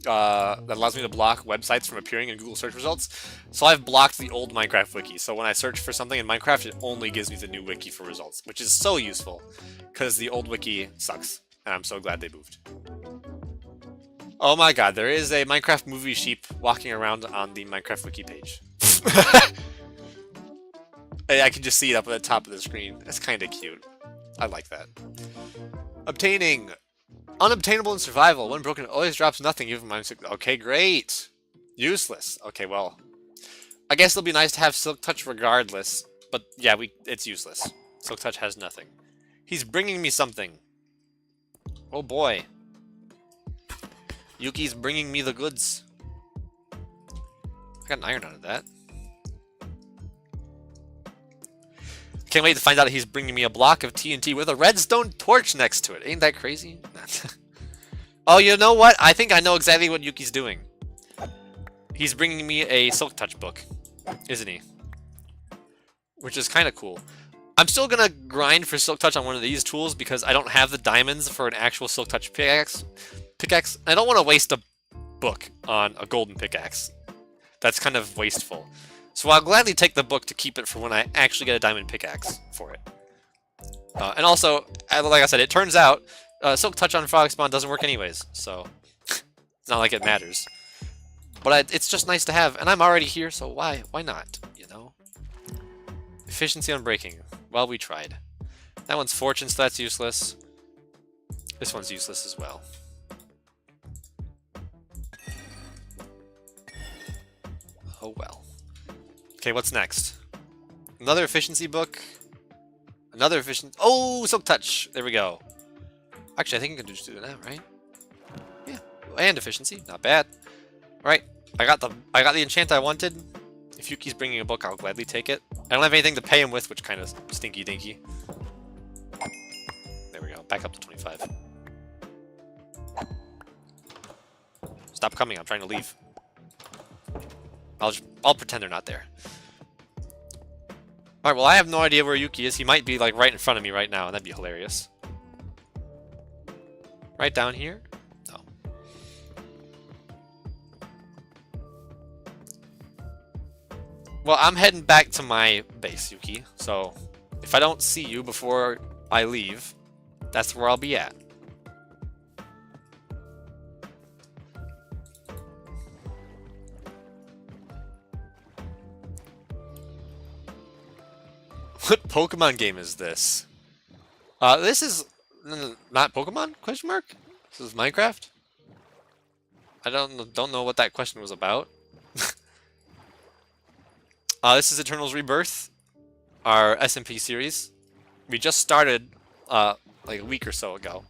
that allows me to block websites from appearing in Google search results. So I've blocked the old Minecraft wiki. So when I search for something in Minecraft, it only gives me the new wiki for results, which is so useful because the old wiki sucks, and I'm so glad they moved. Oh my god, there is a Minecraft movie sheep walking around on the Minecraft wiki page. I can just see it up at the top of the screen. It's kind of cute. I like that. Obtaining. Unobtainable in survival. When broken, it always drops nothing, even -6. Okay, great. Useless. Okay, well. I guess it'll be nice to have Silk Touch regardless. But yeah, it's useless. Silk Touch has nothing. He's bringing me something. Oh boy. Yuki's bringing me the goods. I got an iron out of that. Can't wait to find out he's bringing me a block of TNT with a redstone torch next to it. Ain't that crazy? Oh, you know what? I think I know exactly what Yuki's doing. He's bringing me a Silk Touch book, isn't he? Which is kind of cool. I'm still gonna grind for Silk Touch on one of these tools because I don't have the diamonds for an actual Silk Touch pickaxe. I don't want to waste a book on a golden pickaxe. That's kind of wasteful. So I'll gladly take the book to keep it for when I actually get a diamond pickaxe for it. And also, like I said, it turns out Silk Touch on Frog Spawn doesn't work anyways, so it's not like it matters. But it's just nice to have, and I'm already here, so why not, you know? Efficiency on breaking. Well, we tried. That one's Fortune, so that's useless. This one's useless as well. Oh well. Okay, what's next? Another efficiency book. Another efficient. Oh, Silk Touch. There we go. Actually, I think I can just do that, right? Yeah, and efficiency. Not bad. All right, I got the enchant I wanted. If Yuki's bringing a book, I'll gladly take it. I don't have anything to pay him with, which kind of stinky dinky. There we go. Back up to 25. Stop coming. I'm trying to leave. I'll pretend they're not there. Alright, well I have no idea where Yuki is. He might be like right in front of me right now, and that'd be hilarious. Right down here? No. Well, I'm heading back to my base, Yuki. So, if I don't see you before I leave, that's where I'll be at. What Pokemon game is this? This is not Pokemon? Question mark? This is Minecraft? I don't know what that question was about. This is Eternals Rebirth, our SMP series. We just started like a week or so ago.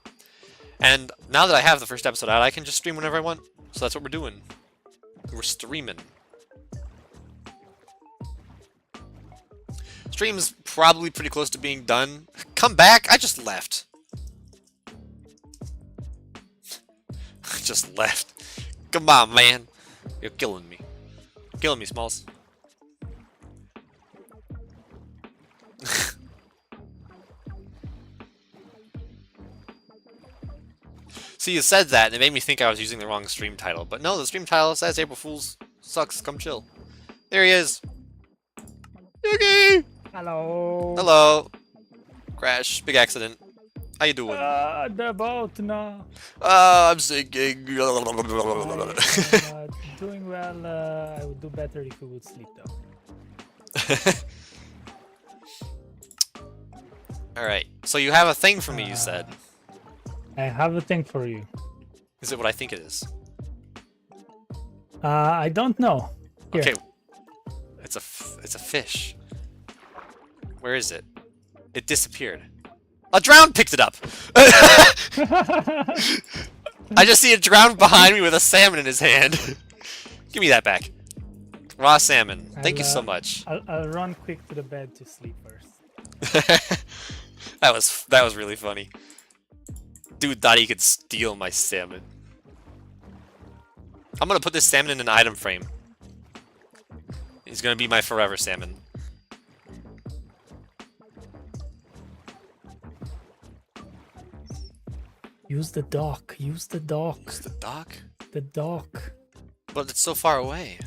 And now that I have the first episode out, I can just stream whenever I want. So that's what we're doing. We're streaming. Stream's probably pretty close to being done. Come back! I just left. I just left. Come on, man. You're killing me. Killing me, Smalls. See, you said that, and it made me think I was using the wrong stream title. But no, the stream title says April Fool's sucks, come chill. There he is. Yuki! Hello. Hello. Crash. Big accident. How you doing? The boat now. I'm sinking. Doing well. I would do better if we would sleep though. Alright. So you have a thing for me, you said. I have a thing for you. Is it what I think it is? I don't know. Here. Okay. It's a fish. Where is it? It disappeared. A drown picked it up! I just see a drown behind me with a salmon in his hand. Give me that back. Raw salmon. Thank you so much. I'll run quick to the bed to sleep first. That was really funny. Dude thought he could steal my salmon. I'm gonna put this salmon in an item frame. He's gonna be my forever salmon. Use the dock. Use the dock. Use the dock? The dock. But it's so far away.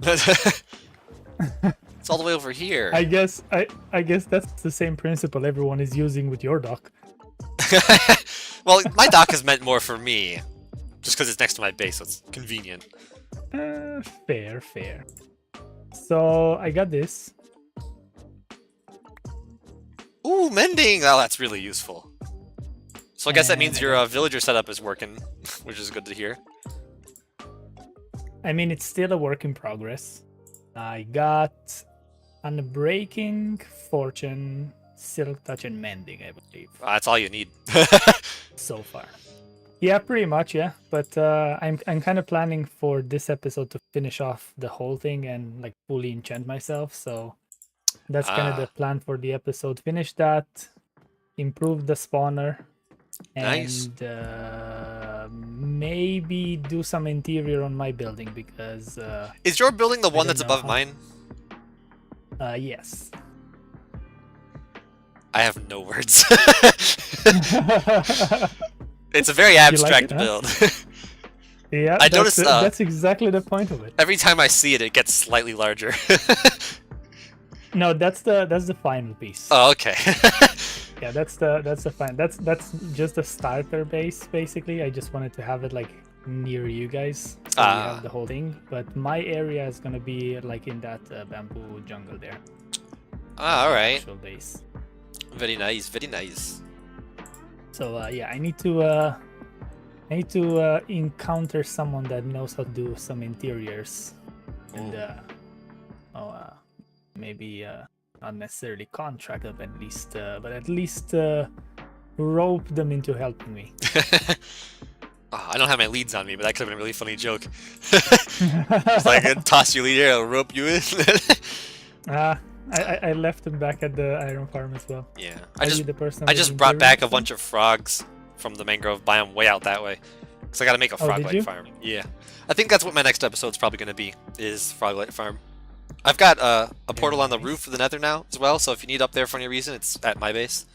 It's all the way over here. I guess that's the same principle everyone is using with your dock. Well, my dock is meant more for me. Just because it's next to my base, so it's convenient. Fair. So, I got this. Ooh, mending! Oh, that's really useful. So I guess that means your villager setup is working, which is good to hear. I mean, it's still a work in progress. I got Unbreaking, Fortune, Silk Touch, and Mending, I believe. That's all you need. So far. Yeah, pretty much, yeah. But I'm kind of planning for this episode to finish off the whole thing and like fully enchant myself. So that's kind of the plan for the episode. Finish that, improve the spawner, Nice. and maybe do some interior on my building because Is your building the one don't that's know above how- mine? yes. I have no words. It's a very abstract it, huh? build. Yeah, I noticed that's exactly the point of it. every time I see it, it gets slightly larger. No, that's the final piece. Oh, okay. Yeah, that's the final. That's just the starter base basically. I just wanted to have it like near you guys, so we have the whole thing. But my area is gonna be like in that bamboo jungle there. All right. Actual base. Very nice. Very nice. So yeah, I need to encounter someone that knows how to do some interiors, and maybe not necessarily contract them at least, but at least rope them into helping me. Oh, I don't have my leads on me, but that could have been a really funny joke. It's like toss your lead here, I'll rope you in. I left them back at the iron farm as well. Yeah, I just brought back a bunch of frogs from the mangrove biome way out that way, because I got to make a frog-light farm. Yeah, I think that's what my next episode's probably going to be, is frog-light farm. I've got a portal on the roof of the nether now as well, so if you need up there for any reason, it's at my base.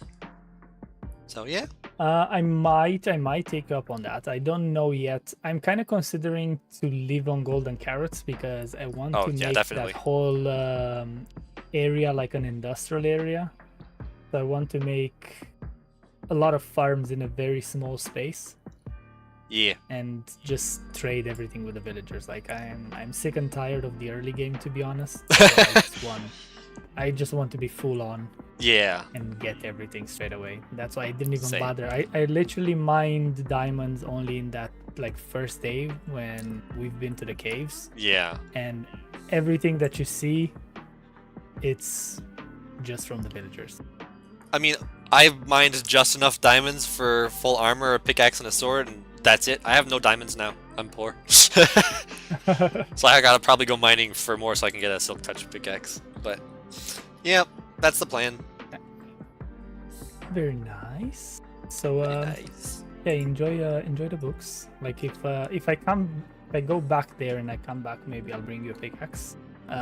So yeah. I might take you up on that. I don't know yet. I'm kind of considering to live on golden carrots because I want to make that whole area like an industrial area. So I want to make a lot of farms in a very small space. Yeah. And just trade everything with the villagers. Like I'm sick and tired of the early game, to be honest. So I just want to be full on. Yeah. And get everything straight away. That's why I didn't even bother. I literally mined diamonds only in that like first day when we've been to the caves. Yeah. And everything that you see, it's just from the villagers. I mean, I've mined just enough diamonds for full armor, a pickaxe, and a sword, and that's it. I have no diamonds now. I'm poor. So I gotta probably go mining for more so I can get a silk touch pickaxe. But yeah, that's the plan. Very nice. So yeah, enjoy the books. Like if I go back there and I come back, maybe I'll bring you a pickaxe.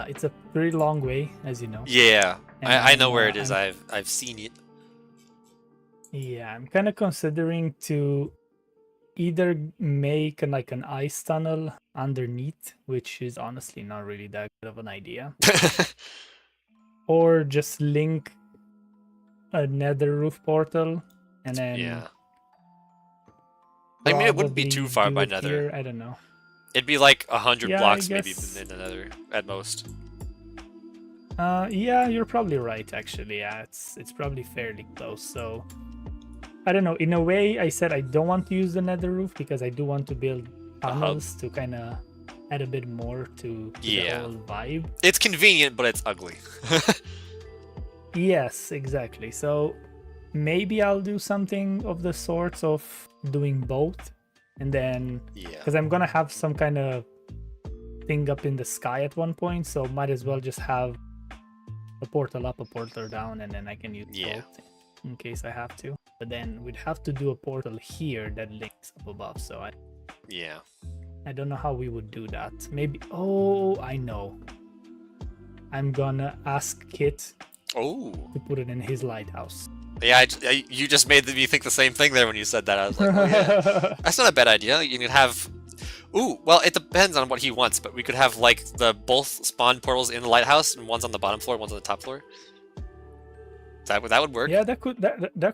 It's a pretty long way, as you know. Yeah, I know where it is. I've seen it. Yeah, I'm kind of considering to either make like an ice tunnel underneath, which is honestly not really that good of an idea, or just link a nether roof portal and then. Yeah. I mean, it wouldn't be too far by nether. Here. I don't know. It'd be like 100 blocks maybe in the nether at most. Yeah, you're probably right. Actually, yeah, it's probably fairly close. So. I don't know. In a way, I said I don't want to use the nether roof because I do want to build tunnels to kind of add a bit more to the whole vibe. It's convenient, but it's ugly. Yes, exactly. So maybe I'll do something of the sorts of doing both, and then because I'm gonna have some kind of thing up in the sky at one point, so might as well just have a portal up, a portal down, and then I can use both in case I have to. But then we'd have to do a portal here that links up above. So I don't know how we would do that. Maybe I know. I'm gonna ask Kit to put it in his lighthouse. Yeah, you just made me think the same thing there when you said that. I was like, oh yeah, that's not a bad idea. You could have. Ooh, well, it depends on what he wants, but we could have like both spawn portals in the lighthouse, and one's on the bottom floor, one's on the top floor. That would work. Yeah, that could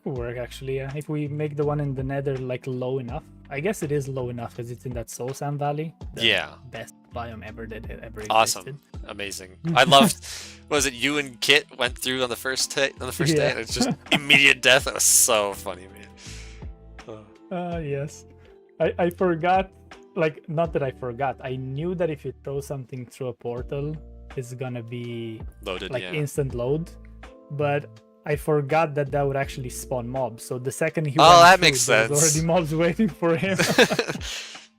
work actually. Yeah, if we make the one in the nether like low enough. I guess it is low enough because it's in that soul sand valley. The best biome ever that ever existed. Awesome, amazing. I loved. Was it you and Kit went through on the first day? On the first day, and it's just immediate death. That was so funny, man. Yes, I forgot. Like, not that I forgot. I knew that if you throw something through a portal, it's gonna be loaded, like instant load, but I forgot that would actually spawn mobs. So the second he that makes sense. There's already mobs waiting for him.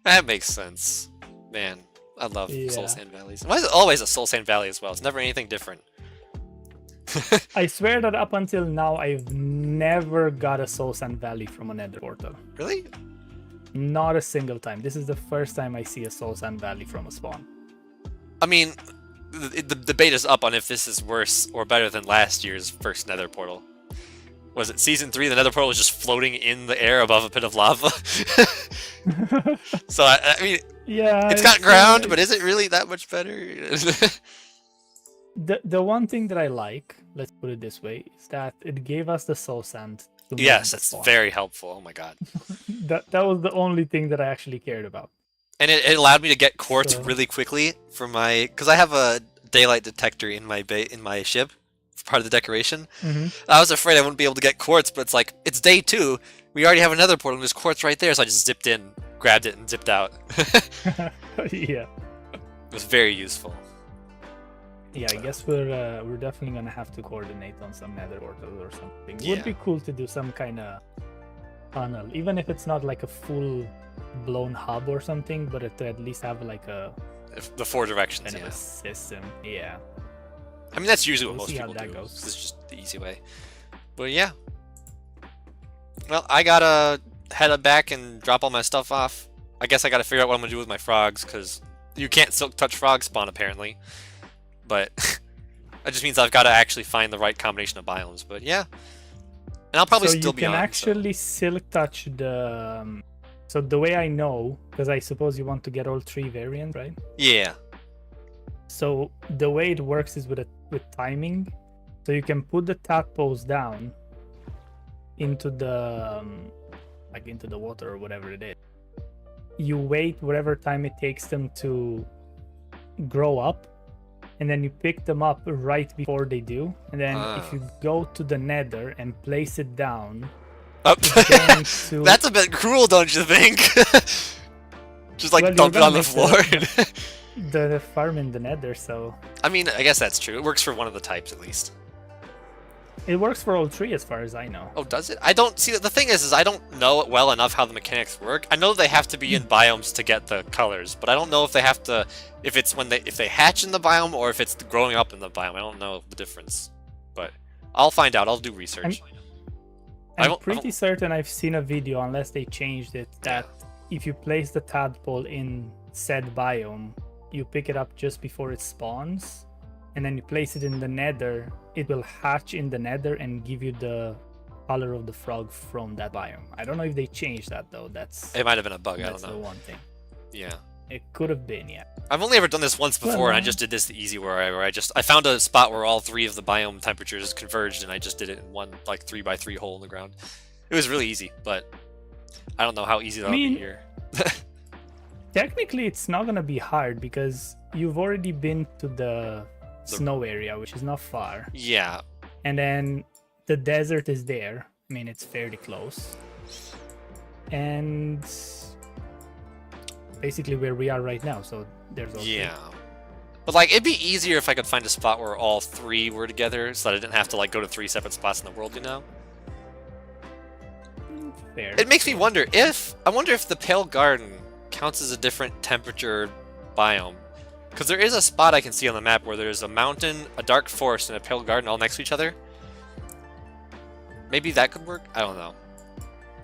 That makes sense. Man, I love Soul Sand Valleys. Why is it always a Soul Sand Valley as well? It's never anything different. I swear that up until now, I've never got a Soul Sand Valley from a nether portal. Really? Not a single time. This is the first time I see a Soul Sand Valley from a spawn. I mean, the debate is up on if this is worse or better than last year's first nether portal. was it season 3? The Nether portal was just floating in the air above a pit of lava. So I mean, yeah, it's got ground, but is it really that much better? The one thing that I like, let's put it this way, is that it gave us the soul sand. Yes, that's very helpful. Oh my god. That was the only thing that I actually cared about. And it allowed me to get quartz So- really quickly for my, because I have a daylight detector in my ship, for part of the decoration. I was afraid I wouldn't be able to get quartz, but it's like, it's day 2. We already have another portal and there's quartz right there, so I just zipped in, grabbed it, and zipped out. Yeah. It was very useful. Yeah, I guess we're definitely gonna have to coordinate on some nether portals or something. Yeah. Would be cool to do some kind of tunnel, even if it's not like a full blown hub or something, but to at least have like a The 4 directions, kind of yeah. a system. Yeah. I mean, that's usually what We'll most see how people that do. goes. This is just the easy way. But yeah. Well, I gotta head back and drop all my stuff off. I guess I gotta figure out what I'm gonna do with my frogs, because you can't silk touch frog spawn apparently. But that just means I've got to actually find the right combination of biomes. But yeah. And I'll probably So still you be can on. actually silk touch the. So the way I know, because I suppose you want to get all 3 variants, right? Yeah. So the way it works is with timing. So you can put the tadpoles down into the into the water or whatever it is. You wait whatever time it takes them to grow up, and then you pick them up right before they do. And then if you go to the nether and place it down, it's going to... That's a bit cruel, don't you think? Just like Well, dump it you're on the gonna floor. the farm in the nether, so I mean, I guess that's true. It works for one of the types at least. it works for all 3 as far as I know. Oh, does it? I don't see. The thing is I don't know it well enough how the mechanics work. I know they have to be in biomes to get the colors, but I don't know if they have to, if they hatch in the biome or if it's growing up in the biome. I don't know the difference, but I'll find out. I'll do research. I'm pretty certain I've seen a video, unless they changed it, that if you place the tadpole in said biome, you pick it up just before it spawns, and then you place it in the nether, it will hatch in the nether and give you the color of the frog from that biome. I don't know if they changed that though. It might have been a bug. I don't That's know. the one thing. Yeah. It could have been, yeah. I've only ever done this once before, and I just did this the easy way, where I found a spot where all 3 of the biome temperatures converged, and I just did it in one like 3x3 hole in the ground. It was really easy, but I don't know how easy that'll be here. Technically, it's not gonna be hard because you've already been to the snow area, which is not far. Yeah. And then the desert is there. I mean, it's fairly close. And basically where we are right now, so there's also... Yeah. But like, it'd be easier if I could find a spot where all 3 were together, so that I didn't have to like go to 3 separate spots in the world, you know? Fair. It makes me wonder if... I wonder if the Pale Garden counts as a different temperature biome. Because there is a spot I can see on the map where there's a mountain, a dark forest, and a Pale Garden all next to each other. Maybe that could work? I don't know.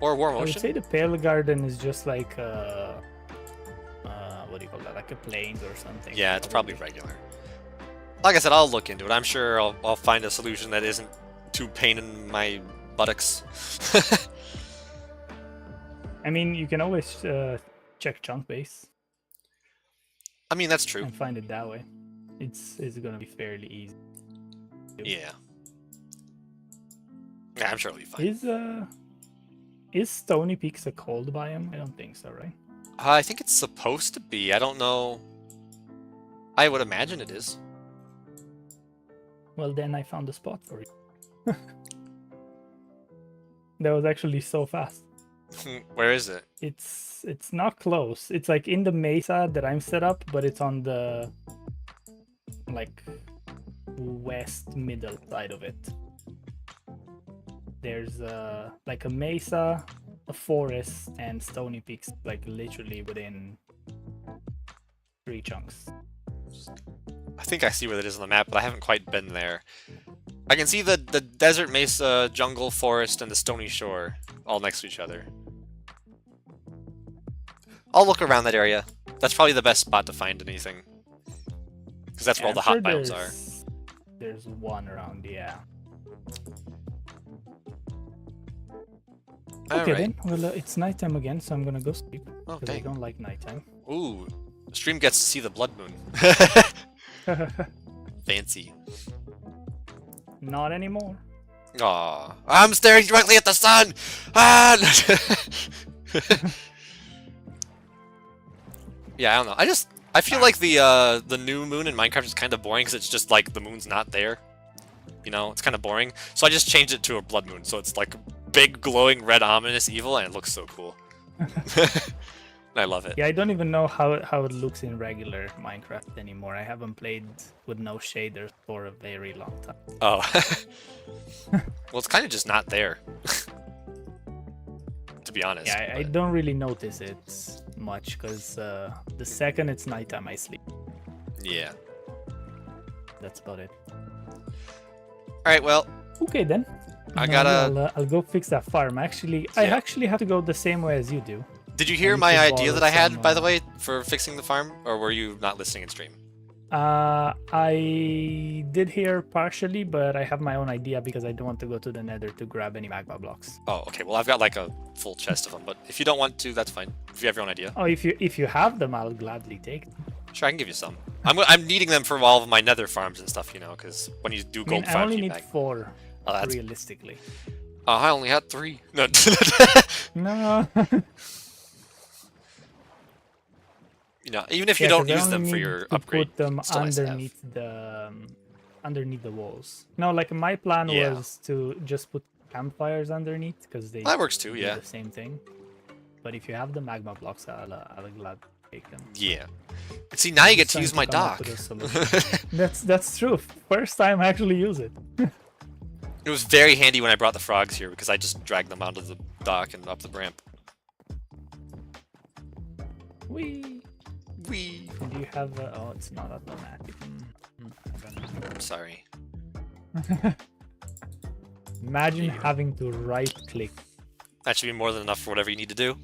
Or Warm I would Ocean? say the Pale Garden is just like what do you call that? Like a plains or something. Yeah, it's probably regular. Like I said, I'll look into it. I'm sure I'll find a solution that isn't too pain in my buttocks. I mean, you can always check chunk base. I mean, that's true. And find it that way. It's gonna be fairly easy. Yeah. Yeah, I'm sure it'll be fine. Is Stony Peaks a cold biome? I don't think so, right? I think it's supposed to be. I don't know. I would imagine it is. Well, then I found a spot for you. That was actually so fast. Where is it? It's not close. It's like in the mesa that I'm set up, but it's on the like west middle side of it. There's like a mesa, a forest, and Stony Peaks, like literally within 3 chunks. I think I see where that is on the map, but I haven't quite been there. I can see the desert mesa, jungle, forest, and the stony shore all next to each other. I'll look around that area. That's probably the best spot to find anything. Because that's where all the hot sure, biomes there's- are. There's one around, yeah. Okay Alright. then. Well, it's nighttime again, so I'm gonna go sleep. Oh, Because I dang. don't like nighttime. Ooh. The stream gets to see the blood moon. Fancy. Not anymore. Aw. I'm staring directly at the sun! Ah! Yeah, I don't know. I feel like the new moon in Minecraft is kind of boring because it's just like the moon's not there. You know, it's kind of boring. So I just changed it to a blood moon, so it's like big, glowing, red, ominous evil, and it looks so cool. I love it. Yeah, I don't even know how it looks in regular Minecraft anymore. I haven't played with no shaders for a very long time. Oh. Well, it's kind of just not there. To be honest. Yeah, I don't really notice it much because the second it's nighttime, I sleep. Yeah. That's about it. Alright, well, Okay then. I Now gotta... I'll go fix that farm. Actually, I Yeah. actually have to go the same way as you do. Did you hear need my to idea borrow that I had, some, by the way, for fixing the farm? Or were you not listening in stream? I did hear partially, but I have my own idea because I don't want to go to the Nether to grab any magma blocks. Oh, okay. Well, I've got like a full chest of them, but if you don't want to, that's fine. If you have your own idea. Oh, if you have them, I'll gladly take them. Sure, I can give you some. I'm needing them for all of my nether farms and stuff, you know, because when you do I gold mean, I farms, only you need bag. 4, Oh, that's... realistically. I only had 3. No. No. You know, even if you Yeah, don't 'cause I use only them for need your to upgrade, put them it's still nice to have. underneath the walls. No, like my plan Yeah. was to just put campfires underneath because they That works too, do yeah. the same thing. But if you have the magma blocks, I'll gladly take them. Yeah. And see, now you get to Trying use my come up dock. with a solution. That's true. First time I actually use it. It was very handy when I brought the frogs here because I just dragged them onto the dock and up the ramp. Whee! Whee! Do you have? Oh, it's not automatic. I'm sorry. Imagine Here. having to right-click. That should be more than enough for whatever you need to do.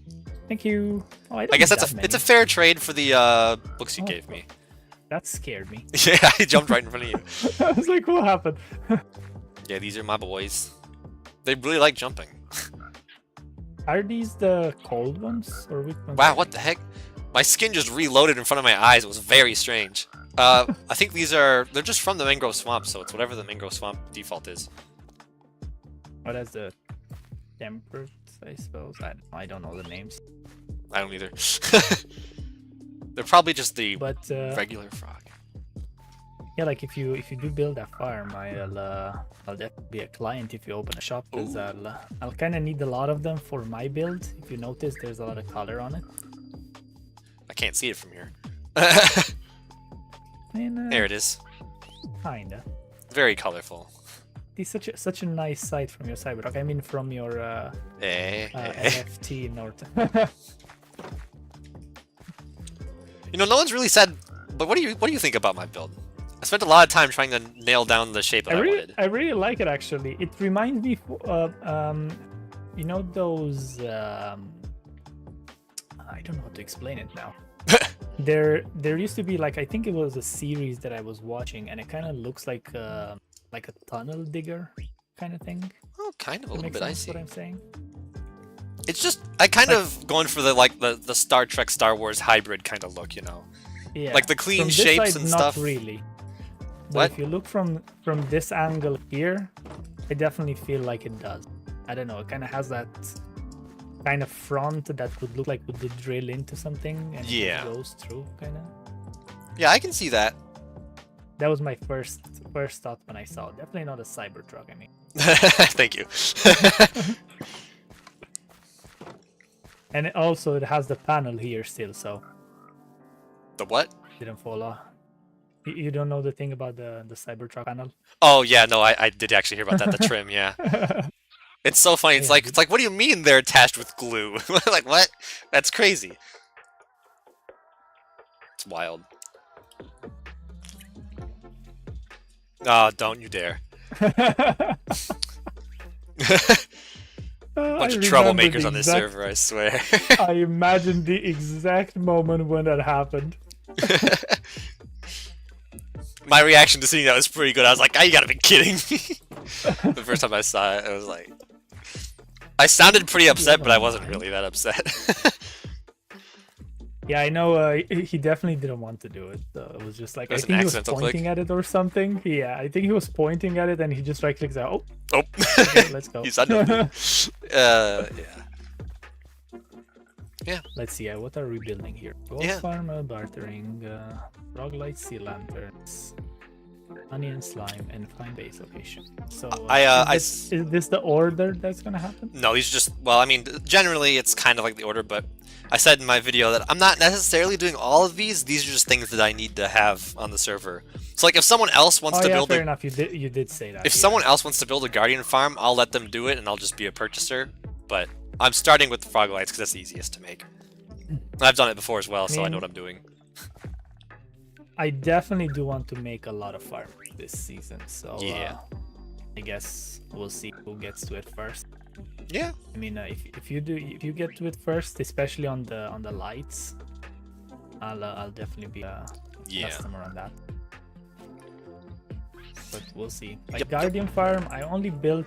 Thank you. Oh, I guess that's it's a fair trade for the books you Oh. gave me. That scared me. Yeah, I jumped right in front of you. I was like, what happened? Yeah, these are my boys. They really like jumping. Are these the cold ones or which ones? Wow, are what they? the heck? My skin just reloaded in front of my eyes. It was very strange. I think they're just from the mangrove swamp, so it's whatever the mangrove swamp default is. Oh, that's the temperate, I suppose. I don't know the names. I don't either. They're probably just the But regular frog. yeah, like if you do build a farm, I'll definitely be a client if you open a shop because Ooh. I'll kind of need a lot of them for my build. If you notice, there's a lot of color on it. I can't see it from here. And, There it is. Kinda. Very colorful. It's such a nice sight from your Cybertruck. I mean, from your NFT North. You know, no one's really said. But what do you think about my build? I spent a lot of time trying to nail down the shape that I wanted. I really like it actually. It reminds me, you know those. I don't know how to explain it now. There used to be like I think it was a series that I was watching, and it kind of looks like a tunnel digger kind of thing. Oh, kind of a That little makes bit. I sense see. what I'm saying. It's just I kind of going for the Star Trek Star Wars hybrid kind of look, you know. Yeah. Like the clean From this shapes side, and not stuff. really. But What? if you look from this angle here, I definitely feel like it does. I don't know. It kind of has that kind of front that would look like would drill into something and Yeah. it goes through kind of. Yeah, I can see that. That was my first thought when I saw it. Definitely not a Cybertruck. I mean, Thank you. and it has the panel here still, so The what? didn't fall off. You don't know the thing about the Cybertruck panel? Oh yeah, no, I did actually hear about that. The trim, yeah. It's so funny. It's Yeah. like, what do you mean they're attached with glue? Like what? That's crazy. It's wild. Oh, don't you dare. Bunch of troublemakers on this server, I swear. I imagine the exact moment when that happened. My reaction to seeing that was pretty good. I was like, oh, you gotta be kidding me. The first time I saw it, I was like, I sounded pretty upset, have but a I wasn't mind? really that upset. Yeah, I know. He definitely didn't want to do it. It was just like It I was an think he was accidental pointing click. at it or something. Yeah, I think he was pointing at it, and he just right clicks out. Oh, Oh, okay, let's go. he's undone. Yeah. Yeah. Let's see. What are we building here? Gold Yeah. farm, bartering, roguelite, sea lanterns, onion slime, and fine base location. So is this the order that's gonna happen? No, these are just, well, I mean, generally it's kind of like the order, but I said in my video that I'm not necessarily doing all of these. These are just things that I need to have on the server. So like if someone else wants Oh to yeah, build fair enough. You did say that. if yeah. someone else wants to build a guardian farm, I'll let them do it and I'll just be a purchaser. But I'm starting with the froglites because that's the easiest to make. And I've done it before as well, so I know what I'm doing. I definitely do want to make a lot of farms this season, so Yeah. I guess we'll see who gets to it first. Yeah. I mean, if you get to it first, especially on the lights, I'll definitely be a customer on that. But we'll see. Like Guardian Farm, I only built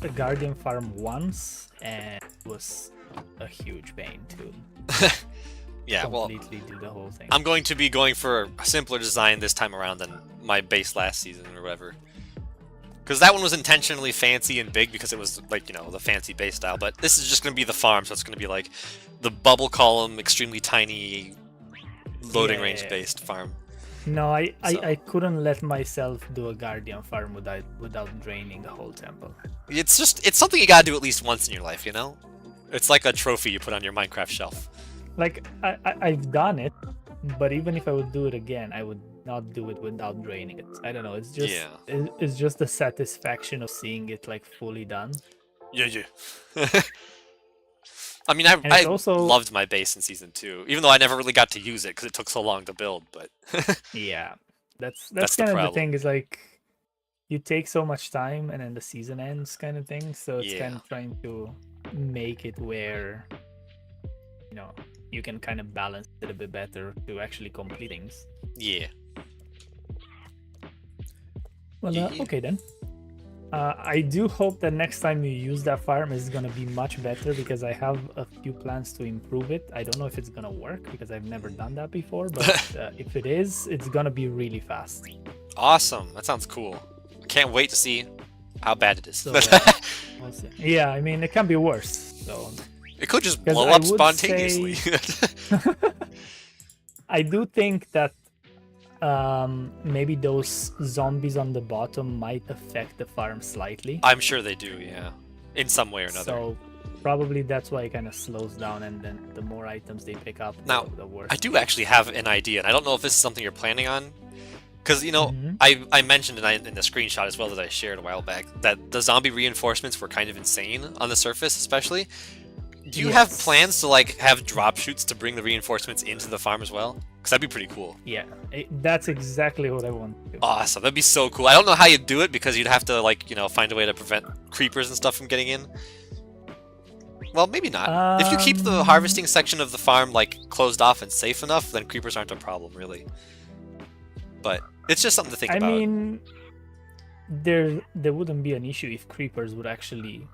the Guardian Farm once, and it was a huge pain to Yeah, well, completely do the whole thing. I'm going to be going for a simpler design this time around than my base last season or whatever. Because that one was intentionally fancy and big because it was, like, you know, the fancy base style. But this is just going to be the farm, so it's going to be, like, the bubble column, extremely tiny, loading range based farm. No, I couldn't let myself do a Guardian Farm without draining the whole temple. It's something you gotta do at least once in your life, you know? It's like a trophy you put on your Minecraft shelf. Like, I've done it, but even if I would do it again, I would not do it without draining it. I don't know, it's just it's just the satisfaction of seeing it like fully done. Yeah. I mean, I also loved my base in Season 2, even though I never really got to use it because it took so long to build, but... Yeah, that's kind of the thing, is like, you take so much time and then the season ends kind of thing, so it's kind of trying to make it where, you know, you can kind of balance it a bit better to actually complete things. Yeah. Well, okay then. I do hope that next time you use that farm is gonna be much better, because I have a few plans to improve it. I don't know if it's gonna work because I've never done that before, but if it is, it's gonna be really fast. Awesome, that sounds cool. I can't wait to see how bad it is. So, we'll see. Yeah, I mean, it can be worse. So it could just blow up spontaneously. I do think that maybe those zombies on the bottom might affect the farm slightly. I'm sure they do, yeah, in some way or another. So probably that's why it kind of slows down, and then the more items they pick up, now, the worse. I do actually have an idea, and I don't know if this is something you're planning on, because, you know, I mentioned in the screenshot as well that I shared a while back that the zombie reinforcements were kind of insane on the surface, especially. Do you have plans to, like, have drop shoots to bring the reinforcements into the farm as well? Because that'd be pretty cool. Yeah, that's exactly what I want to do. Awesome, that'd be so cool. I don't know how you'd do it, because you'd have to, like, you know, find a way to prevent creepers and stuff from getting in. Well, maybe not. If you keep the harvesting section of the farm, like, closed off and safe enough, then creepers aren't a problem, really. But it's just something to think about. I mean, there wouldn't be an issue if creepers would actually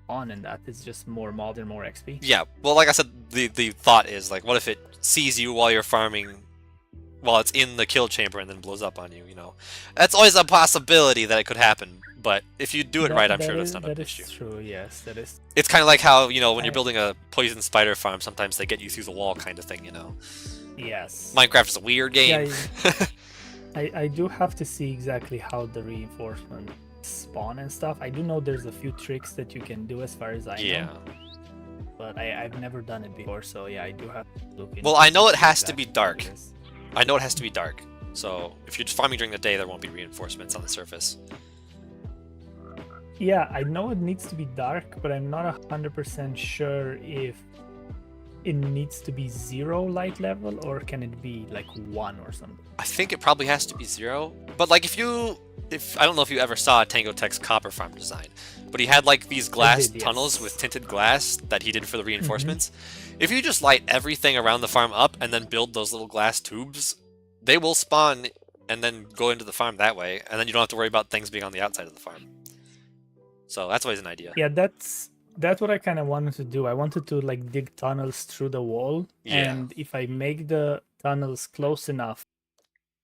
on in that. It's just more mob and more XP. Yeah, well, like I said, the thought is, like, what if it sees you while you're farming, while it's in the kill chamber, and then blows up on you, you know? That's always a possibility that it could happen, but if you do it right, I'm sure that's not an issue. That is true, yes, that is. It's kind of like how, you know, when you're building a poison spider farm, sometimes they get you through the wall kind of thing, you know? Yes. Minecraft is a weird game. Yeah, I do have to see exactly how the reinforcement spawn and stuff. I do know there's a few tricks that you can do as far as I know. But I've never done it before, so yeah, I do have to look into it. Well, I know it has to be dark. I know it has to be dark. So if you're farming during the day, there won't be reinforcements on the surface. Yeah, I know it needs to be dark, but I'm not 100% sure if it needs to be 0 light level, or can it be like 1 or something? I think it probably has to be 0. But like if I don't know if you ever saw Tango Tech's copper farm design, but he had like these glass tunnels with tinted glass that he did for the reinforcements. If you just light everything around the farm up and then build those little glass tubes, they will spawn and then go into the farm that way, and then you don't have to worry about things being on the outside of the farm. So that's always an idea. Yeah, that's That's what I kind of wanted to do. I wanted to like dig tunnels through the wall, Yeah. and if I make the tunnels close enough,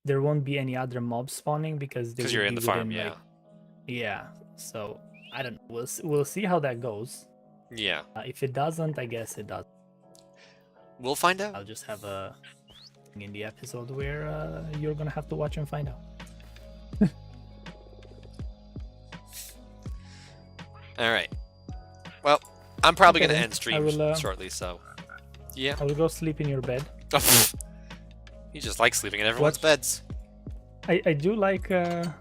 there won't be any other mobs spawning because they Because will you're be in the farm, within yeah. like So I don't know. We'll see how that goes. Yeah. If it doesn't, I guess it does. We'll find out. I'll just have a thing in the episode where you're gonna have to watch and find out. All right. Well, I'm probably Okay, gonna then. end I stream will, shortly, so yeah. I will go sleep in your bed. You just like sleeping in everyone's beds. I do like that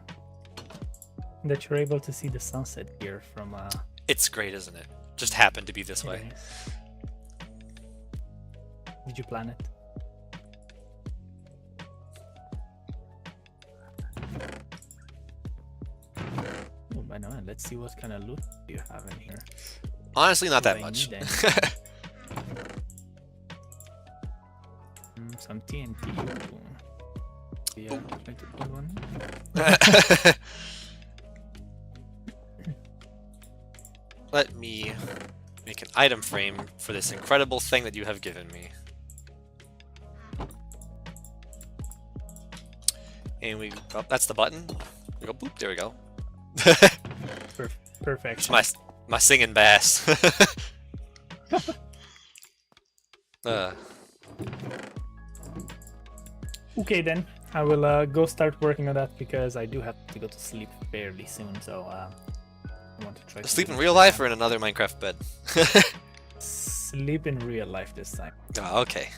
you're able to see the sunset here from. It's great, isn't it? Just happened to be this way. Nice. Did you plan it? Oh, I know. Let's see what kind of loot you have in here. Honestly, not Do that I much. need some TNT. Yeah, try to put one. Let me make an item frame for this incredible thing that you have given me. And we, oh, that's the button. We go boop, there we go. Perfect. It's my singing bass. Okay then, I will go start working on that because I do have to go to sleep fairly soon. So I want to try to Sleep in finish real this life up. or in another Minecraft bed? Sleep in real life this time. Oh, okay.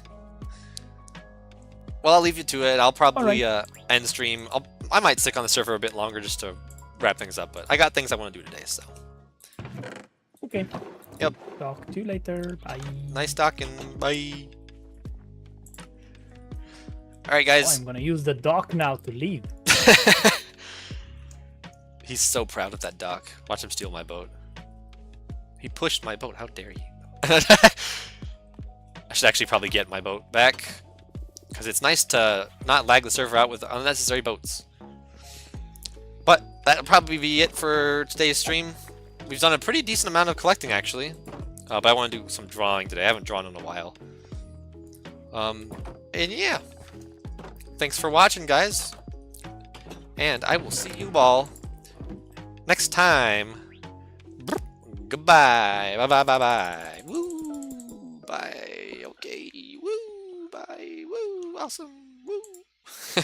Well, I'll leave you to it. I'll probably Alright. end stream. I might stick on the server a bit longer just to wrap things up, but I got things I want to do today, so. Okay. Yep. Talk to you later. Bye. Nice talking. Bye. Alright, Oh, guys. I'm gonna use the dock now to leave. He's so proud of that dock. Watch him steal my boat. He pushed my boat. How dare you? I should actually probably get my boat back, because it's nice to not lag the server out with unnecessary boats. But that'll probably be it for today's stream. We've done a pretty decent amount of collecting, actually. But I want to do some drawing today. I haven't drawn in a while. And yeah. Thanks for watching, guys. And I will see you all next time. Goodbye. Bye bye bye bye. Woo. Bye. Okay. Woo. Bye. Woo. Awesome. Woo.